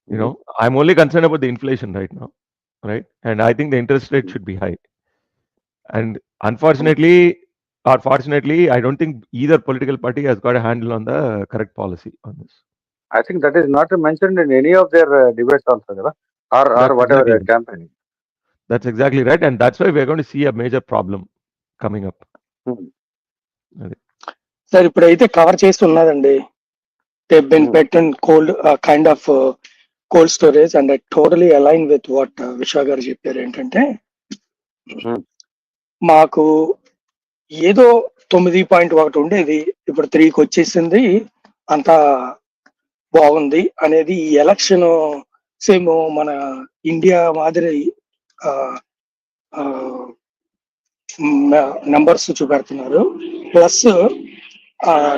S3: You know, I'm only concerned about the inflation right now, right? And I think the interest rate should be high. And unfortunately or fortunately, I don't think either political party has got a handle on the correct policy on this.
S1: I think that is not mentioned in any of their debates also, or whatever their campaign.
S3: That's exactly right, and that's why we're going to see a major problem coming up.
S4: Sir ఇప్పుడైతే కవర్ చేసి ఉన్నదండి. They been putting cold kind of cold storage, and I totally align with what Vishwa గారు చెప్పారు. ఏంటంటే మాకు ఏదో 9.1 ఉండేది, ఇప్పుడు 3కి వచ్చేసింది. అంతా బాగుంది అనేది ఈ ఎలక్షన్ సేమ్ మన ఇండియా మాదిరి నెంబర్స్ చూపెడుతున్నారు. ప్లస్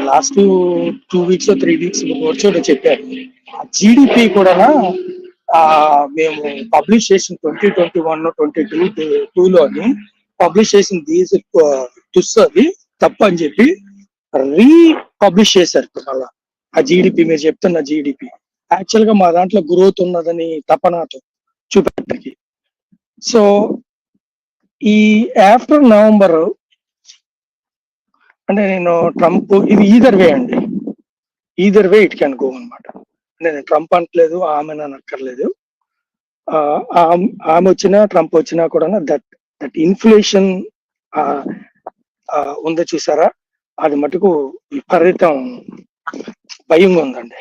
S4: లాస్ట్ 2 weeks 3 weeks వచ్చి చెప్పారు జీడిపి కూడా మేము పబ్లిష్ చేసిన 2021-22 పబ్లిష్ చేసిన దీస్ అది తప్పు అని చెప్పి పబ్లిష్ చేశారు. మళ్ళా ఆ జీడిపి మీరు చెప్తున్న జీడిపి యాక్చువల్ గా మా దాంట్లో గ్రోత్ ఉన్నదని తపనతో చూపెట్టడానికి. సో ఈ ఆఫ్టర్ నవంబర్ అంటే నేను ట్రంప్ ఇది ఈదర్ వే అండి, either way it can go అనమాట. నేను ట్రంప్ అనట్లేదు, ఆమె అనక్కర్లేదు. ఆమె వచ్చినా ట్రంప్ వచ్చినా కూడా దట్ ఇన్ఫ్లేషన్ ఉందో చూసారా, అది మటుకు విపరీతం భయంగా ఉందండి.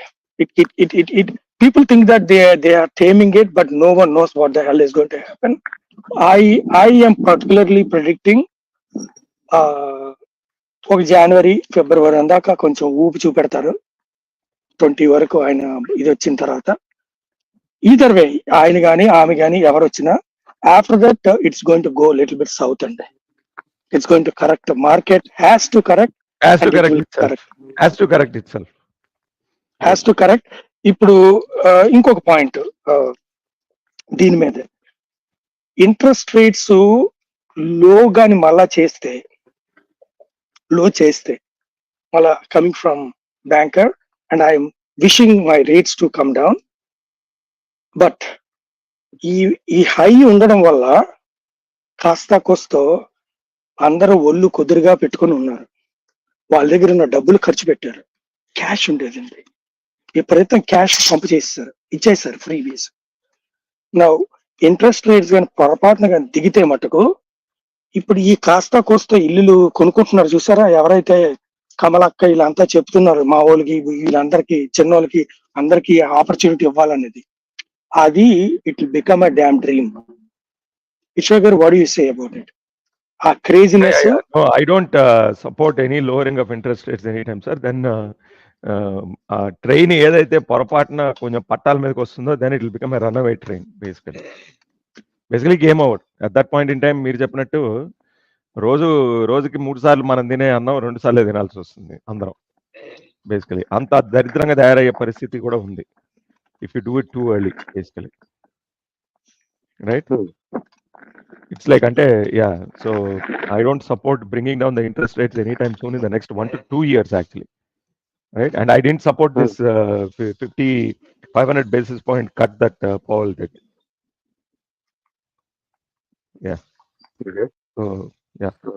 S4: It people think that they are taming it, but no one knows what the hell is going to happen. I am particularly predicting ఒక జనవరి ఫిబ్రవరి అందాక కొంచెం ఊపి చూపెడతారు. 20 వరకు ఆయన ఇది వచ్చిన తర్వాత ఈదర్ వే ఆయన కానీ ఆమె కానీ ఎవరు వచ్చినా after that it's going to go little bit south అండి. It's going to correct, market has to correct. ఇప్పుడు ఇంకొక పాయింట్ దీని మీద, ఇంట్రెస్ట్ రేట్స్ లో గాని మళ్ళా లో చేస్తే మళ్ళా coming from banker and I'm wishing my rates to come down. But ఈ హై ఉండడం వల్ల కాస్త కోస్తో అందరూ ఒళ్ళు కుదురుగా పెట్టుకుని ఉన్నారు. వాళ్ళ దగ్గర ఉన్న డబ్బులు ఖర్చు పెట్టారు. క్యాష్ ఉండేదండి, విపరీతం క్యాష్ పంపు చేసేసారు, ఇచ్చేసారు ఫ్రీ వీస్. నా ఇంట్రెస్ట్ రేట్స్ కానీ పొరపాటున కానీ దిగితే మటుకు ఇప్పుడు ఈ కాస్త కోస్త ఇల్లులు కొనుక్కుంటున్నారు చూసారా, ఎవరైతే కమలక్క వీళ్ళంతా చెప్తున్నారు మా వాళ్ళకి వీళ్ళందరికీ చిన్నోళ్ళకి అందరికి ఆపర్చునిటీ ఇవ్వాలనేది, అది it will become a damn dream. Eshwar గారు, what do you say about it? ఆ craziness.
S3: No, I don't support any lowering of interest rates anytime, sir. Then train ఏదైతే పొరపాటున కొంచెం పట్టాల మీదకి వస్తుందో then it will become a runaway train. Basically game out at that point in time. మీరు చెప్పినట్టు రోజుకి 3 సార్లు మనం తినే అన్నం 2 సార్లే తినాల్సి వస్తుంది అందరం. బేసికలీ అంత దరిద్రంగా తయారయ్యే పరిస్థితి కూడా ఉంది if you do it too early. Basically right, it's like ante yeah, so I don't support bringing down the interest rates anytime soon in the next 1 to 2 years actually, right? And I didn't support this 500 basis point cut that Powell did. Yeah, so yeah, so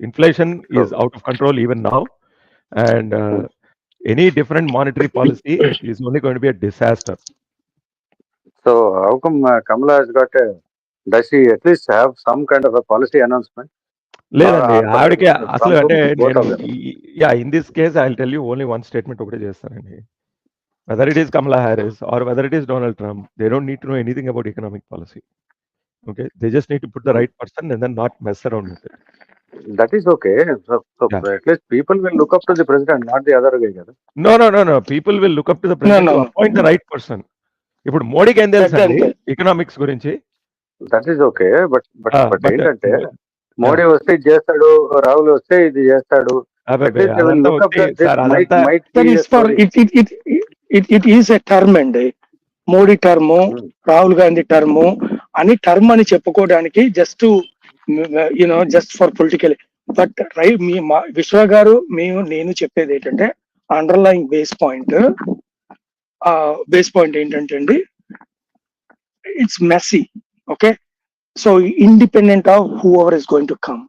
S3: inflation is out of control even now, and any different monetary policy is only going to be a disaster.
S1: So how come Kamala has got does she at least have some kind of a policy announcement?
S3: లేదండి, ఆవిడకి అసలు అంటే నేను in this case I will tell you only one statement ఒకటే చేస్తానండి. Whether it is Kamala Harris or whether it is Donald Trump, they don't need to know anything about economic policy. Okay, they just need to put the right person and then not mess around with it.
S1: That is okay. So at least people will look up to the president, not the other guy కదా.
S3: No, people will look up to the president to appoint the right person. ఇప్పుడు మోడీకి ఏం తెలుసు అండి ఎకనామిక్స్ గురించి?
S1: దట్ ఈస్ ఓకే, బట్ ఏంటంటే మోడీ వస్తే ఇది చేస్తాడు, రాహుల్ వస్తే ఇది చేస్తాడు.
S4: ఇట్ ఈస్ ఎ టర్మ్ అండి, మోడీ టర్మ్, రాహుల్ గాంధీ టర్మ్ అని టర్మ్ అని చెప్పుకోవడానికి just just for political. But right, విశ్వ గారు నేను చెప్పేది ఏంటంటే అండర్లైన్ బేస్ పాయింట్ ఏంటంటే అండి, it's messy. Okay, so independent of whoever is going to come,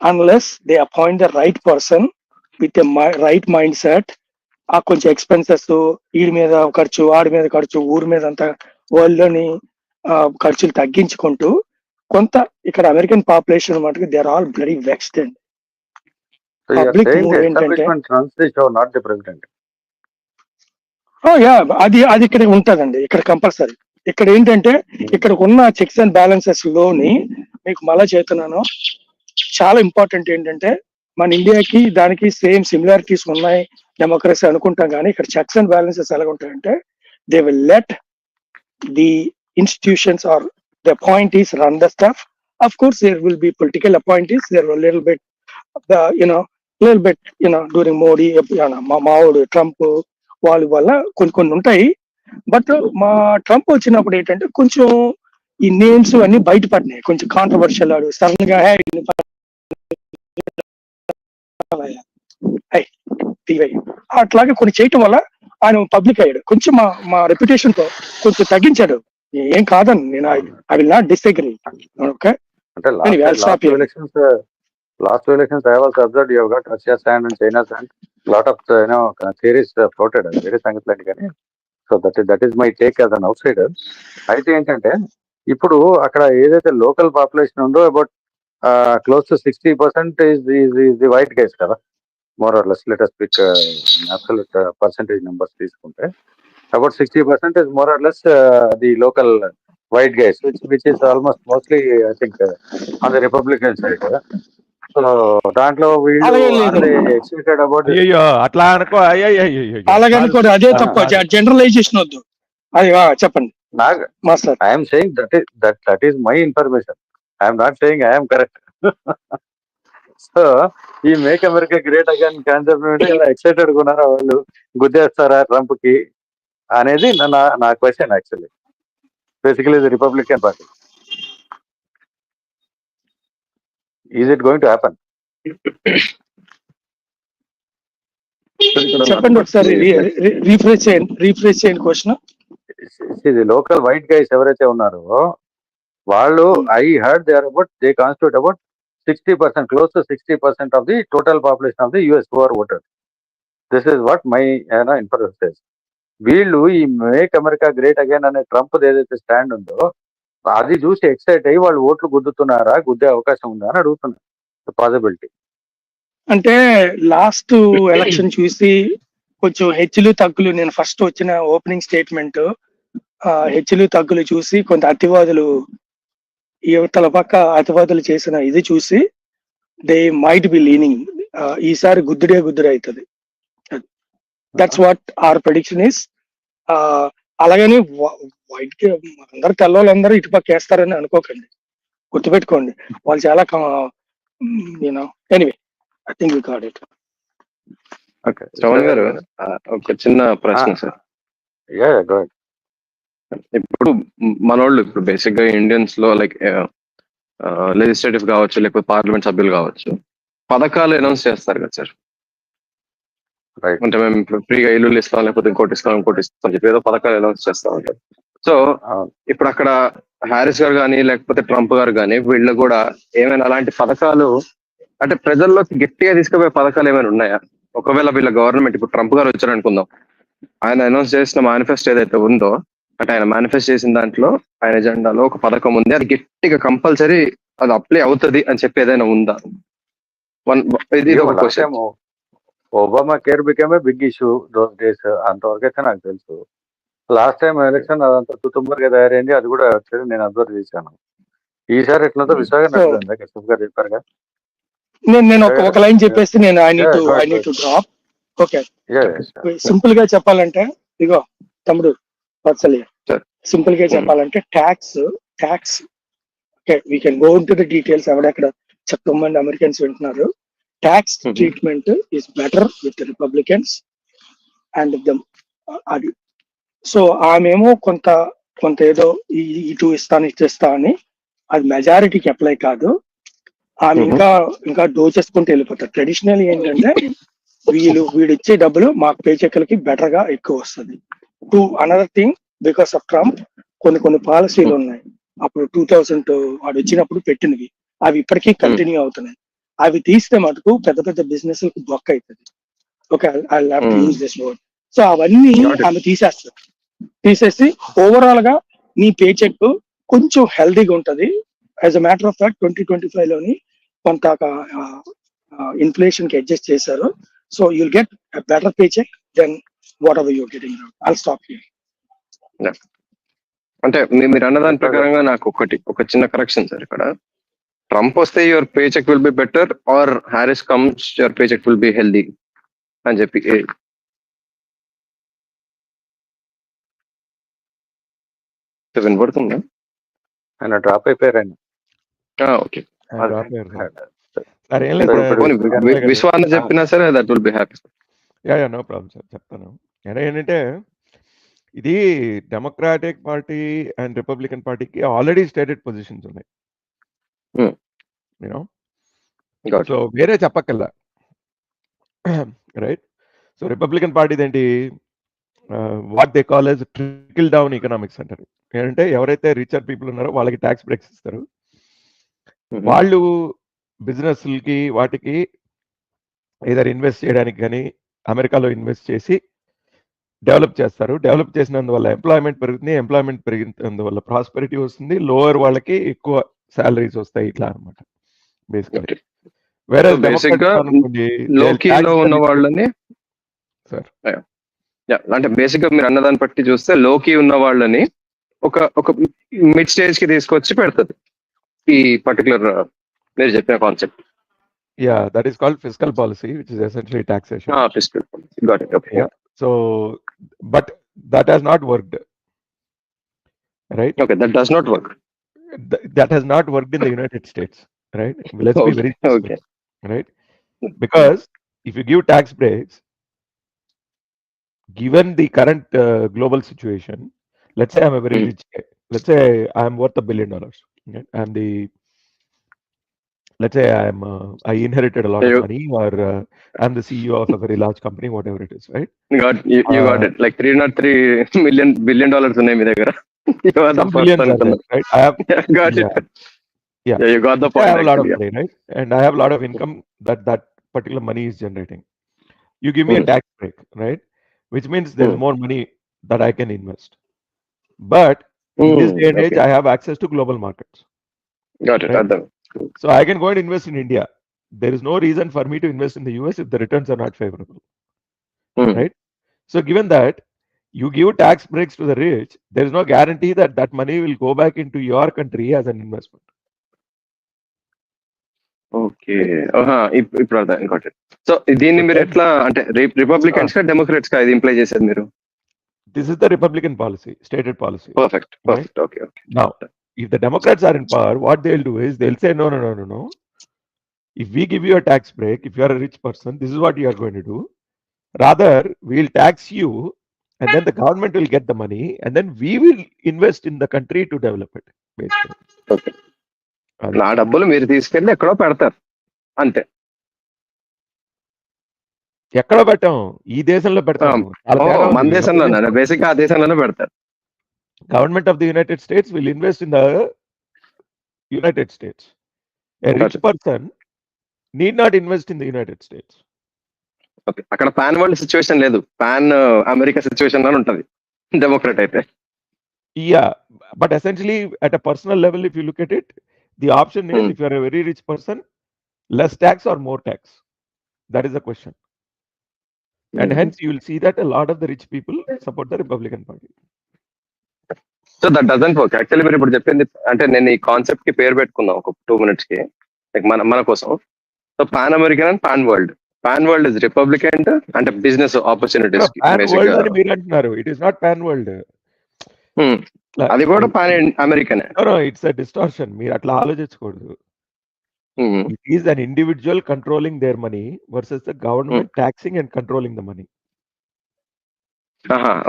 S4: unless they appoint the right person with a right mindset, కొంచెం ఎక్స్పెన్సెస్ వీడి మీద ఖర్చు, ఆడి మీద ఖర్చు, ఊరి మీద అంతా వరల్డ్ లోని ఖర్చులు తగ్గించుకుంటూ కొంత ఇక్కడ అమెరికన్ పాపులేషన్ మటుకు they are all bloody vexed అండి. పబ్లిక్ మూడ్ ఏంటంటే అది ఇక్కడ ఉంటదండి, ఇక్కడ కంపల్సరీ. ఇక్కడ ఏంటంటే ఇక్కడ ఉన్న చెక్స్ అండ్ బ్యాలెన్సెస్ లోని మీకు మళ్ళా చెప్తున్నాను, చాలా ఇంపార్టెంట్ ఏంటంటే మన ఇండియాకి దానికి సేమ్ సిమిలారిటీస్ ఉన్నాయి డెమోక్రసీ అనుకుంటాం, కానీ ఇక్కడ చెక్స్ అండ్ బ్యాలెన్సెస్ ఎలా ఉంటాయంటే they will let the institutions or the appointees run the stuff. Of course, there will be political appointees. There were a little bit, during Modi, Mao, Trump, వాళ్ళ వల్ల కొన్ని ఉంటాయి. బట్ మా ట్రంప్ వచ్చినప్పుడు ఏంటంటే కొంచెం ఈ నేమ్స్ అన్ని బయటపడినాయి, కొంచెం కాంట్రవర్షియల్. సడన్ గా అట్లాగే కొన్ని చేయటం వల్ల ఆయన పబ్లిక్ అయ్యాడు. కొంచెం మా రెప్యుటేషన్ తో కొంచెం తగ్గించాడు. ఏం కాదని నేను I will not disagree. Okay,
S1: అంటే last two elections I was observed, you have got Russia's hand and China's hand, lot of theories floated, వేరే సంగతి లేదు కానీ. So that is my take as an out cider. అయితే ఏంటంటే ఇప్పుడు అక్కడ ఏదైతే లోకల్ పాపులేషన్ ఉందో about close to 60% is the white guys కదా, more or less. Let us pick absolute percentage numbers తీసుకుంటే about 60% is more or less the local white guys, which is almost mostly I think on the Republican side. So దాంట్లో వీళ్ళు ఎక్సైటెడ్ అబౌట్
S3: అయ్యో అట్లా అనుకో.
S4: అలాగే అనుకోండి, అదే తప్ప జనరలైజేషన్ వద్దు. అది చెప్పండి.
S1: I'm saying that is my information. I'm not saying I'm correct. So ఈ make America great again concept excited గా ఉన్నారా వాళ్ళు, గుద్దేస్తారా ట్రంప్ కి అనేది నా question. Actually basically the Republican party, is it going to happen?
S4: చెప్పండి ఒకసారి, రీఫ్రెష్ చేయండి క్వశ్చన్.
S1: ఇది లోకల్ వైట్ గైస్ ఎవరైతే ఉన్నారో వాళ్ళు, I heard they constitute about 60%, close to 60% of the total population of the US who are voters. This is what my information says. వీళ్ళు ఈ మేక్ అమెరికా గ్రేట్ అగైన్ అనే ట్రంప్ ఏదైతే స్టాండ్ ఉందో అది చూసి ఎక్సైట్ అయ్యి వాళ్ళు ఓట్లు గుద్దుతున్నారా, గుద్దే అవకాశం ఉందా అని అడుగుతున్నారు. పాసిబిలిటీ
S4: అంటే లాస్ట్ ఎలక్షన్ చూసి కొంచెం హెచ్చులు తగ్గులు, నేను ఫస్ట్ వచ్చిన ఓపెనింగ్ స్టేట్మెంట్ హెచ్చులు తగ్గులు చూసి కొంత అతివాదులు, యువతల పక్క అతివాదులు చేసిన ఇది చూసి దే మైట్ బి లీనింగ్ ఈసారి గుద్దుడే అవుతుంది. That's what our prediction is. అలాగని వైట్ అందరు తెల్లవాళ్ళందరూ ఇటుపక్క వేస్తారని అనుకోకండి, గుర్తుపెట్టుకోండి. వాళ్ళు చాలా anyway I think we got it.
S5: Okay, Shravan గారు ఒక చిన్న ప్రశ్న సార్. ఇప్పుడు మనోళ్ళు ఇప్పుడు బేసిక్ గా ఇండియన్స్ లో లైక్ లెజిస్లేటివ్ కావచ్చు, లేకపోతే పార్లమెంట్ సభ్యులు కావచ్చు, పథకాలు అనౌన్స్ చేస్తారు కదా సార్. అంటే మేము ఫ్రీగా ఇల్లు ఇస్తాం, లేకపోతే ఇంకోటి ఇస్తాం చెప్పి ఏదో పథకాలు అనౌన్స్ చేస్తా ఉంటారు. సో ఇప్పుడు అక్కడ హ్యారిస్ గారు కానీ లేకపోతే ట్రంప్ గారు కానీ వీళ్ళు కూడా ఏమైనా అలాంటి పథకాలు అంటే ప్రజల్లోకి గట్టిగా తీసుకుపోయే పథకాలు ఏమైనా ఉన్నాయా? ఒకవేళ వీళ్ళ గవర్నమెంట్, ఇప్పుడు ట్రంప్ గారు వచ్చారు అనుకుందాం, ఆయన అనౌన్స్ చేసిన మేనిఫెస్టో ఏదైతే ఉందో, అంటే ఆయన మేనిఫెస్ట్ చేసిన దాంట్లో ఆయన ఎజెండాలో ఒక పథకం ఉంది, అది గట్టిగా కంపల్సరీ అది అప్లై అవుతుంది అని చెప్పి ఏదైనా ఉందా? ఇది ఒక question.
S1: Obamacare became a big issue those days, అంతవరకు అయితే నాకు తెలుసు. లాస్ట్ టైం ఎలక్షన్ అదంతా తుతుంబర్గా తయారైంది, అది కూడా వచ్చేది నేను అబ్జర్వ్ చేశాను. ఈసారి ఎట్లంతా విశాఖ గారు చెప్పారుగా.
S4: నేను ఒక లైన్ చెప్పేసి నేను I need to drop. Okay, simple గా చెప్పాలంటే ఇగో తమ్ముడు వత్సల్య, సింపుల్ గా చెప్పాలంటే tax okay, we can go into the details. ఎవడెక్కడ చాలా మంది అమెరికన్స్ వింటున్నారు. Tax treatment is better with Republicans and them. అది సో ఆమెమో కొంత ఏదో ఇటు ఇస్తా అని, అది మెజారిటీకి అప్లై కాదు. ఆమె ఇంకా దోచేసుకుంటూ వెళ్ళిపోతారు. ట్రెడిషనల్ ఏంటంటే వీడు ఇచ్చే డబ్బులు మాకు పే చెక్లకి బెటర్ గా ఎక్కువ వస్తుంది. To another thing, because of Trump కొన్ని పాలసీలు ఉన్నాయి అప్పుడు 2000 వాడు వచ్చినప్పుడు పెట్టినవి, అవి ఇప్పటికీ కంటిన్యూ అవుతున్నాయి. అవి తీస్తే మటుకు పెద్ద బిజినెస్ బొక్క అవుతుంది. Okay, I have to use this word. So అవన్నీ ఆమె తీసేసి ఓవరాల్ గా నీ పే చెక్ కొంచెం హెల్దీగా ఉంటది. As a matter of fact 2025 లోని కొంత ఇన్ఫ్లేషన్ కి అడ్జస్ట్ చేశారు. So you'll get better paycheck then whatever you're getting. I'll stop here.
S5: అంటే మీరు అన్నదాని ప్రకారంగా నాకు ఒక చిన్న కరెక్షన్ సార్. ఇక్కడ ట్రంప్ వస్తే your paycheck will be better or Harris comes your paycheck will be healthy అని చెప్పి వినపడుతుందా?
S1: ఆయన డ్రాప్ అయిపోయారు ఆయన.
S5: ఓకే,
S3: ఆయన drop అయ్యారు సార్. సార్ ఏం లేదు సార్.
S5: పోనీ
S3: అంతే కదా.
S5: విశ్వాన్ని చెప్పినా సరే that will be happy.
S3: Yeah no problem sir, చెప్తాను. ఏంటంటే ఇది డెమోక్రాటిక్ పార్టీ అండ్ రిపబ్లికన్ పార్టీకి ఆల్రెడీ స్టేటెడ్ పొజిషన్స్ ఉన్నాయి. యూనో, సో వేరే చెప్పక్కల్లా, రైట్? సో రిపబ్లికన్ పార్టీది ఏంటి, what they call as trickle down economics అంటారు. ఏంటంటే ఎవరైతే రిచర్ పీపుల్ ఉన్నారో వాళ్ళకి ట్యాక్స్ బ్రేక్స్ ఇస్తారు, వాళ్ళు బిజినెస్లకి వాటికి ఏదైనా ఇన్వెస్ట్ చేయడానికి కానీ అమెరికాలో ఇన్వెస్ట్ చేసి డెవలప్ చేస్తారు. డెవలప్ చేసినందువల్ల ఎంప్లాయ్మెంట్ పెరుగుతుంది, ఎంప్లాయ్మెంట్ పెరిగినందువల్ల ప్రాస్పెరిటీ వస్తుంది, లోవర్ వాళ్ళకి ఎక్కువ శాలరీస్ వస్తాయి, ఇట్లా అనమాట బేసికలీ. వేరే
S5: లోకీలో ఉన్న వాళ్ళని
S3: సార్,
S5: అంటే బేసిక్ గా మీరు అన్నదాన్ని బట్టి చూస్తే లోకీ ఉన్న వాళ్ళని ఒక మిడ్ స్టేజ్ కి తీసుకొచ్చి పెడుతుంది ఈ పర్టికులర్ మీరు చెప్పిన concept.
S3: yeah, that is called fiscal policy, which is essentially taxation.
S5: Fiscal policy, got it. Okay.
S3: Yeah. So but that has not worked, right?
S5: Okay, that does not work.
S3: That has not worked in the United States, right? Let's be very specific,
S5: okay,
S3: right? Because if you give tax breaks, given the current global situation, let's say I'm a very rich guy, let's say I'm worth $1 billion, right? Let's say I inherited a lot of money, or I'm the CEO of a very large company, whatever it is, right?
S5: You got it. Like $303 billion ఉన్నాయి మీ దగ్గర. You are the
S3: Some
S5: first
S3: billions
S5: one
S3: are
S5: to
S3: there,
S5: know.
S3: right? I have,
S5: Got
S3: yeah,
S5: it.
S3: yeah.
S5: You got the
S3: I
S5: point.
S3: have a lot of
S5: actually,
S3: money, right? And I have a lot of income that particular money is generating. You give me a tax break, right? Which means there's more money that I can invest. But in this day and age,
S5: okay.
S3: I have access to global markets.
S5: Got it.
S3: Right?
S5: అర్థం.
S3: So I can go and invest in India. There is no reason for me to invest in the US if the returns are not favorable. Right? So given that you give tax breaks to the rich, there is no guarantee that that money will go back into your country as an investment.
S5: Okay, ఇప్పుడు అర్థం. Got it. సో దీన్ని మీరు ఎట్లా అంటే రిపబ్లికన్స్ కా డెమోక్రాట్స్ కా ఇది ఇంప్లై చేశారు మీరు?
S3: This is the Republican policy, stated policy.
S5: Perfect. Okay.
S3: Now, if the Democrats are in power, what they'll do is they'll say, no. If we give you a tax break, if you are a rich person, this is what you are going to do. Rather, we'll tax you, and then the government will get the money, and then we will invest in the country to develop it, basically.
S5: Okay, నా డబ్బులు మీరు తీసుకెళ్ళి ఎక్కడో పెడతారు అంతే.
S3: ఎక్కడో పెట్టాం, ఈ దేశంలో పెడతాం.
S5: మన దేశంలోనే, బేసిక్ ఆ దేశంలోనే పెడతారు.
S3: Government of the United States will invest in the United States. A rich person need not invest in the United States.
S5: Okay, అక్కడ పాన్ వరల్డ్ సిచ్యువేషన్ లేదు, పాన్ అమెరికా సిచ్యువేషన్ అని ఉంటది డెమోక్రాట్ అయితే.
S3: Yeah, but essentially at a personal level, if you look at it, the option is if you are a very rich person, less tax or more tax. That is the question. And hence you will see that a lot of the rich people support the Republican Party.
S5: So that doesn't work. Actually మీరు ఇప్పుడు చెప్పింది అంటే నేను ఈ కాన్సెప్ట్ కి పేరు పెట్టుకున్నాం ఒక 2 minutes కి, లైక్ మన కోసం. So pan American and pan world. Pan world is Republican అంటే బిజినెస్ ఆపర్చునిటీస్.
S3: మీరు అంటున్నారు, it is not pan world.
S5: అది కూడా pan American.
S3: It's a distortion. మీరు అట్లా ఆలోచించకూడదు. It is an individual controlling their money versus the government taxing and controlling the money.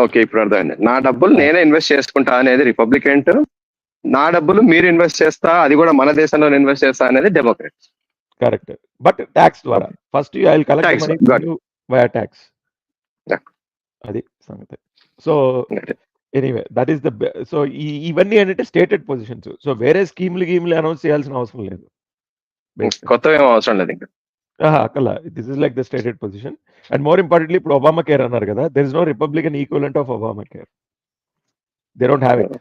S5: Okay, ఇప్పుడు అర్థమైంది. నా డబ్బులు నేనే ఇన్వెస్ట్ చేసుకుంటా అనేది రిపబ్లికన్, నా డబ్బులు మీరు ఇన్వెస్ట్ చేస్తా అది కూడా మన దేశంలో ఇన్వెస్ట్ చేస్తా అనేది డెమోక్రాట్స్.
S3: కరెక్ట్, బట్ ట్యాక్స్ ద్వారా. First I will collect money via tax. అది సంగతి. So anyway that is the so ఇవన్నీ అంటే స్టేటెడ్ పొజిషన్స్. సో వేరే స్కీమ్లు అనౌన్స్ చేయాల్సిన అవసరం లేదు,
S5: కొత్త ఏం అవసరం లేదు ఇంకా.
S3: అక్కల this is like the stated position. And more importantly ఇప్పుడు ఒబామా కేర్ అన్నారు కదా, there is no Republican equivalent of Obamacare. They don't have it,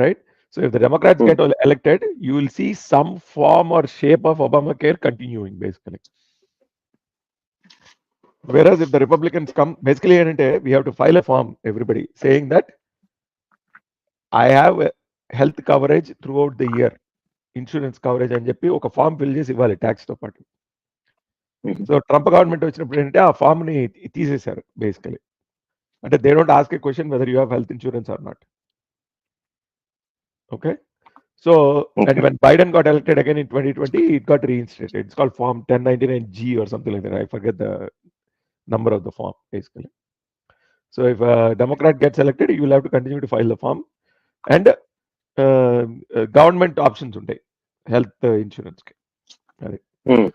S3: right? So if the Democrats get elected, you will see some form or shape of Obamacare continuing, basically. Whereas if the Republicans come, basically we have to file a form, everybody, saying that I have health coverage throughout the year insurance coverage అని చెప్పి ఒక ఫామ్ ఫిల్ చేసి ఇవ్వాలి ట్యాక్స్తో పాటు.
S5: Mhm.
S3: సో ట్రంప్ గవర్నమెంట్ వచ్చినప్పుడు ఏంటంటే ఆ ఫామ్ని తీసేశారు బేసికలీ. అంటే they don't ask a question whether you have health insurance or not. Okay. So, and
S5: Okay.
S3: when Biden got elected again in 2020, it got reinstated. It's called Form 1099G or something like that. I forget the number of the form, basically. So, if a Democrat gets elected, you will have to continue to file the form. And government options ఉంటాయి హెల్త్ ఇన్సూరెన్స్కి. అది
S5: Hmm.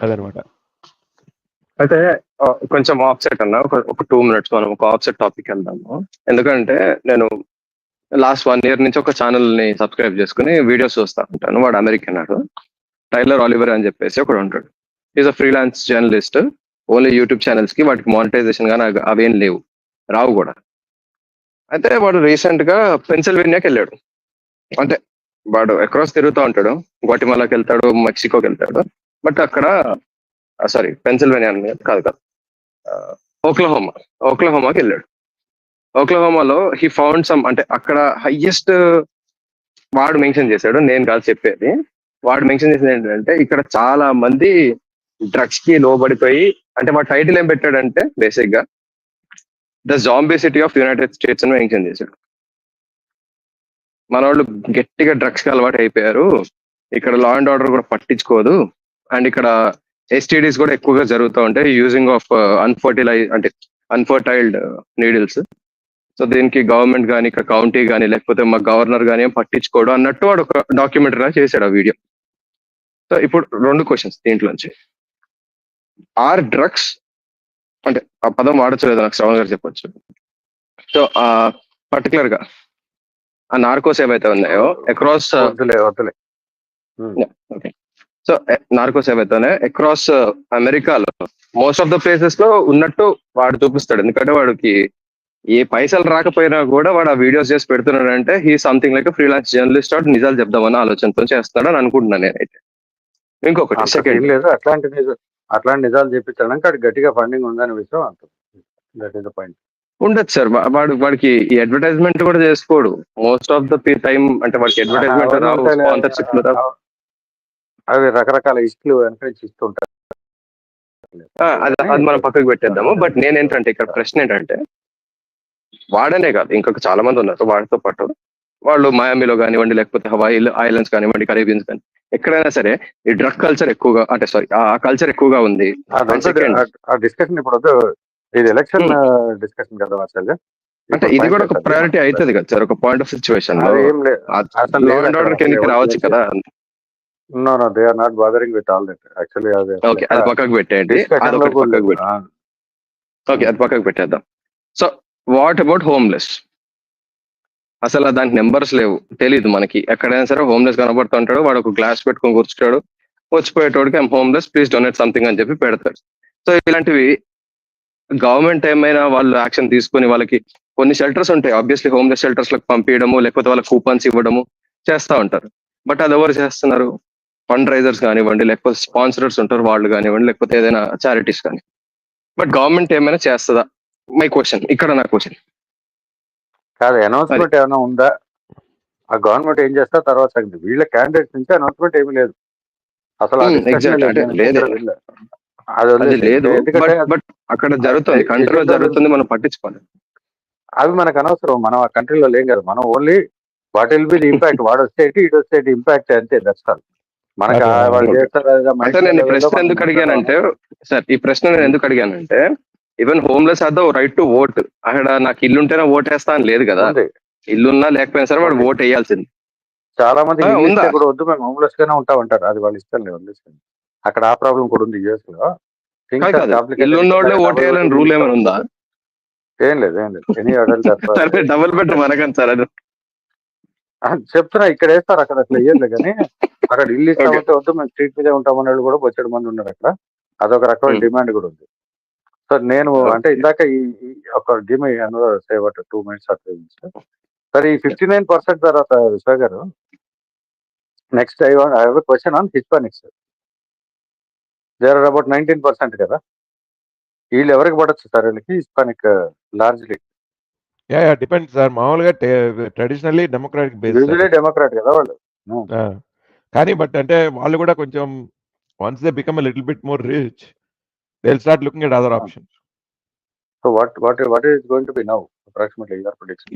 S3: అదనమాట.
S5: అయితే కొంచెం ఆఫ్సెట్ అన్న ఒక 2 minutes మనం ఒక ఆఫ్సెట్ టాపిక్ వెళ్దాము. ఎందుకంటే నేను లాస్ట్ 1 year నుంచి ఒక ఛానల్ ని సబ్స్క్రైబ్ చేసుకుని వీడియోస్ చూస్తా ఉంటాను. వాడు అమెరికన్ నాడు టైలర్ ఆలివర్ అని చెప్పేసి ఒకడు ఉంటాడు. Is a freelance journalist. Only YouTube channels కి వాటికి మానిటైజేషన్ కానీ అవేం లేవు, రావు కూడా. అయితే వాడు రీసెంట్ గా పెన్సిల్వేనియాకి వెళ్ళాడు. అంటే వాడు అక్రాస్ తిరుగుతూ ఉంటాడు, గ్వాటిమాలాకి వెళ్తాడు, మెక్సికోకి వెళ్తాడు. బట్ అక్కడ సారీ పెన్సిల్వేనియా కాదు ఓక్లహోమాకి వెళ్ళాడు. ఓక్లహోమాలో హీ ఫౌండ్ సమ్, అంటే అక్కడ హైయెస్ట్ వాడు మెన్షన్ చేశాడు, నేను కాదు చెప్పేది. వాడు మెన్షన్ చేసింది ఏంటంటే ఇక్కడ చాలా మంది డ్రగ్స్ కి లోబడిపోయి, అంటే వాడు టైటిల్ ఏం పెట్టాడంటే బేసిక్ గా the zombie city of United states అని మెన్షన్ చేశాడు. మన వాళ్ళు గట్టిగా డ్రగ్స్ కి అలవాటు అయిపోయారు, ఇక్కడ లా అండ్ ఆర్డర్ కూడా పట్టించుకోదు, అండ్ ఇక్కడ ఎస్టీడీస్ కూడా ఎక్కువగా జరుగుతూ ఉంటాయి యూజింగ్ ఆఫ్ అన్ఫర్టైల్డ్ నీడిల్స్. సో దీనికి గవర్నమెంట్ కానీ ఇక్కడ కౌంటీ కానీ లేకపోతే మా గవర్నర్ కానీ ఏం పట్టించుకోడు అన్నట్టు వాడు ఒక డాక్యుమెంటరీ చేశాడు ఆ వీడియో. సో ఇప్పుడు 2 క్వశ్చన్స్ దీంట్లోంచి. ఆర్ డ్రగ్స్, అంటే ఆ పదం వాడచ్చు లేదా నాకు శ్రవణ్ గారు చెప్పొచ్చు. సో పర్టికులర్ గా ఆ నార్కోస్ ఏవైతే ఉన్నాయో అక్రాస్ సో నార్కోస్ ఏవైతే ఉన్నాయో అక్రాస్ అమెరికాలో మోస్ట్ ఆఫ్ ద ప్లేసెస్ లో ఉన్నట్టు వాడు చూపిస్తాడు. ఎందుకంటే వాడికి ఏ పైసలు రాకపోయినా కూడా వాడు ఆ వీడియోస్ చేసి పెడుతున్నాడు అంటే he something like freelance journalist వాడు నిజాలు చెప్దామని ఆలోచనతో చేస్తున్నాడు అని అనుకుంటున్నాను నేనైతే. ఇంకొకటి సెకండ్
S1: లేదు, అట్లాంటి నిజాలు చెప్పించడానికి అక్కడ గట్టిగా ఫండింగ్ ఉందనే విషయం అంటుంది. That is the point.
S5: ఉండదు సార్, వాడికి ఈ అడ్వర్టైజ్మెంట్ కూడా చేసుకోడు మోస్ట్ ఆఫ్ ద టైం. అంటే వాడికి అడ్వర్టైజ్మెంట్ రావు, స్పాన్సర్షిప్ రావు.
S1: అవి రకరకాల ఇష్టలు ఎంకరేజ్ ఇస్తుంటారు.
S5: అది మనం పక్కకు పెట్టేద్దాము. బట్ నేనేంటంటే ఇక్కడ ప్రశ్న ఏంటంటే వాడనే కాదు ఇంకొక చాలా మంది ఉన్నారు వాడితో పాటు. వాళ్ళు మయామిలో కానివ్వండి, లేకపోతే హవాయి ఐలాండ్స్ కానివ్వండి, కరేబియన్స్ కానీ ఎక్కడైనా సరే ఈ డ్రగ్ కల్చర్ ఎక్కువగా, అంటే సారీ ఆ కల్చర్ ఎక్కువగా ఉంది.
S1: ఆ డిస్కషన్ ఇప్పుడు ఇది ఎలక్షన్ డిస్కషన్ కదా అసలు.
S5: అంటే ఇది కూడా ఒక ప్రయారిటీ అవుతుంది కదా సార్, ఒక పాయింట్ ఆఫ్ సిచ్యువేషన్ లో లా అండ్ ఆర్డర్ కిందకి రావచ్చు కదా.
S1: No, they are not bothering with all that. Actually,
S5: okay అది పక్కకు పెట్టేయండి, ఓకే అది పక్కకు పెట్టేద్దాం. So what about homeless? అసలు దానికి నెంబర్స్ లేవు, తెలీదు మనకి. ఎక్కడైనా సరే హోమ్లెస్ కనబడుతూ ఉంటాడు, వాడు ఒక గ్లాస్ పెట్టుకొని కూర్చుంటాడు, వచ్చిపోయేటోడికి I'm homeless please donate something అని చెప్పి పెడతారు. సో ఇలాంటివి గవర్నమెంట్ ఏమైనా వాళ్ళు యాక్షన్ తీసుకుని వాళ్ళకి కొన్ని షెల్టర్స్ ఉంటాయి, ఆబ్వియస్లీ హోమ్లెస్ షెల్టర్స్ లకు పంపించడము లేకపోతే వాళ్ళకి కూపన్స్ ఇవ్వడము చేస్తూ ఉంటారు. బట్ అది ఎవరు చేస్తున్నారు? ఫండ్ రైజర్స్ కానివ్వండి, లేకపోతే స్పాన్సరర్స్ ఉంటారు వాళ్ళు కానివ్వండి, లేకపోతే ఏదైనా చారిటీస్ కానీ. బట్ గవర్నమెంట్ ఏమైనా చేస్తుందా? మై క్వశ్చన్, ఇక్కడ నా క్వశ్చన్
S1: కాదు. అనౌన్స్మెంట్ ఏమైనా ఉందా? ఆ గవర్నమెంట్ ఏం చేస్తా తర్వాత సంగతి. వీళ్ళ క్యాండిడేట్స్ నుంచి అనౌన్స్మెంట్ ఏమీ లేదు అసలు.
S5: అది లేదు, బట్ అక్కడ జరుగుతుంది, కంట్రీలో జరుగుతుంది, మనం పట్టించుకోవాలి.
S1: అవి మనకు అనవసరం, మనం ఆ కంట్రీలో లేం కదా. మనం only what will be the impact, వాడు వస్తేటి ఇటు వస్తేటి ఇంపాక్ట్ అంతే. That's all. మనకి
S5: అంటే నేను ఈ ప్రశ్న ఎందుకు అడిగానంటే సార్, ఈ ప్రశ్న నేను ఎందుకు అడిగానంటే even homeless have the right to vote. అక్కడ నాకు ఇల్లు ఉంటేనే ఓట్ వేస్తా అని లేదు కదా. ఇల్లున్నా లేకపోయినా సరే వాడు ఓట్ వేయాల్సింది.
S1: చాలా మంది కూడా వద్దు మేము హోమ్లెస్ గానే ఉంటామంటారు, అది వాళ్ళు ఇష్టం లేదు. అక్కడ ఆ ప్రాబ్లం కూడా ఉంది యుఎస్ లో.
S5: ఇల్లు ఉన్నోళ్ళే ఓట్ వేయాలని రూల్ ఏమైనా ఉందా?
S1: ఏం లేదు, ఎనీ అడల్ట్
S5: డబుల్ బెడ్రూమ్ అనకండి సార్, అది
S1: చెప్తున్నా. ఇక్కడ వేస్తారు, అక్కడ అట్లా వేయలేదు. కానీ అక్కడ ఇల్లు ఇస్తామంటే వద్దు మేము స్ట్రీట్ మీదే ఉంటామన్న వాళ్ళు కూడా బొచ్చడి మంది ఉన్నారు అక్కడ. అదొక రకమైన డిమాండ్ కూడా ఉంది. సో నేను అంటే ఇందాక ఈ ఒక give me another say what 2 minutes or 3 minutes. సరే ఈ 59% తర్వాత విశ్వ గారు, next I have a question on Hispanics. There are about 19% కదా. వీళ్ళు ఎవరికి పడచ్చు సార్? వీళ్ళకి హిస్పానిక్ లార్జ్లీ
S3: డిపెండ్స్ సార్. మామూలుగా traditionally Democratic base,
S1: usually Democrat కదా వాళ్ళు.
S3: కానీ బట్ అంటే వాళ్ళు కూడా కొంచెం once they become little bit more rich they will start looking at other options.
S1: So what is going to be now approximately your prediction?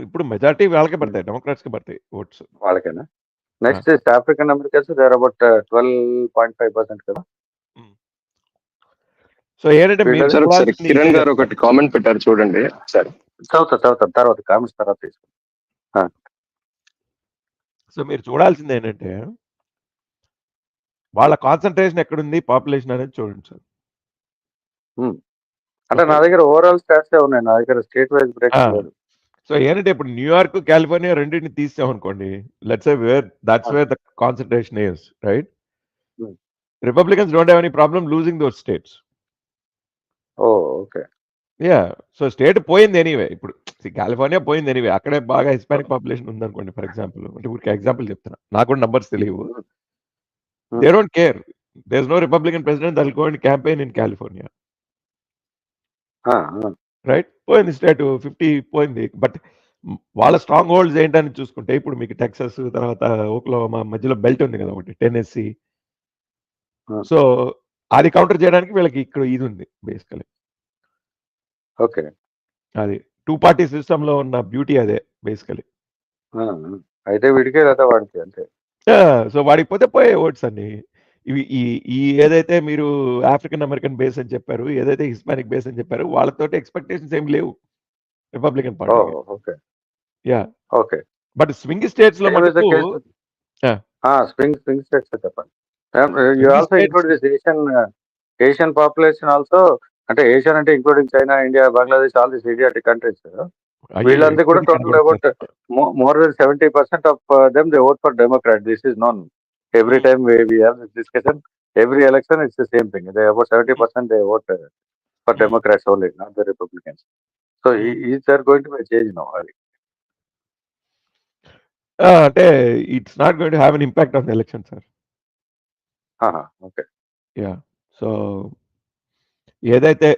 S3: ఇప్పుడు మెజారిటీ వాళ్ళకే పడతాయి, డెమోక్రాట్స్ కి పడతాయి ఓట్స్.
S1: వాళ్ళకేనా? Next is African Americans, they are about 12.5% కదా.
S3: సో ఏంటంటే మీరు
S5: సార్ ఒకసారి కిరణ్ గారు ఒకటి కామెంట్ పెట్టారు చూడండి సార్.
S1: చదువుతాం తర్వాత కామెంట్స్ తర్వాత తీసుకుంటాం.
S3: సో మీరు చూడాల్సింది ఏంటంటే వాళ్ళ కాన్సన్ట్రేషన్ ఎక్కడుంది పాపులేషన్ అనేది చూడండి సార్.
S1: అంటే నా దగ్గర ఓవరాల్ స్టాట్స్ ఉన్నాయి, నా దగ్గర స్టేట్ వైజ్ బ్రేక్ లేదు.
S3: సో ఏంటంటే ఇప్పుడు న్యూయార్క్ కాలిఫోర్నియా రెండింటిని తీసామనుకోండి, let's say that's where the concentration is right. Republicans don't have any problem losing those states.
S1: Okay.
S3: Yeah, so state పోయింది ఎనీవే. ఇప్పుడు కాలిఫోర్నియా పోయింది ఎనీవే, అక్కడే బాగా హిస్పానిక్ పాపులేషన్ ఉందనుకోండి ఫర్ ఎగ్జాంపుల్, అంటే ఊరికి ఎగ్జాంపుల్ చెప్తున్నా, నాకు కూడా నంబర్స్ తెలియవు. They don't care, there is no Republican president that will go and campaign in California, right. పోయింది స్టేట్ 50 పోయింది. బట్ వాళ్ళ స్ట్రాంగ్ హోల్డ్స్ ఏంటని చూసుకుంటే ఇప్పుడు మీకు టెక్సస్, తర్వాత ఓక్లహోమా, మధ్యలో బెల్ట్ ఉంది కదా ఒకటి టెన్నెస్సీ. సో అది కౌంటర్ చేయడానికి వీళ్ళకి ఇక్కడ ఇది ఉంది బేసికలీ.
S1: ఓకే,
S3: అది 2 పార్టీ సిస్టమ్ లో ఉన్న బ్యూటీ అదే బేసికలీ.
S1: అయితే వీడికే లేదా వాడికి అంతే.
S3: సో వాడికి పోతే పోయే ఓట్స్ అన్ని ఇవి. ఈ ఏదైతే మీరు ఆఫ్రికన్ అమెరికన్ బేస్ అని చెప్పారు, ఏదైతే హిస్పానిక్ బేస్ అని చెప్పారు, వాళ్ళతోటి ఎక్స్పెక్టేషన్స్ ఏం లేవు Republican party.
S1: Okay
S3: yeah,
S1: okay.
S3: But swing states లో మటుకు
S1: స్వింగ్ స్టేట్స్ చెప్పండి. You also include this Asian population also, అంటే ఏషియన్ అంటే including China, India, Bangladesh, all this Asiatic countries. వీళ్ళంతా కూడా total about more than 70% of them they vote for Democrat. This is known. Every time we have this discussion, every election it's the same thing. They about 70% they vote for Democrats only, not the Republicans. So is there going to be a change now?
S3: అంటే it's not going to have an impact on the election sir.
S1: Okay.
S3: Yeah, so ఏదైతే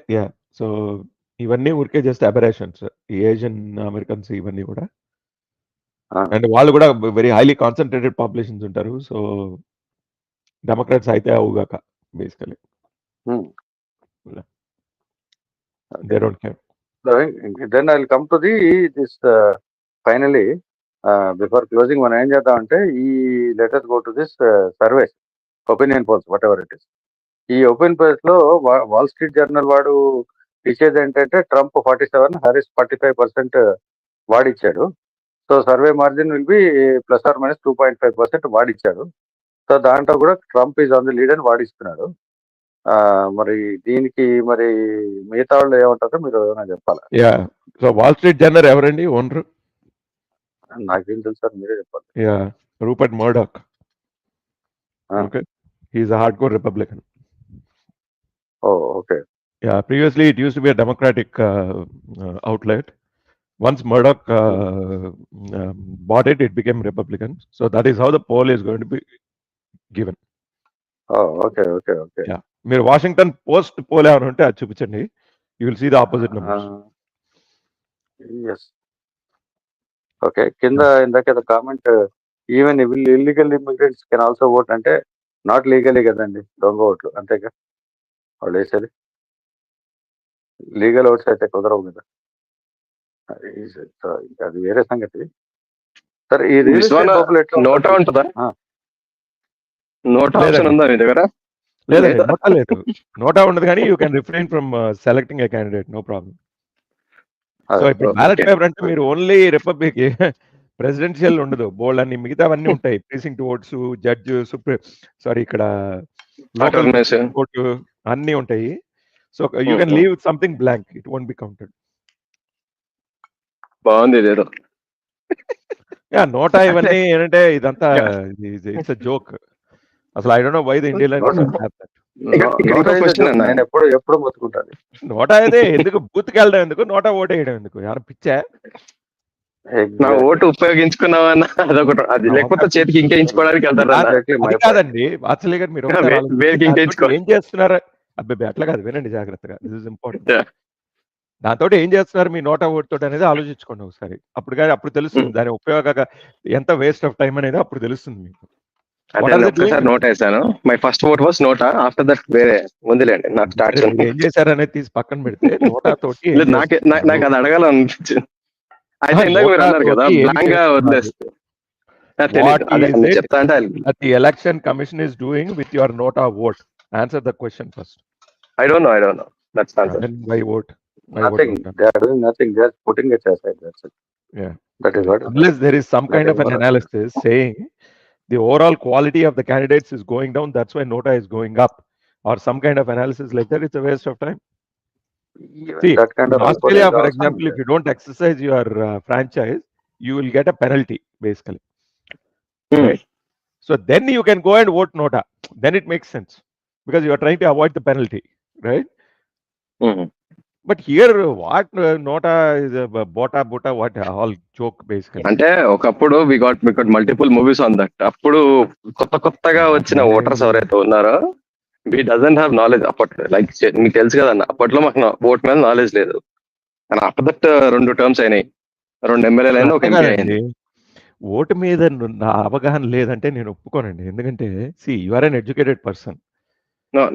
S3: సో ఇవన్నీ ఊరికే జస్ట్ అబరేషన్స్, ఈ ఏషియన్ అమెరికన్స్ ఇవన్నీ కూడా. అండ్ వాళ్ళు కూడా వెరీ హైలీ కాన్సన్ట్రేటెడ్ పాపులేషన్స్ ఉంటారు. సో డెమోక్రాట్స్ అయితే అవుగాక basically they don't care.
S1: Then I'll come to this finally before closing. మనం ఏం చేద్దామంటే let us go to this surveys, opinion polls, whatever it is. ఈ ఓపెన్ పోల్స్ లో వాల్ స్ట్రీట్ జర్నల్ వాడు ఇచ్చేది ఏంటంటే ట్రంప్ 47, హారిస్ 45% వాడిచ్చాడు. So survey margin will be +or -2.5% వాడిచ్చాడు. సో దాంట్లో కూడా Trump is on the lead అని వాడిస్తున్నాడు. మరి దీనికి మరి మిగతా వాళ్ళు ఏమంటారో మీరు ఏమైనా చెప్పాలా?
S3: Yeah, so Wall Street Journal ఎవరండి ఓనర్?
S1: నాకేం తెలుసు సార్, మీరే చెప్పాలి.
S3: Yeah, Rupert Murdoch. Okay, he is a hardcore Republican.
S1: Okay.
S3: Yeah, previously it used to be a Democratic outlet. Once Murdoch bought it, it became Republican. So that is how the poll is going to be given.
S1: Okay.
S3: Yeah, మీరు వాషింగ్టన్ పోస్ట్ పోల్ ఏమైనా ఉంటే అది చూపించండి. You will see the opposite numbers.
S1: Yes. Okay. కింద ఇందాక comment, even illegal immigrants can also vote, అంటే నాట్ లీగలీ కదండి దొంగ ఓట్లు, అంతేగా వాళ్ళు వేసేది. లీగల్ ఓట్స్ అయితే కుదరవు కదా, అది వేరే సంగతి. సరే, ఈ
S5: నోటా ఉంటుందా? నోటా ఆప్షన్ ఉందా మీ దగ్గర?
S3: లేదు, నోటా ఉండదు, కానీ you can refrain from selecting a candidate, no problem. So ఇప్పుడు బ్యాలెట్ పేపర్ అంటే మీరు ఓన్లీ రిపబ్లిక్ ప్రెసిడెన్షియల్ ఉండదు, బోల్డ్ అన్ని మిగతావన్నీ ఉంటాయి. ప్రీసింక్ట్ ఓట్స్, జడ్జ్, ఇక్కడ లోకల్ ఓటు అన్ని ఉంటాయి. So you can leave something blank, it won't be counted.
S5: బాగుంది ఇదేదో.
S3: యా, నోటా ఇవన్నీ ఏంటంటే ఇదంతా ఇట్స్ అ జోక్. అసలు I don't know why the Indian
S1: నేను ఎప్పుడు మొత్తుకుంటాను.
S3: నోటా అయితే ఎందుకు, బూత్కి వెళ్ళడం ఎందుకు, నోటా ఓటు వేయడం ఎందుకు? ఎవరు పిచ్చా?
S5: నా ఓటు ఉపయోగించుకున్నావన్న అదొకటి, అది లేకపోతే చేతికి ఇంకేయించుకోవడానికి వెళ్తారు.
S3: అది కాదండి వాత్సల్య గారు, మీరు ఏం చేస్తున్నారు? అబ్బాయి అట్లా కాదు, వినండి జాగ్రత్తగా, దిస్ ఇస్ ఇంపార్టెంట్. దాంతో ఏం చేస్తున్నారు మీ నోటా ఓటు తోటి అనేది ఆలోచించుకోండి ఒకసారి. అప్పుడు తెలుస్తుంది దాని ఉపయోగ ఎంత వేస్ట్ ఆఫ్ టైం అనేది అప్పుడు తెలుస్తుంది మీకు.
S5: అంటే నేను ఒక్కసారి నోట్ వేసాను. My first vote was NOTA. After that వేరే ఉందిలేండి నాకు స్టార్ట్.
S3: ఏం చేశారనేది తీసి పక్కన పెడితే నోటా తోటి
S5: నాకు అది అడగాలనిపించింది. అయితే ఇందాక మీరు అన్నారు కదా బ్లాంక్ గా వదిలేస్తే చెప్తా అంటే
S3: the election commission is doing with your nota vote. Answer the question first.
S5: I don't know. That's the answer.
S3: Then why vote?
S1: Nothing. They are doing nothing. They are putting it aside. That's it.
S3: Yeah.
S1: That is what.
S3: Unless there is some kind of an analysis saying the overall quality of the candidates is going down, that's why nota is going up, or some kind of analysis like that, it's a waste of time. See,
S1: that kind of
S3: in Australia, for example, if you don't exercise your franchise, you will get a penalty, basically. Right? So then you can go and vote nota. Then it makes sense because you are trying to avoid the penalty, right? But here, what nota is a bota, what all joke basically.
S5: అంటే ఒకప్పుడు we got multiple movies on that. అప్పుడు కొత్తగా వచ్చిన ఓటర్స్ ఎవరైతే ఉన్నారో we doesn't have knowledge అప్పట్లో. లైక్ మీకు తెలుసు కదన్న, అప్పట్లో మాకు ఓట్ మీద నాలెడ్జ్ లేదు. కానీ అప్పుడు దట్ 2 టర్మ్స్ అయినాయి, 2 ఎమ్మెల్యేలు అయినా, 1 ఎంపీ అయింది.
S3: ఓటు మీద నా అవగాహన లేదంటే నేను ఒప్పుకోనండి. ఎందుకంటే you are an educated person.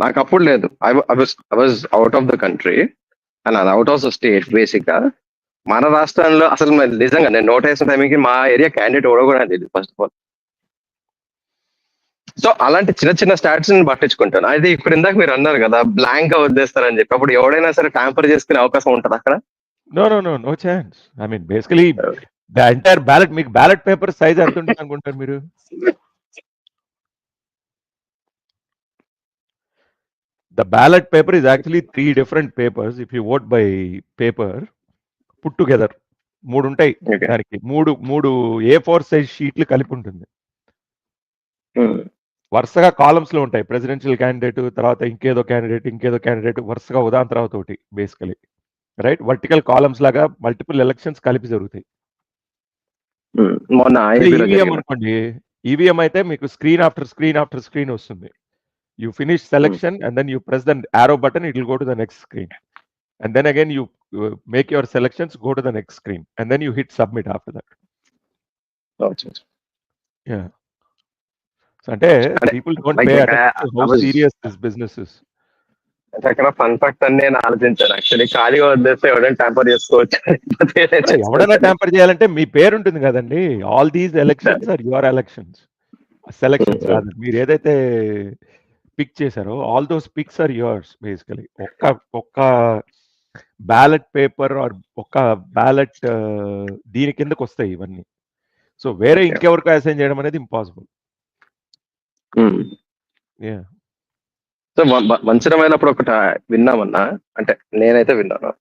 S5: నాకు అప్పుడు లేదు. I was out of the country and out of the state. Basic గా మన రాష్ట్రంలో అసలు నిజంగా నేను నోట్ వేసిన టైంకి మా ఏరియా క్యాండిడేట్ ఓడకూడదు తెలియదు ఫస్ట్ ఆఫ్ ఆల్. సో అలాంటి చిన్న స్టాట్స్ పట్టించుకుంటాను. అయితే ఇప్పుడు ఇందాక మీరు అన్నారు కదా బ్లాంక్ గా వదిలేస్తారని చెప్పి, అప్పుడు ఎవడైనా సరే ట్యాంపర్ చేసుకునే అవకాశం ఉంటుంది అక్కడ?
S3: No chance. I mean basically the entire ballot, మీకు బ్యాలెట్ పేపర్ సైజ్ ఎంత ఉంటుంది అనుకుంటారు మీరు? The ballot paper is actually 3 different papers. If you vote by paper, put together, 3 ఉంటాయి దానికి. 3 A4 సైజ్ షీట్లు కలిపి ఉంటుంది. వరుసగా కాలమ్స్ లో ఉంటాయి. ప్రెసిడెన్షియల్ క్యాండిడేట్, తర్వాత ఇంకేదో క్యాండిడేట్ వరుసగా ఉదాహరణ తర్వాత ఒకటి బేసికలీ, రైట్? వర్టికల్ కాలమ్స్ లాగా మల్టిపుల్ ఎలక్షన్స్ కలిపి జరుగుతాయి. ఈవీఎం అనుకోండి, ఈవీఎం అయితే మీకు స్క్రీన్ ఆఫ్టర్ స్క్రీన్ వస్తుంది. You finish selection and then you press the arrow button, it will go to the next screen. And then again you make your selections, go to the next screen. And then you hit submit after that. Yeah. So people don't pay attention to how serious this business is.
S5: అక్కడ ఫన్ ఫ్యాక్ట్ అని నేను ఆలోచించాను. యాక్చువల్లీ ఖాళీగా వదిలేస్తే ఎవరైనా ట్యాంపర్ చేసుకోవచ్చు.
S3: ఎవడైనా ట్యాంపర్ చేయాలంటే మీ పేరు ఉంటుంది కదండి. All these elections are your elections. Selections కాదు, మీరు ఏదైతే పిక్ చేశారో all those picks are yours basically. ఒక్క బ్యాలెట్ పేపర్ ఆర్ ఒక్క బ్యాలెట్ దీని కిందకు వస్తాయి ఇవన్నీ. సో వేరే ఇంకెవరికి అసైన్ చేయడం అనేది ఇంపాసిబుల్.
S5: సో మంచిరమైనప్పుడు ఒకటి విన్నామన్నా, అంటే నేనైతే విన్నాను,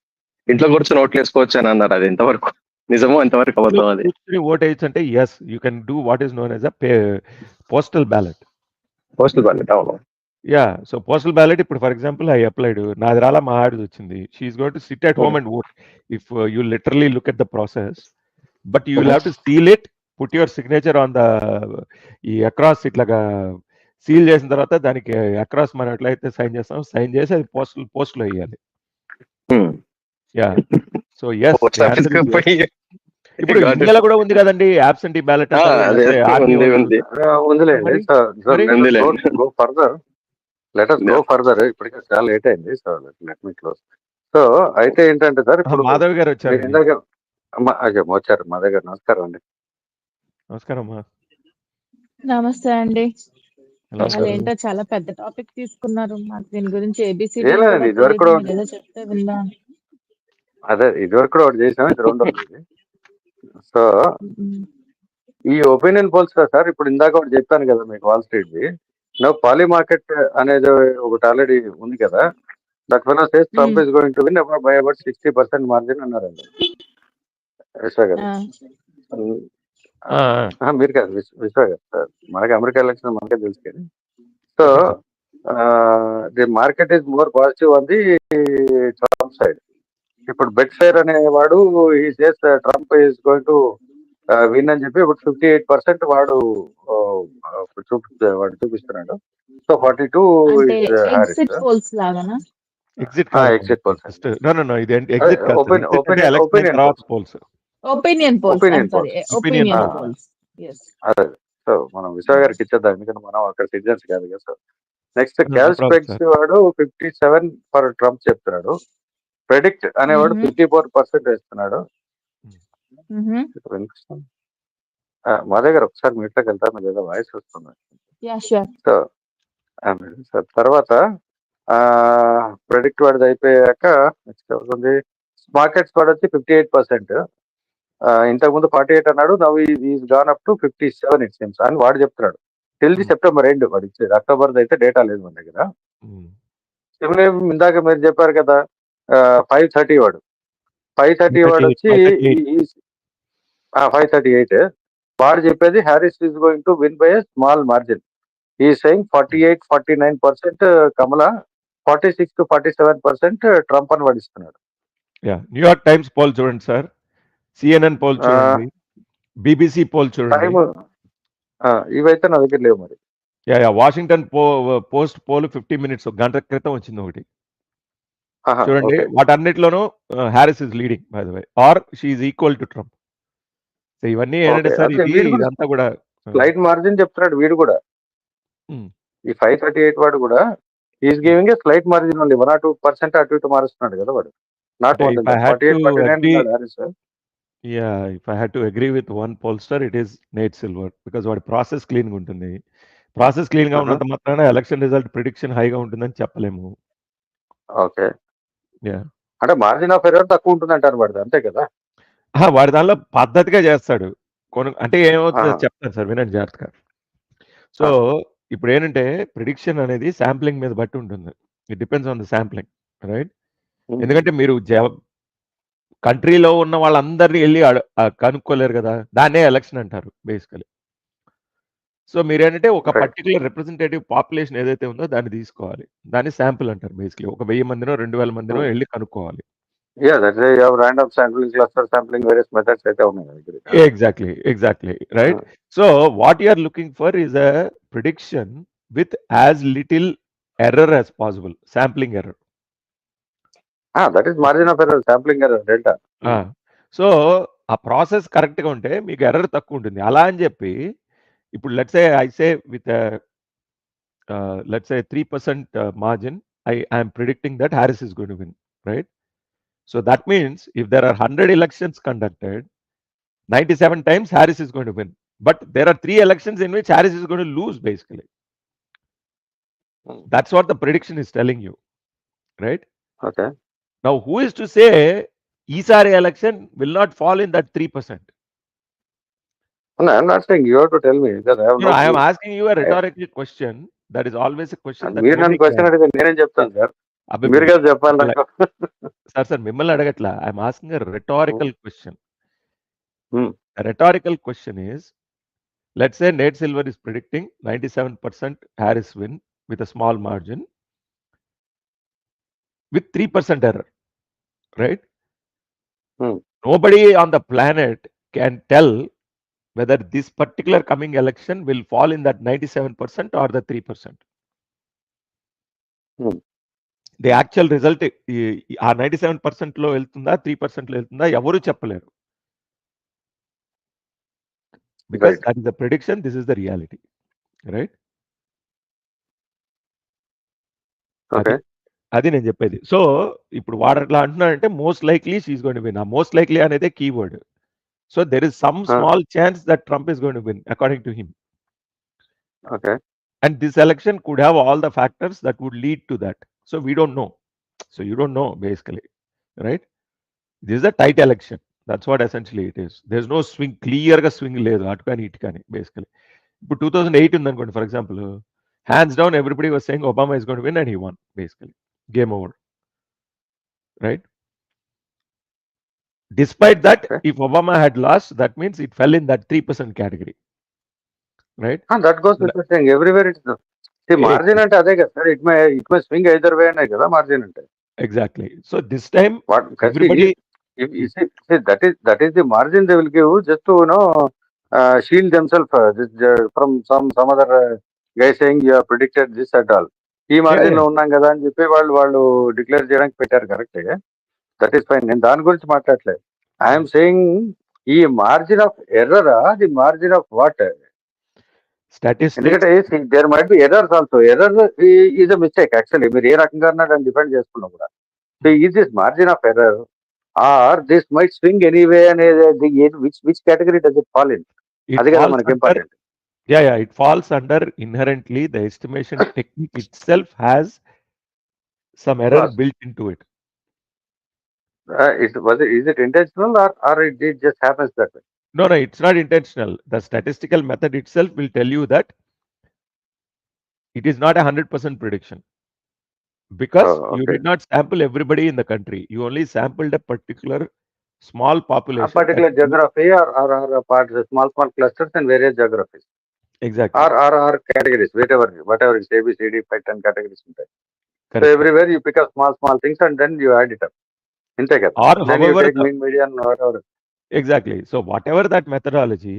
S5: ఇంట్లో కూర్చొని ఓట్లు వేసుకోవచ్చు అని అన్నారు. అది ఎంతవరకు నిజమో ఎంతవరకు అబద్ధం? అది
S3: ఓట్ వేయచ్చు అంటే yes, you can do what is known as a postal ballot.
S5: అవును.
S3: యా, సో పోస్టల్ బ్యాలెట్ ఇప్పుడు ఫర్ ఎగ్జాంపుల్ ఐ అప్లైడ్, నాది రాలా, మా ఆడిది వచ్చింది. She is going to sit at home and vote. If you literally look at the process, but you will have to seal it, put your signature on the ఈ అక్రాస్, ఇట్లాగా సీల్ చేసిన తర్వాత దానికి అక్రాస్ మనం ఎట్లయితే సైన్ చేస్తాం, సైన్ చేసి అది పోస్ట్ లో వేయాలి. Yeah, so yes. ఇప్పుడు ఇండియాలో కూడా ఉంది కదండి ఆబ్సెంటీ బ్యాలెట్.
S1: ఇప్పటికే చాలా లేట్ అయింది. So let me close. So అయితే ఏంటంటే సార్, ఇప్పుడు
S3: మాధవ్ గారు వచ్చారు.
S1: వచ్చారు మాధవ్ గారు. నమస్కారం అండి.
S3: నమస్కారం.
S6: నమస్తే అండి. ఏంటో చాలా పెద్ద టాపిక్ తీసుకున్నారు. మాకు దీని గురించి ఏబిసి చెప్తే విన్నాను.
S1: అదే ఇదివరకు కూడా ఒకటి చేసాం, ఇది 2వ. సో ఈ ఒపీనియన్ పోల్స్ సార్, ఇప్పుడు ఇందాక ఒకటి చెప్పాను కదా మీకు, Wall Street the Polymarket అనేది ఒకటి ఆల్రెడీ ఉంది కదా. That fellow says Trump is going to win by about 60% margin అన్నారండి విశ్వ గారు. మీరు కాదు విశ్వ గారు సార్, మనకి అమెరికా ఎలక్షన్ మనకే తెలుసు కానీ. So the market is more positive on the Trump side. ఇప్పుడు బెట్ ఫేర్ అనేవాడు ఈ says Trump is going to win అని చెప్పి ఇప్పుడు 58% వాడు చూపిస్తున్నాడు. సో 42
S6: ఎగ్జిట్ పోల్స్ లాగానా?
S3: Exit polls. నో ఇది ఎగ్జిట్ కాదు, ఒపీనియన్ పోల్స్.
S6: Opinion polls.
S1: అదే సో మనం విశ్వ గారికి ఇచ్చేద్దాం, ఎందుకంటే మనం అక్కడ సిటిజన్స్ కాదు కదా. So next
S3: No
S1: cash
S3: problem,
S1: specs
S3: sir.
S1: వాడు 57 ఫర్ ట్రంప్ చెప్తున్నాడు. ప్రెడిక్ట్ అనేవాడు 54% వేస్తున్నాడు. వినిపిస్తుంది? మా దగ్గర ఒకసారి మీట్లోకి వెళ్తాను, మీకు ఏదో వాయిస్ వస్తుంది. సో తర్వాత ప్రెడిక్ట్ వాడిది అయిపోయాక నెక్స్ట్ అవుతుంది మార్కెట్స్ వాడు వచ్చి 58%. ఇంతకుముందు 48 అన్నాడు, now is gone up to 57 it seems అని వాడు చెప్తున్నాడు. టిల్ ది సెప్టెంబర్ ఎండ్ వాడు ఇచ్చేది. అక్టోబర్ అయితే డేటా లేదు మన దగ్గర. సిమిలర్ ఇందాక మీరు చెప్పారు కదా 530 వాడు 530 వాడు వచ్చి 538 వాడు చెప్పేది Harris is going to win by a small margin. ఈ సెయింగ్ 48-49% కమలా, 46 to 47% ట్రంప్ అని వాడిస్తున్నాడు.
S3: న్యూయార్క్ టైమ్స్ పోల్ చూడండి సార్, సిఎన్ఎన్ పోల్ చూడండి, బీబీసీ పోల్ చూడండి.
S1: ఇవైతే నా దగ్గర లేవు మరి.
S3: వాషింగ్టన్ పోస్ట్ పోల్ 50 minutes గంట క్రితం వచ్చింది ఒకటి చూడండి. వాటన్నిటిలోనూ Harris is leading by the way, or she is equal to Trump. ఇవన్నీ ఏంటంటే సార్ ఇదంతా కూడా
S1: స్లైట్ మార్జిన్ చెప్తున్నాడు వీడు కూడా. ఈ 538 వాడు కూడా is giving a slight margin only 1 or 2% అటు ఇటు మారుస్తున్నాడు కదా వాడు. Not more than 48-49 Harris.
S3: if I had to agree with one pollster, it is Nate Silver, because వాడి ప్రాసెస్ క్లీన్ గా ఉంటుంది. ప్రాసెస్ క్లీన్ గా ఉన్నంత మాత్రాన ఎలక్షన్ రిజల్ట్ ప్రిడిక్షన్ హైగా ఉంటుందని చెప్పలేము.
S1: ఓకే, అంటే మార్జిన్ ఆఫ్ ఎర్రర్ తక్కువ ఉంటుంది అంటారు వాడిది, అంతే కదా.
S3: వాడి దానిలో పద్ధతిగా చేస్తాడు అంటే ఏమవుతుందో చెప్తాను సార్, వినండి జాగ్రత్తగా. సో ఇప్పుడు ఏంటంటే ప్రిడిక్షన్ అనేది శాంప్లింగ్ మీద బట్టి ఉంటుంది. It depends on the sampling, right? ఎందుకంటే మీరు కంట్రీలో ఉన్న వాళ్ళందరినీ వెళ్ళి కనుక్కోలేరు కదా, దాన్నే ఎలక్షన్ అంటారు బేసికలీ. సో మీరేంటంటే ఒక పర్టికులర్ రిప్రజెంటేటివ్ పాపులేషన్ ఏదైతే ఉందో దాన్ని తీసుకోవాలి, దాన్ని శాంపుల్ అంటారు బేసికలీ. ఒక 1000 మందినో 2000 మందినో వెళ్ళి కనుక్కోవాలి. Exactly, right? So what you are looking for is a prediction with as little error as possible, sampling error.
S1: That is margin of error, sampling error, delta.
S3: So ఆ ప్రాసెస్ కరెక్ట్ గా ఉంటే మీకు ఎర్రర్ తక్కువ ఉంటుంది. అలా అని చెప్పి ఇప్పుడు let's say I say with let's say 3% margin, I am predicting that Harris is going to win, right? So that means if there are 100 elections conducted, 97 times Harris is going to win. But there are 3 elections in which Harris is going to lose, basically. That's what the prediction is telling you, right?
S1: Okay.
S3: Now, who is to say Isari election will not fall in that 3%?
S1: No, I'm not saying you have to tell me.
S3: I am asking you a rhetorical question. That is always a question. Sir, మిమ్మల్ని అడగట్లా. I'm asking a rhetorical question. The rhetorical question is, let's say Nate Silver is predicting 97% Harris win with a small margin with 3% error, right? Nobody on the planet can tell whether this particular coming election will fall in that 97% or the 3%. The actual result ఆ 97% లో వెళ్తుందా 3% లో వెళ్తుందా ఎవరు చెప్పలేరు. Because that is the prediction, this is the reality, right? అది నేను చెప్పేది. సో ఇప్పుడు వాడు అట్లా అంటున్నాడంటే most likely she's going to win. ఆ మోస్ట్ లైక్లీ అనేది keyword. So there is some small chance that Trump is going to win according to him.
S1: Okay.
S3: And this election could have all the factors that would lead to that. So we don't know. So you don't know, basically, right? This is a tight election. That's what essentially it is. There's no swing, clear ga swing ledu atu kani itu kani, basically. But 2008 undanukondi, for example, hands down everybody was saying Obama is going to win and he won, basically. Game over, right? Despite that, if Obama had lost, that means it fell in that 3% category, right?
S1: That goes with the thing. Everywhere it's the margin ante ade kada sir. It may swing either way ane kada margin ante.
S3: Exactly. So this time
S1: what
S3: everybody
S1: see, that is the margin they will give just to shield themselves from some other guy saying you have predicted this at all. ఈ మార్జిన్ లో ఉన్నాం కదా అని చెప్పి వాళ్ళు డిక్లేర్ చేయడానికి పెట్టారు. కరెక్టే, దట్ ఈస్ ఫైన్. నేను దాని గురించి మాట్లాడలేదు. ఐఎమ్ సేయింగ్ ఈ margin of error, the margin of what?
S3: Statistics
S1: ఎందుకంటే there might be errors also. Error is a mistake actually. మీరు ఏ రకంగా దాన్ని డిఫెండ్ చేసుకున్నా కూడా. So is this margin of error or this might swing anyway అనేది which category does it fall in? అది కదా మనకి important.
S3: Yeah, it falls under inherently the estimation technique itself has some error
S1: Clause.
S3: built into it.
S1: Is it intentional or it just happens that way?
S3: No, it's not intentional. The statistical method itself will tell you that it is not a 100% prediction because you did not sample everybody in the country. You only sampled a particular small
S1: A
S3: population.
S1: particular geography or small clusters and various geographies.
S3: Exactly.
S1: Or categories, whatever it's A, B, C, D, 5, 10 categories. So
S3: Correct.
S1: everywhere you pick up small things and then you add it up.
S3: Or
S1: then you
S3: however
S1: take mean, median, whatever.
S3: Exactly. So whatever that methodology,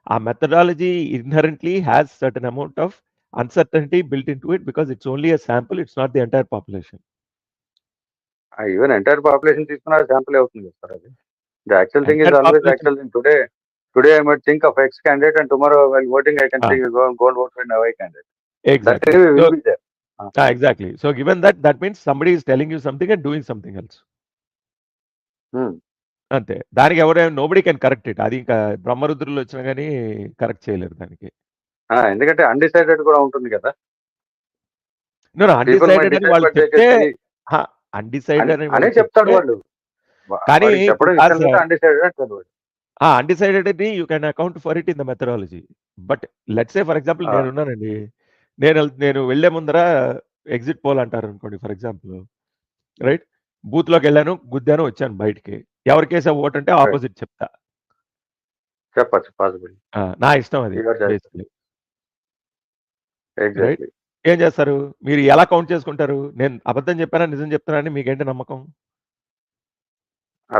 S3: our methodology inherently has certain amount of uncertainty built into it because it's only a sample, it's not the entire population.
S1: Even entire population తీసుకున్న sample అవుతుంది కదా అది. The actual thing is
S3: Entire
S1: always
S3: population.
S1: actual thing. Today I might think of X candidate and tomorrow while voting I can think go and vote for Y candidate.
S3: Exactly.
S1: That anyway will
S3: So,
S1: be there.
S3: exactly. So given that means somebody is telling you something and doing something else. అంతే. దానికి ఎవరైనా నోబడీ కెన్ కరెక్ట్ ఇట్. అది ఇంకా బ్రహ్మరుద్రులు వచ్చినా కానీ కరెక్ట్ చేయలేరు దానికి.
S1: ఎందుకంటే అన్డిసైడెడ్ కూడా ఉంటుంది కదా.
S3: అన్డిసైడెడ్ అని వాళ్ళు చెప్తే అన్డిసైడెడ్
S1: అని చెప్తాడు వాళ్ళు.
S3: కానీ
S1: అన్డిసైడెడ్
S3: అని you can account for it in the methodology. But let's say for example నేనున్నానండి, నేను వెళ్లే ముందర ఎగ్జిట్ పోల్ అంటారు అనుకోండి ఫర్ ఎగ్జాంపుల్, రైట్? బూత్ లోకి వెళ్ళాను, గుద్దాను, వచ్చాను బయటికి. ఎవరికేసా ఓట్ అంటే ఆపోజిట్ చెప్తా.
S1: చెప్పచ్చు పాసిబుల్.
S3: నా ఇష్టం అది.
S1: రైట్.
S3: ఏం చేస్తారు మీరు? ఎలా కౌంట్ చేసుకుంటారు? నేను అబద్ధం చెప్పానా నిజం చెప్తానా అని మీకేంటి నమ్మకం?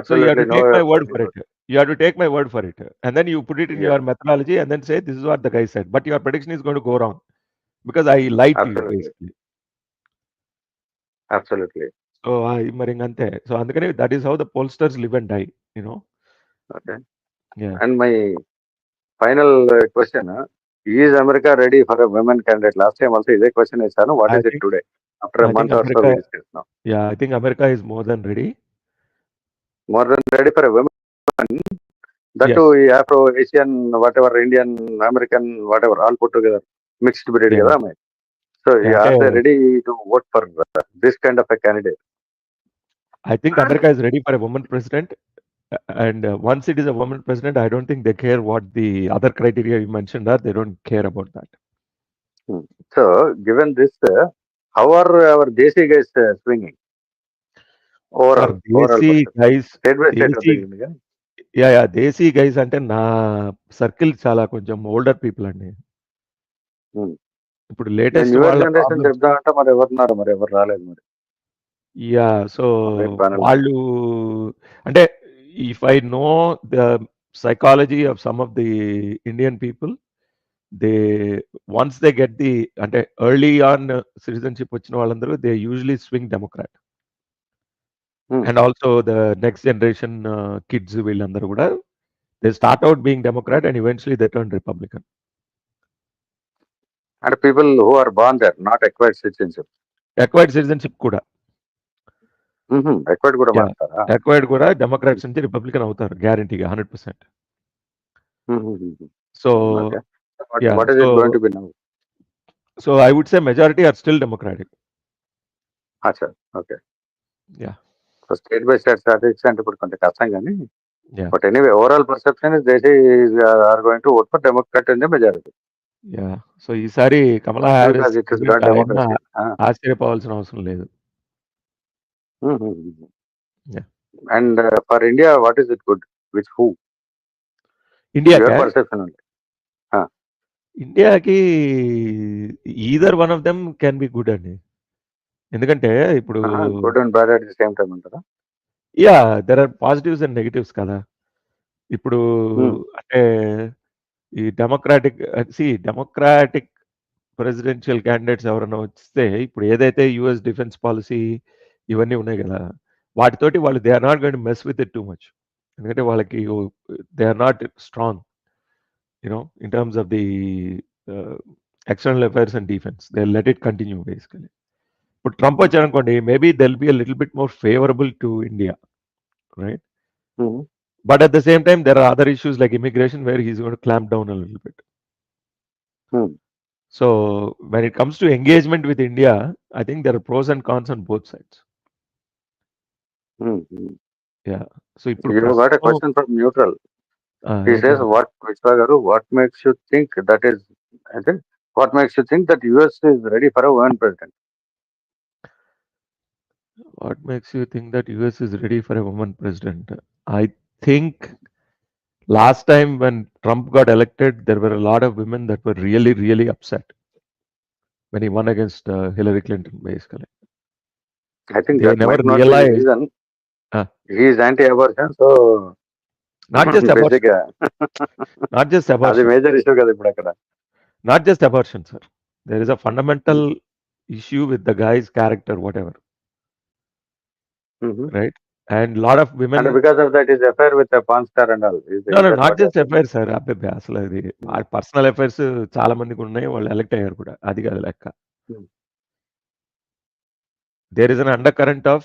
S3: So you have to take my word for it. You have to take my word for it. And then you put it in your methodology and then say, this is what the guy said. But your prediction is going to go wrong because I lied to you basically.
S1: Absolutely.
S3: So మరి అంతే. So అందుకని that is how the pollsters live and die, you know.
S1: Okay.
S3: Yeah.
S1: And my final question, is America ready for a women candidate? Last time also is a question is, what is it today? After a month or so we discuss now.
S3: Yeah, I think America is more than ready.
S1: More than ready for a woman. That too, Afro-Asian, whatever, Indian, American, whatever, all put together, mixed breed. So are they ready to vote for this kind of a candidate?
S3: I think America is ready for a woman president. And once it is a woman president, I don't think they care what the other criteria you mentioned are. They don't care about that.
S1: So, given this, how are our Desi guys swinging? Overall
S3: guys,
S1: state by state.
S3: Desi guys అంటే నా సర్కిల్ చాలా కొంచెం ఓల్డర్ పీపుల్ అండి. ఇప్పుడు లేటెస్ట్
S1: జనరేషన్ చెప్తామంటే మరి ఎవరు రాలేదు మరి.
S3: యా, సో వాళ్ళు అంటే if I know the psychology of some of the Indian people, they once they get the అంటే ఎర్లీ ఆన్ సిటిజన్షిప్ వచ్చిన వాళ్ళందరూ they usually swing Democrat. And also the next generation kids వీళ్ళందరూ కూడా they start out being Democrat and eventually they turn Republican.
S1: And people who are born there, not acquired citizenship.
S3: Acquired citizenship కూడా.
S1: Acquired కూడా మాట్లాడతారా?
S3: Acquired కూడా డెమోక్రాట్స్ నుంచి రిపబ్లికన్ అవుతారు గ్యారంటీగా 100%. So
S1: what is it going to be now?
S3: So I would say majority are still democratic.
S1: Acha, okay.
S3: Yeah.
S1: So state by state statistics అంటే ఇప్పుడు కొంచెం కష్టం కానీ.
S3: Yeah.
S1: But anyway, overall perception is they are going to vote for Democrat in the majority.
S3: Yeah. So ఈసారి కమలా హ్యారిస్ ఆశ్చర్యపోవాల్సిన అవసరం లేదు.
S1: Yeah. And for India, what is it good? Which who?
S3: India
S1: perception only.
S3: ఇండియాకి either one of them can be good అండి. ఎందుకంటే ఇప్పుడు
S1: good and bad at the same time అంటారా?
S3: Yeah, there are positives and negatives కదా. ఇప్పుడు అంటే ఈ డెమోక్రాటిక్ ప్రెసిడెన్షియల్ క్యాండిడేట్స్ ఎవరైనా వస్తే ఇప్పుడు ఏదైతే యుఎస్ డిఫెన్స్ పాలసీ ఇవన్నీ ఉన్నాయి కదా, వాటితోటి వాళ్ళు they are not going to mess with it too much. ఎందుకంటే వాళ్ళకి they are not strong, you know, in terms of the external affairs and defense. They'll let it continue basically. But Trump వచ్చారనుకోండి, maybe they'll be a little bit more favorable to India, right?
S1: Mhm.
S3: But at the same time, there are other issues like immigration where he's going to clamp down a little bit.
S1: Hmm.
S3: So when it comes to engagement with India, I think there are pros and cons on both sides.
S1: Mhm.
S3: Yeah. So ఇప్పుడు
S1: You got a
S3: ప్రస్తుతం
S1: question from neutral. He says,
S3: ఏంటంటే,
S1: "What, Vishwa garu, what makes you think that is? I think what makes you think that US is ready for a woman president?"
S3: what makes you think that US is ready for a woman president? I think last time when Trump got elected, there were a lot of women that were really, really upset when he won against Hillary Clinton, basically.
S1: I think
S3: They
S1: that
S3: never
S1: might not be the
S3: realized,
S1: reason.
S3: Ah.
S1: He is anti-abortion, so
S3: not just abortion,
S1: basic.
S3: not just
S1: అది
S3: abortion,
S1: మేజర్ ఇష్యూ కదా ఇప్పుడు అక్కడ.
S3: not just abortion, sir. There is a fundamental issue with the guy's character, whatever,
S1: Mhm.
S3: right? And a lot of women.
S1: And because of that, his affair with a porn star and all.
S3: No, not just affairs, sir. అబ్బే అసలు అది పర్సనల్ అఫైర్స్ చాలా మందికి ఉన్నాయి, వాళ్ళు ఎలక్ట్ అయ్యారు కూడా, అది కాదు లెక్క.
S1: Hmm.
S3: There is an undercurrent of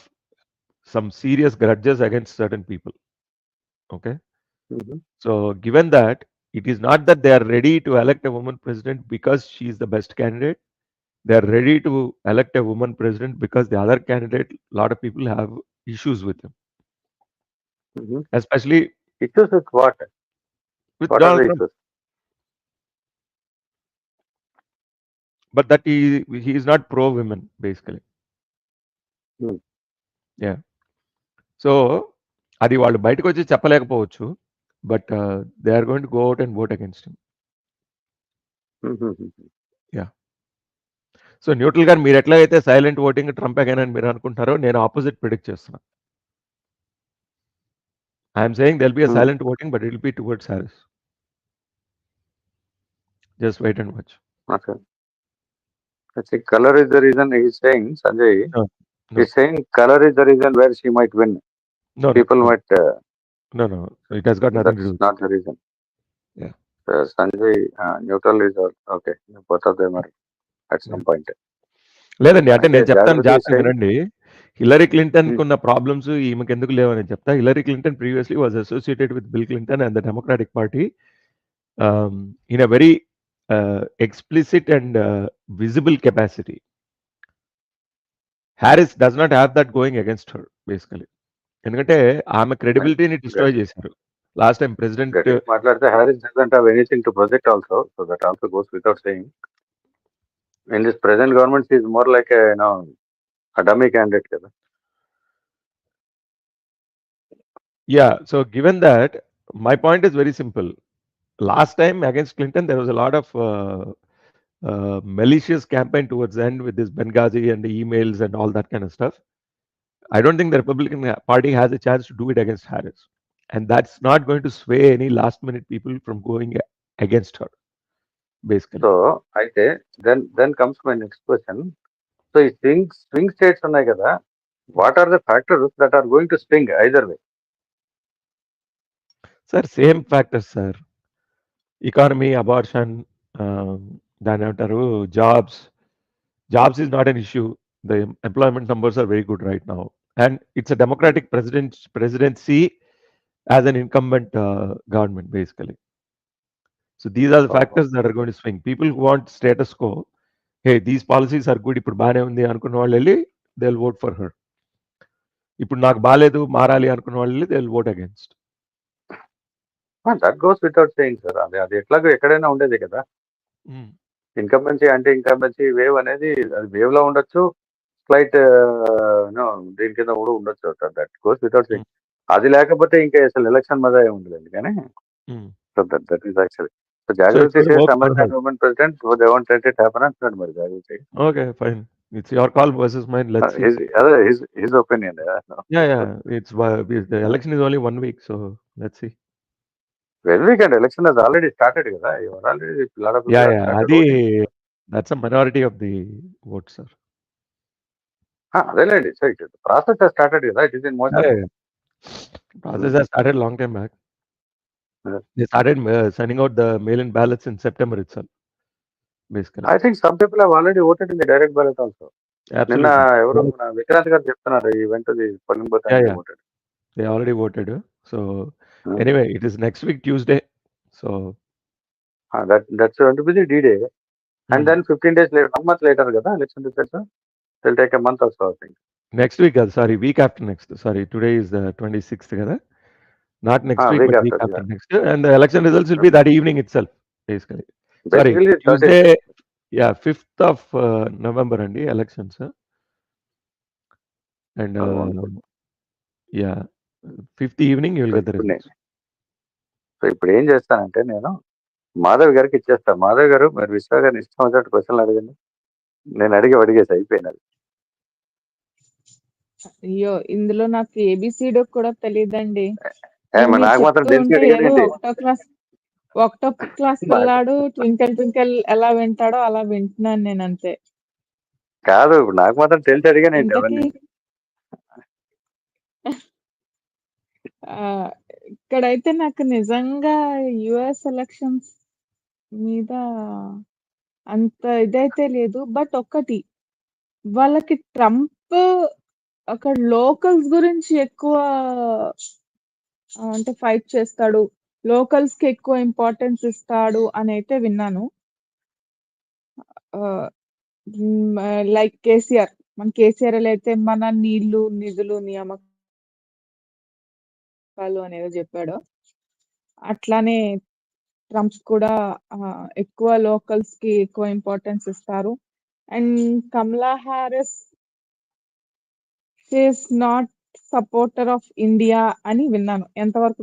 S3: some serious grudges against certain people. Okay, so given that it is not that they are ready to elect a woman president because she is the best candidate, they are ready to elect a woman president because the other candidate, a lot of people have issues with him, especially
S1: Issues with what?
S3: with
S1: What are
S3: Donald
S1: the
S3: Trump.
S1: issues?
S3: But that he is not pro women basically. Yeah. So అది వాళ్ళు బయటకు వచ్చి చెప్పలేకపోవచ్చు, but they are going to go out and vote against him. Yeah. So neutral గారు మీరు ఎట్లాగైతే సైలెంట్ ఓటింగ్ ట్రంప్ అగైన్ అని మీరు అనుకుంటారో, నేను ఆపోజిట్ ప్రిడిక్ట్ చేస్తున్నా. I'm saying there'll be a silent voting, but it will be towards Harris. Just wait and watch.
S1: Okay. I think color is the reason he is saying, Sanjay.
S3: No.
S1: He's saying color is the reason where she might win.
S3: No,
S1: People
S3: no.
S1: might.
S3: No, it has got nothing to do.
S1: That's not the reason.
S3: Yeah.
S1: Sanjay, neutral is okay. Both of them are at some point.
S3: లేదండి, అంటే నేను
S1: Okay,
S3: చెప్తాను
S1: Jagrati is
S3: జాగ్రత్తగా
S1: saying.
S3: వినండి. హిల్లరీ క్లింటన్ కు ఉన్న ప్రాబ్లమ్స్ ఈమెకి ఎందుకు లేవని చెప్తా. Hillary Clinton previously was associated with bill Clinton and the democratic party in a very explicit and visible capacity. Harris does not have that going against her basically, ఎందుకంటే ఆమె క్రెడిబిలిటీని డిస్ట్రాయ్ చేశారు లాస్ట్ టైం ప్రెసిడెంట్.
S1: మాట్లాడితే Harris doesn't have anything to project also, so that also goes without saying. In this present government, she is more like a a dummy candidate కదా.
S3: Yeah, so given that, my point is very simple. Last time against Clinton, there was a lot of malicious campaign towards the end with this Benghazi and the emails and all that kind of stuff. I don't think the Republican Party has a chance to do it against Harris. And that's not going to sway any last minute people from going against her, basically.
S1: So, అయితే then comes my next question. So, ఈ swing states ఉన్నాయి కదా, what are the factors that are going to swing either way?
S3: Sir, same factors, sir. Economy, abortion, దాని ఏమంటారు, jobs is not an issue. The employment numbers are very good right now, and it's a democratic presidency as an incumbent government basically. So these are the factors that are going to swing. People who want status quo, hey, these policies are good, ఇప్పుడు బాగానే ఉంది అనుకున్న వాళ్ళు వెళ్ళి they will vote for her. ఇప్పుడు నాకు బాగాలేదు మారాలి అనుకున్న వాళ్ళు వెళ్ళి they will vote against.
S1: That goes without saying sir. అది ఎట్లాగో ఎక్కడైనా ఉండేది కదా. ఇన్కంబెన్సీ అంటే ఇన్కంబెన్సీ వేవ్ అనేది అది వేవ్ లో ఉండొచ్చు, స్లైట్ దీని కింద కూడా ఉండొచ్చు. That goes without saying. అది లేకపోతే ఇంకా అసలు ఎలక్షన్ మజా ఉండదండి. కానీ so that is actually. So జాగ్రత్త says American women president, so they want it happen అంటున్నాడు మరి జాగ్రత్త.
S3: Okay fine, it's your call versus mine. Let's see.
S1: అదే his opinion.
S3: Yeah it's the election is only 1 week, so let's see.
S1: Well, weekend election has already started కదా. You are already a lot of people
S3: Yeah,
S1: have started
S3: అది
S1: voting.
S3: that's a minority of the vote, sir.
S1: అదేలేండి. So it process has started కదా. It is in motion.
S3: Process has started long time back. They started sending out the mail-in ballots in September itself. Basically.
S1: I think some people have already voted in the direct ballot also. నిన్న
S3: అబ్సల్యూట్లీ.
S1: ఎవరు మన విక్రాంత్ గారు చెప్తున్నారు ఈ వెంట పోలింగ్ బూత్
S3: యాహ్!
S1: అంటే
S3: yeah!
S1: Voted.
S3: They already voted. So, anyway it is next week Tuesday. So
S1: that's going to be the D-Day. And
S3: హ్మ్.
S1: then 15 days later, 1 month later కదా election results. Will take a month or so I think.
S3: Next week కాదు. Sorry week after next. Sorry today is the 26th కదా! Not next week
S1: week
S3: but
S1: after
S3: week after next. And the election results will be that evening itself basically. Sorry
S1: basically
S3: Tuesday yeah! 5th of November అండి elections. And yeah! 5th evening you will get the results.
S1: So ఇప్పుడు ఏం చేస్తానంటే నేను మాధవ్ గారికి ఇచ్చేస్తాను. మాధవ్ గారు మరి విశ్వ గారిని ఇష్టం వచ్చినట్టు క్వశ్చన్లు అడగండి. నేను అడిగేసి అయిపోయినది.
S6: అయ్యో! ఇందులో నాకు ఏబీసీడీ కూడా తెలీదండి.
S1: మరి
S6: మీరు
S1: నాకు మాత్రం
S6: చెప్తూ
S1: తెలిసి
S6: ఉంటే ఏదో
S1: అడిగారేంటి?
S6: ఒకటో క్లాస్ పిల్లాడు ట్వింకిల్ ట్వింకిల్ ఎలా వింటాడో అలా వింటున్నాను నేనంతే.
S1: కాదు ఇప్పుడు నాకు మాత్రం తెలిసి అడిగానేంటి
S6: ఇంతకీ
S1: అవన్నీ?
S6: ఇక్కడైతే నాకు నిజంగా యూఎస్ ఎలక్షన్స్ మీద అంత ఇదైతే లేదు. బట్ ఒక్కటి వాళ్ళకి ట్రంప్ అక్కడ లోకల్స్ గురించి ఎక్కువ అంటే ఫైట్ చేస్తాడు. లోకల్స్‌కి ఎక్కువ ఇంపార్టెన్స్ ఇస్తాడు అనైతే విన్నాను. లైక్ కేసీఆర్. మన కేసీఆర్ ఎలా అయితే మన నీళ్లు, నిధులు, నియామకాలు అనేదో చెప్పాడో, అట్లానే ట్రంప్ కూడా ఎక్కువ లోకల్స్‌కి ఎక్కువ ఇంపార్టెన్స్ ఇస్తారు. And Kamala Harris she is not supporter of India అని విన్నాను. ఎంతవరకు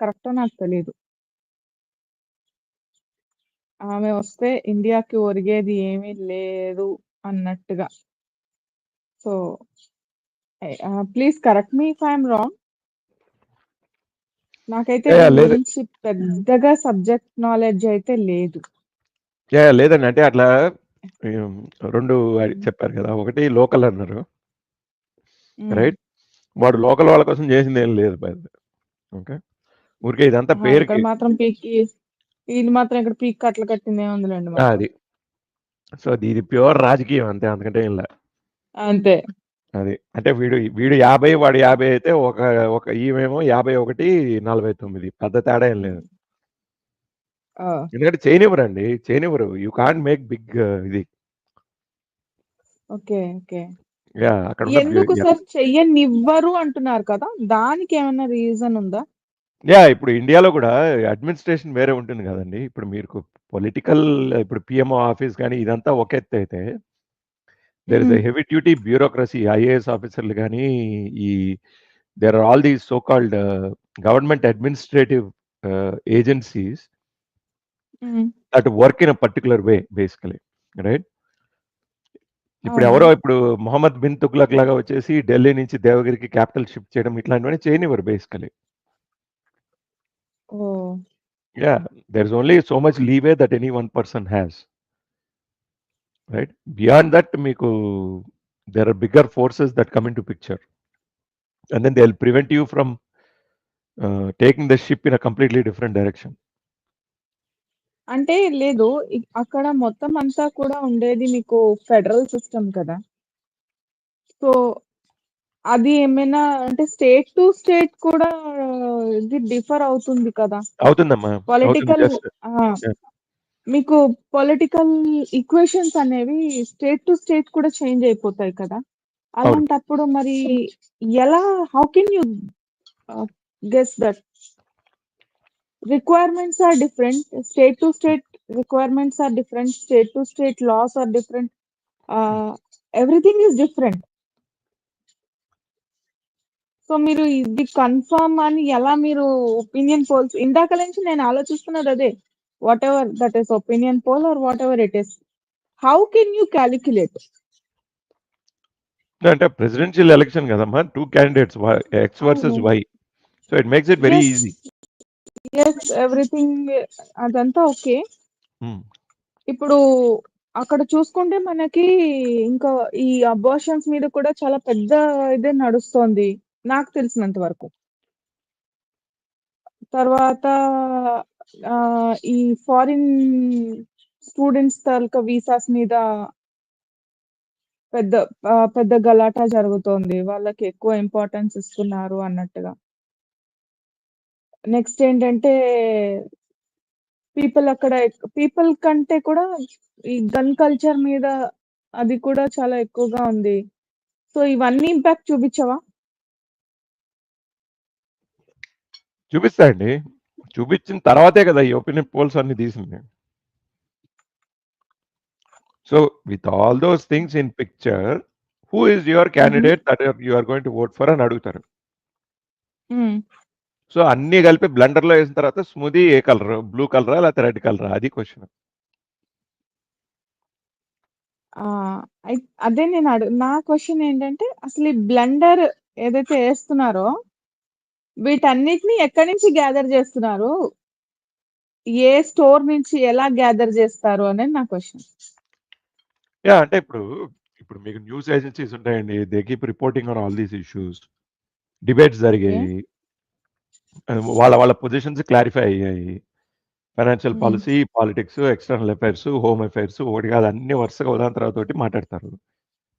S6: కరెక్టో నాకు తెలీదు. ఆమె వస్తే ఇండియాకి ఒరిగేది ఏమీ లేదు అన్నట్టుగా. So, please correct me if I'm wrong. నాకైతే
S3: యాహ్!
S6: దీని
S3: లేదు.
S6: గురించి పెద్దగా సబ్జెక్ట్ నాలెడ్జ్ అయితే లేదు.
S3: యాహ్! లేదండి. అంటే అట్లా 2
S6: హ్మ్.
S3: చెప్పారు కదా! ఒకటి లోకల్ అన్నారు.
S6: హ్మ్.
S3: రైట్? వాడు లోకల్ వాళ్ళ కోసం చేసిందేం లేదు ఓకే. ఊరికే ఇదంతా
S6: ఇక్కడ
S3: పేరుకి.
S6: మాత్రం ఈళ్ళు మాత్రం ఇక్కడ పీక్ కట్టలు కట్టిందేముందిలేండి మాకు.
S3: అది. సో, ఇది ప్యూర్ రాజకీయం అంతే. అంతకంటే ఏం లే.
S6: అంతే.
S3: అది. అంటే వీడు 50 వాడు 50 అయితే ఒక ఈమేమో 51, 49 పెద్ద తేడా ఏం లేదు.
S6: ఆ!
S3: ఎందుకంటే చేయనివ్వరండి. చేయనివ్వరు. యూ కాంట్ మేక్ బిగ్ ఇది.
S6: ఓకే. ఓకే.
S3: యాహ్! అక్కడున్న
S6: ఎందుకు సార్ చెయ్యనివ్వరు అంటున్నారు కదా! దానికేమన్నా రీజన్ ఉందా?
S3: యాహ్! ఇప్పుడు ఇండియాలో కూడా అడ్మినిస్ట్రేషన్ వేరే ఉంటుంది కదండీ. ఇప్పుడు మీకు పొలిటికల్ ఇప్పుడు పీఎంఓ ఆఫీస్ గాని ఇదంతా ఒక ఎత్తయితే there is a heavy duty bureaucracy IAS ఆఫీసర్లు గాని ఈ there are all these so called government administrative agencies
S6: hmm.
S3: That work in a particular way basically. Right? ఇప్పుడు
S6: అవును.
S3: ఎవరో ఇప్పుడు మొహమ్మద్ బిన్ తుగ్లక్ లాగా వచ్చేసి ఢిల్లీ నుంచి దేవగిరికి క్యాపిటల్ షిఫ్ట్ చేయడం ఇట్లాంటివన్నీ చేయనివ్వరు basically.
S6: Oh!
S3: Yeah, there's only so much leeway that any one person has. Right? Beyond that, మీకు there are bigger forces that come into picture. And then they'll prevent you from taking the ship in a completely different direction.
S6: అంటే లేదు. అక్కడ మొత్తం అంతా కూడా ఉండేది మీకు ఫెడరల్ సిస్టమ్ కదా! సో, అది ఏమైనా అంటే స్టేట్ టు స్టేట్ కూడా ఇది డిఫర్ అవుతుంది కదా!
S3: అవుతుందమ్మా. అవుతుంది.
S6: Political
S3: just yeah.
S6: మీకు పొలిటికల్ ఈక్వేషన్స్ అనేవి స్టేట్ టు స్టేట్ కూడా చేంజ్ అయిపోతాయి కదా!
S3: అవును.
S6: అలాంటప్పుడు మరి ఎలా how can you guess that? Requirements are different. State to state requirements are different. State to state laws are different. Everything is different. So, మీరు ఇది కన్ఫర్మ్ అని ఎలా మీరు ఒపీనియన్ పోల్స్ ఇందాక నుంచి నేను ఆలోచిస్తున్నది అదే. Whatever that is opinion poll or whatever it is. How can you calculate?
S3: అంటే ప్రెసిడెన్షియల్ ఎలక్షన్ కదమ్మా. 2 candidates X versus
S6: అవును.
S3: Y. So it makes it very
S6: yes.
S3: easy.
S6: Yes. Everything అదంతా ఓకే.
S3: Hmm.
S6: ఇప్పుడు అక్కడ చూసుకుంటే మనకి ఇంకా ఈ అబార్షన్స్ మీద కూడా చాలా పెద్ద ఇదే నడుస్తోంది. నాకు తెలిసినంత వరకు. తర్వాత ఈ ఫారిన్ స్టూడెంట్స్ తాలూకా వీసాస్ మీద పెద్ద పెద్ద గలాటా జరుగుతోంది. వాళ్ళకి ఎక్కువ ఇంపార్టెన్స్ ఇస్తున్నారు అన్నట్టుగా. నెక్స్ట్ ఏంటంటే పీపుల్ కంటే కూడా ఈ గన్ కల్చర్ మీద అది కూడా చాలా ఎక్కువగా ఉంది. సో ఇవన్నీ ఇంపాక్ట్ చూపించవా?
S3: చూపిస్తాయండి. చూపించిన తర్వాతే కదా ఈ ఒపీనియన్ పోల్స్ అన్ని తీసింది. So with all those things in picture, who is your candidate that you are going to vote for అని అడుగుతారు. సో అన్ని కలిపి బ్లెండర్ లో వేసిన తర్వాత స్మూదీ ఏ కలర్, బ్లూ కలరా లేకపోతే రెడ్ కలరా, అది క్వశ్చన్.
S6: అదే నేను నా క్వశ్చన్ ఏంటంటే అసలు ఈ బ్లెండర్ ఏదైతే వేస్తున్నారో వీటన్నిటిని ఎక్కడి నుంచి గ్యాదర్ చేస్తున్నారు, ఏ స్టోర్ నుంచి ఎలా గ్యాదర్ చేస్తారు అనేది నా క్వశ్చన్.
S3: యా అంటే ఇప్పుడు మీకు న్యూస్ ఏజెన్సీస్ ఉంటాయండి, they keep reporting on all these issues. Debates జరిగాయి, వాళ్ళ పొజిషన్స్ క్లారిఫై అయ్యాయి. Financial policy, politics, external affairs, home affairs, ఒకటి కాదు అన్ని వరుసగా ఉదాహరణ తర్వాత ఒకటి మాట్లాడతారు.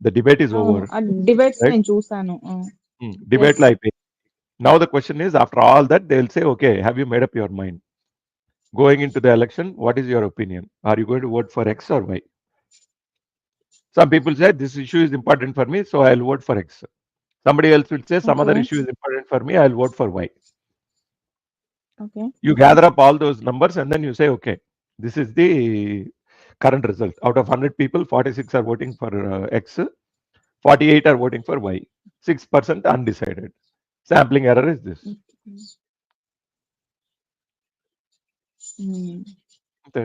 S3: The debate is over.
S6: Debates నేను చూసాను.
S3: డిబేట్లో అయిపోయింది. Now the question is after all that they will say okay, have you made up your mind going into the election? What is your opinion? Are you going to vote for X or Y? Some people say this issue is important for me, so I'll vote for X. Somebody else will say some other issue is important for me, I'll vote for Y.
S6: Okay.
S3: You gather up all those numbers and then you say, okay, this is the current result. Out of 100 people, 46 are voting for X, 48 are voting for Y, 6% undecided. Sampling error is this. అంతే,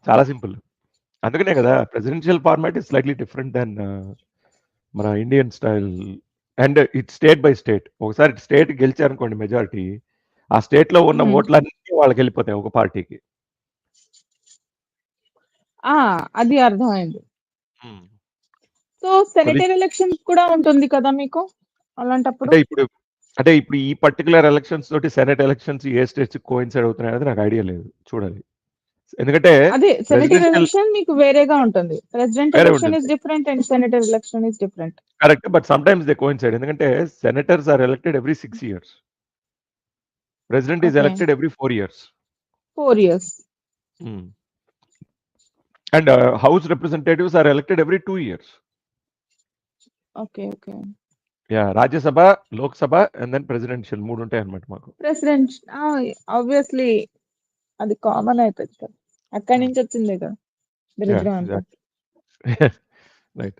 S3: చాలా సింపుల్. అందుకనే కదా presidential format is slightly different then మన Indian style. And it state by state. ఒకసారి స్టేట్ గెలిచారనుకోండి మెజారిటీ, ఆ స్టేట్ లో ఉన్న ఓట్లన్నీ వాళ్ళకి వెళ్ళిపోతాయి ఒక పార్టీకి.
S6: అది అర్థమైంది. సో సెనేటర్ ఎలక్షన్ కూడా ఉంటుంది కదా మీకు అలాంటప్పుడు?
S3: అంటే ఇప్పుడు ఈ పర్టికులర్ ఎలక్షన్స్ తోటి సెనెట్ ఎలక్షన్స్ ఏ స్టేట్స్ కోయిన్సైడ్ అవుతున్నాయి అనేది నాకు ఐడియా లేదు, చూడాలి. ఎందుకంటే
S6: అదే సెనేటర్ ఎలక్షన్ మీకు వేరేగా ఉంటుంది. President election is different and senator election is different.
S3: Correct, but sometimes they coincide. ఎందుకంటే senators are elected every 6 years. President is elected every 4 years.
S6: 4 years.
S3: And House representatives are elected every 2 years.
S6: Okay.
S3: Yeah, Rajya Sabha, Lok Sabha, and then presidential. 3 ఉంటాయి అన్నమాట మాకు.
S6: ప్రెసిడెంట్ ఆబ్వియస్లీ అది కామన్ అయిపోయింది కదా, అక్కడి నుంచి వచ్చిందే కదా దరిద్రం అంతా.
S3: రైట్.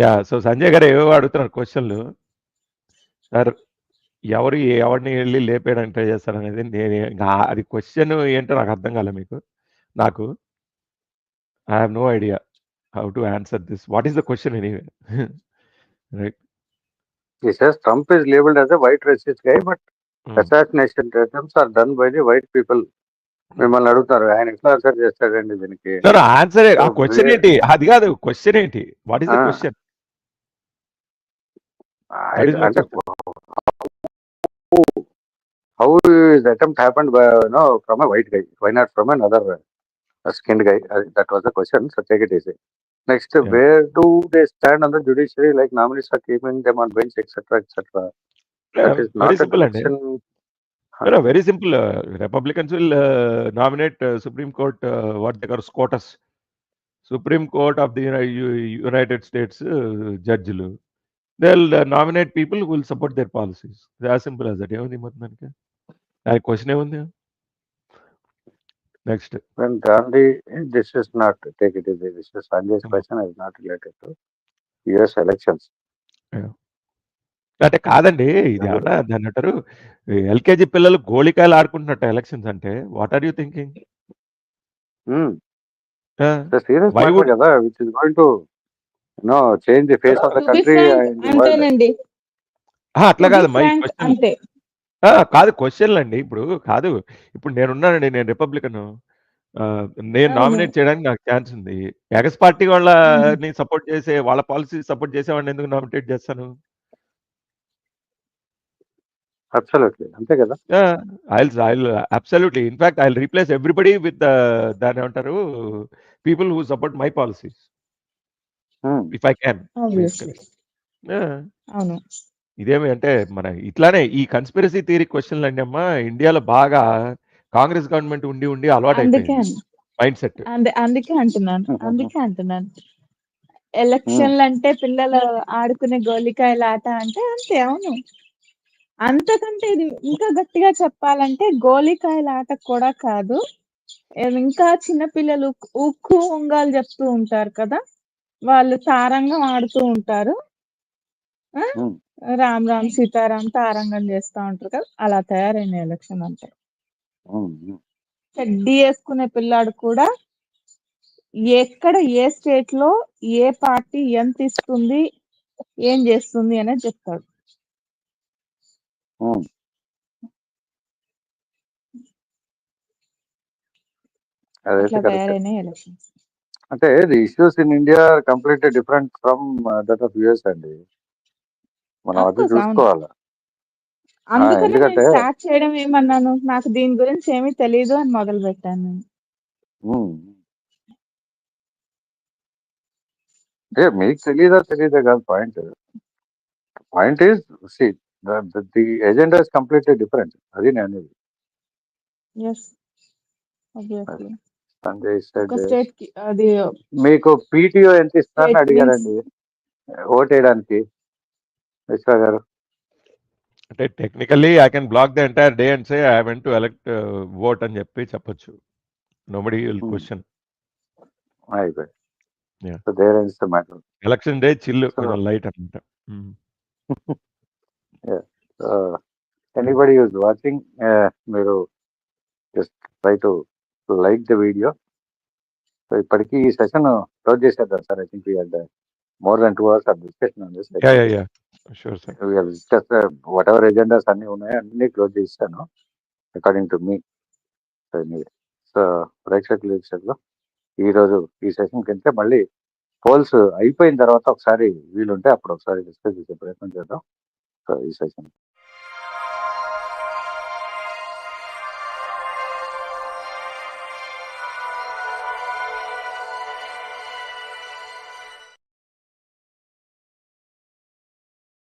S3: యా, సో సంజయ్ గారు ఏవో అడుగుతున్నారు క్వశ్చన్లు. సార్ ఎవరిని వెళ్ళి లేపేయడానికి ట్రై చేస్తారు అనేది అది క్వశ్చన్ ఏంటో నాకు అర్థం కాలే నాకు I have no idea how to answer this. What is the question anyway? Right.
S1: He says Trump is labeled as a white racist guy, but assassination attempts are done by the white people. మిమ్మల్ని అడుగుతారు ఆయన ఎట్లా ఆన్సర్ చేస్తాడండి దీనికి?
S3: ఆన్సర్ ఆ క్వశ్చన్ ఏంటి? అది కాదు, క్వశ్చన్ ఏంటి? What is the question?
S1: అంటే how is the attempt happened by from a white guy? Why not from another skinned guy? That was the question. So take it easy. Next, where do they stand on the judiciary? Like nominees are keeping them on bench, etc., etc. That is not a question.
S3: No, very simple. Republicans will nominate Supreme Court, what they call SCOTUS, Supreme Court of the United States judges. They'll nominate people who will support their policies. It's as simple as that. ఏముంది మొత్తానికి? ఆ క్వశ్చన్ ఏముంది? Next.
S1: When Gandhi, this is not, take it easy. This is Sanjay's question is not related to US elections.
S3: అంటే కాదండి, ఇది ఏమన్నా దాన్ని అంటారు ఎల్కేజీ పిల్లలు గోళికాయలు ఆడుకుంటున్నట్టు ఎలక్షన్స్ అంటే. What are you thinking?
S1: Serious matter కదా, which is going to change the face of the country and the world.
S3: అట్లా కాదు మై క్వశ్చన్. కాదు క్వశ్చన్లు అండి. ఇప్పుడు నేనున్నానండి, నేను రిపబ్లికన్, నేను నామినేట్ చేయడానికి నాకు ఛాన్స్ ఉంది. ఎగస్ పార్టీ వాళ్ళని సపోర్ట్ చేసే, వాళ్ళ పాలసీ సపోర్ట్ చేసేవాడిని ఎందుకు నామినేట్ చేస్తాను?
S1: అబ్సల్యూట్లీ అంతే కదా.
S3: I'll absolutely. In fact, I'll replace everybody with దాన్ని ఏమంటారు people who support my policies if I can.
S6: Obviously
S3: Yeah.
S6: అవును.
S3: ఇదేమి అంటే మన ఇట్లానే ఈ కన్స్పిరసీ థియరీ క్వశ్చన్లు అండి అమ్మా ఇండియాలో బాగా కాంగ్రెస్ గవర్నమెంట్ ఉండి ఉండి అలవాటు
S6: అందుకే
S3: అయిపోయింది మైండ్ సెట్.
S6: అందుకే అంటున్నాను ఎలక్షన్లు అంటే పిల్లలు ఆడుకునే గోలికాయల ఆట అంటే అంతే. అవును, అంతకంటే ఇది ఇంకా గట్టిగా చెప్పాలంటే గోలికాయల ఆట కూడా కాదు. ఇంకా చిన్న పిల్లలు ఉక్కు ఉంగాలు చెప్తూ ఉంటారు కదా, వాళ్ళు తారంగం ఆడుతూ ఉంటారు. ఆ? రామ్ రామ్ సీతారాం తారంగం చేస్తా ఉంటారు కదా, అలా తయారైన ఎలక్షన్ అంటే. చెడ్డీ వేసుకునే పిల్లాడు కూడా ఎక్కడ ఏ స్టేట్ లో ఏ పార్టీ ఎంత ఇస్తుంది ఏం చేస్తుంది అనేది చెప్తాడు.
S1: అదైతే
S6: అట్లా
S1: కరెక్ట్.
S6: తయారైన ఎలక్షన్స్.
S1: అంటే the issues in India completely different from that of US అండి. మనం
S6: Of
S1: అది
S6: course, అవును.
S1: చూసుకోవాలా.
S6: అందుకనే నేను
S1: ఎందుకంటే
S6: స్టార్ట్ చేయడం ఏమన్నాను, నాకు దీని గురించి ఏమీ తెలీదు అని మొదలు పెట్టాను నేను.
S1: మీకు తెలీదే కాదు point. Point is see the agenda is completely different. అది నేను అనేది.
S6: Yes, obviously.
S1: సంజయ్
S6: ఒక
S1: said,
S6: స్టేట్ కి అది
S1: మీకు పీటీఓ ఎంత ఇస్తారని
S6: State
S1: అడిగారండి ఓటేయడానికి విశ్వ గారు.
S3: అంటే technically I can block the entire day and say I went to elect vote అని చెప్పి చెప్పొచ్చు. Nobody will question.
S1: అయిపోయి
S3: Yeah.
S1: So there is the matter.
S3: Election day chill
S1: So-
S3: కొంచెం లైట్ అనమాట.
S1: ఎనీబడి యూజ్ వాచింగ్, మీరు just try to like the video. So ఇప్పటికీ ఈ సెషన్ క్లోజ్ చేసేద్దాం సార్. I think we had more then 2 hours of discussion on this.
S3: Sure sir.
S1: What ever agendas అన్ని ఉన్నాయో అన్ని క్లోజ్ చేస్తాను అకార్డింగ్ టు మీ. సో ప్రేక్షకులు ఈ రోజు ఈ సెషన్ కింద మళ్ళీ పోల్స్ అయిపోయిన తర్వాత ఒకసారి వీలుంటే అప్పుడు ఒకసారి డిస్కస్ చేసే ప్రయత్నం చేద్దాం. సో ఈ సెషన్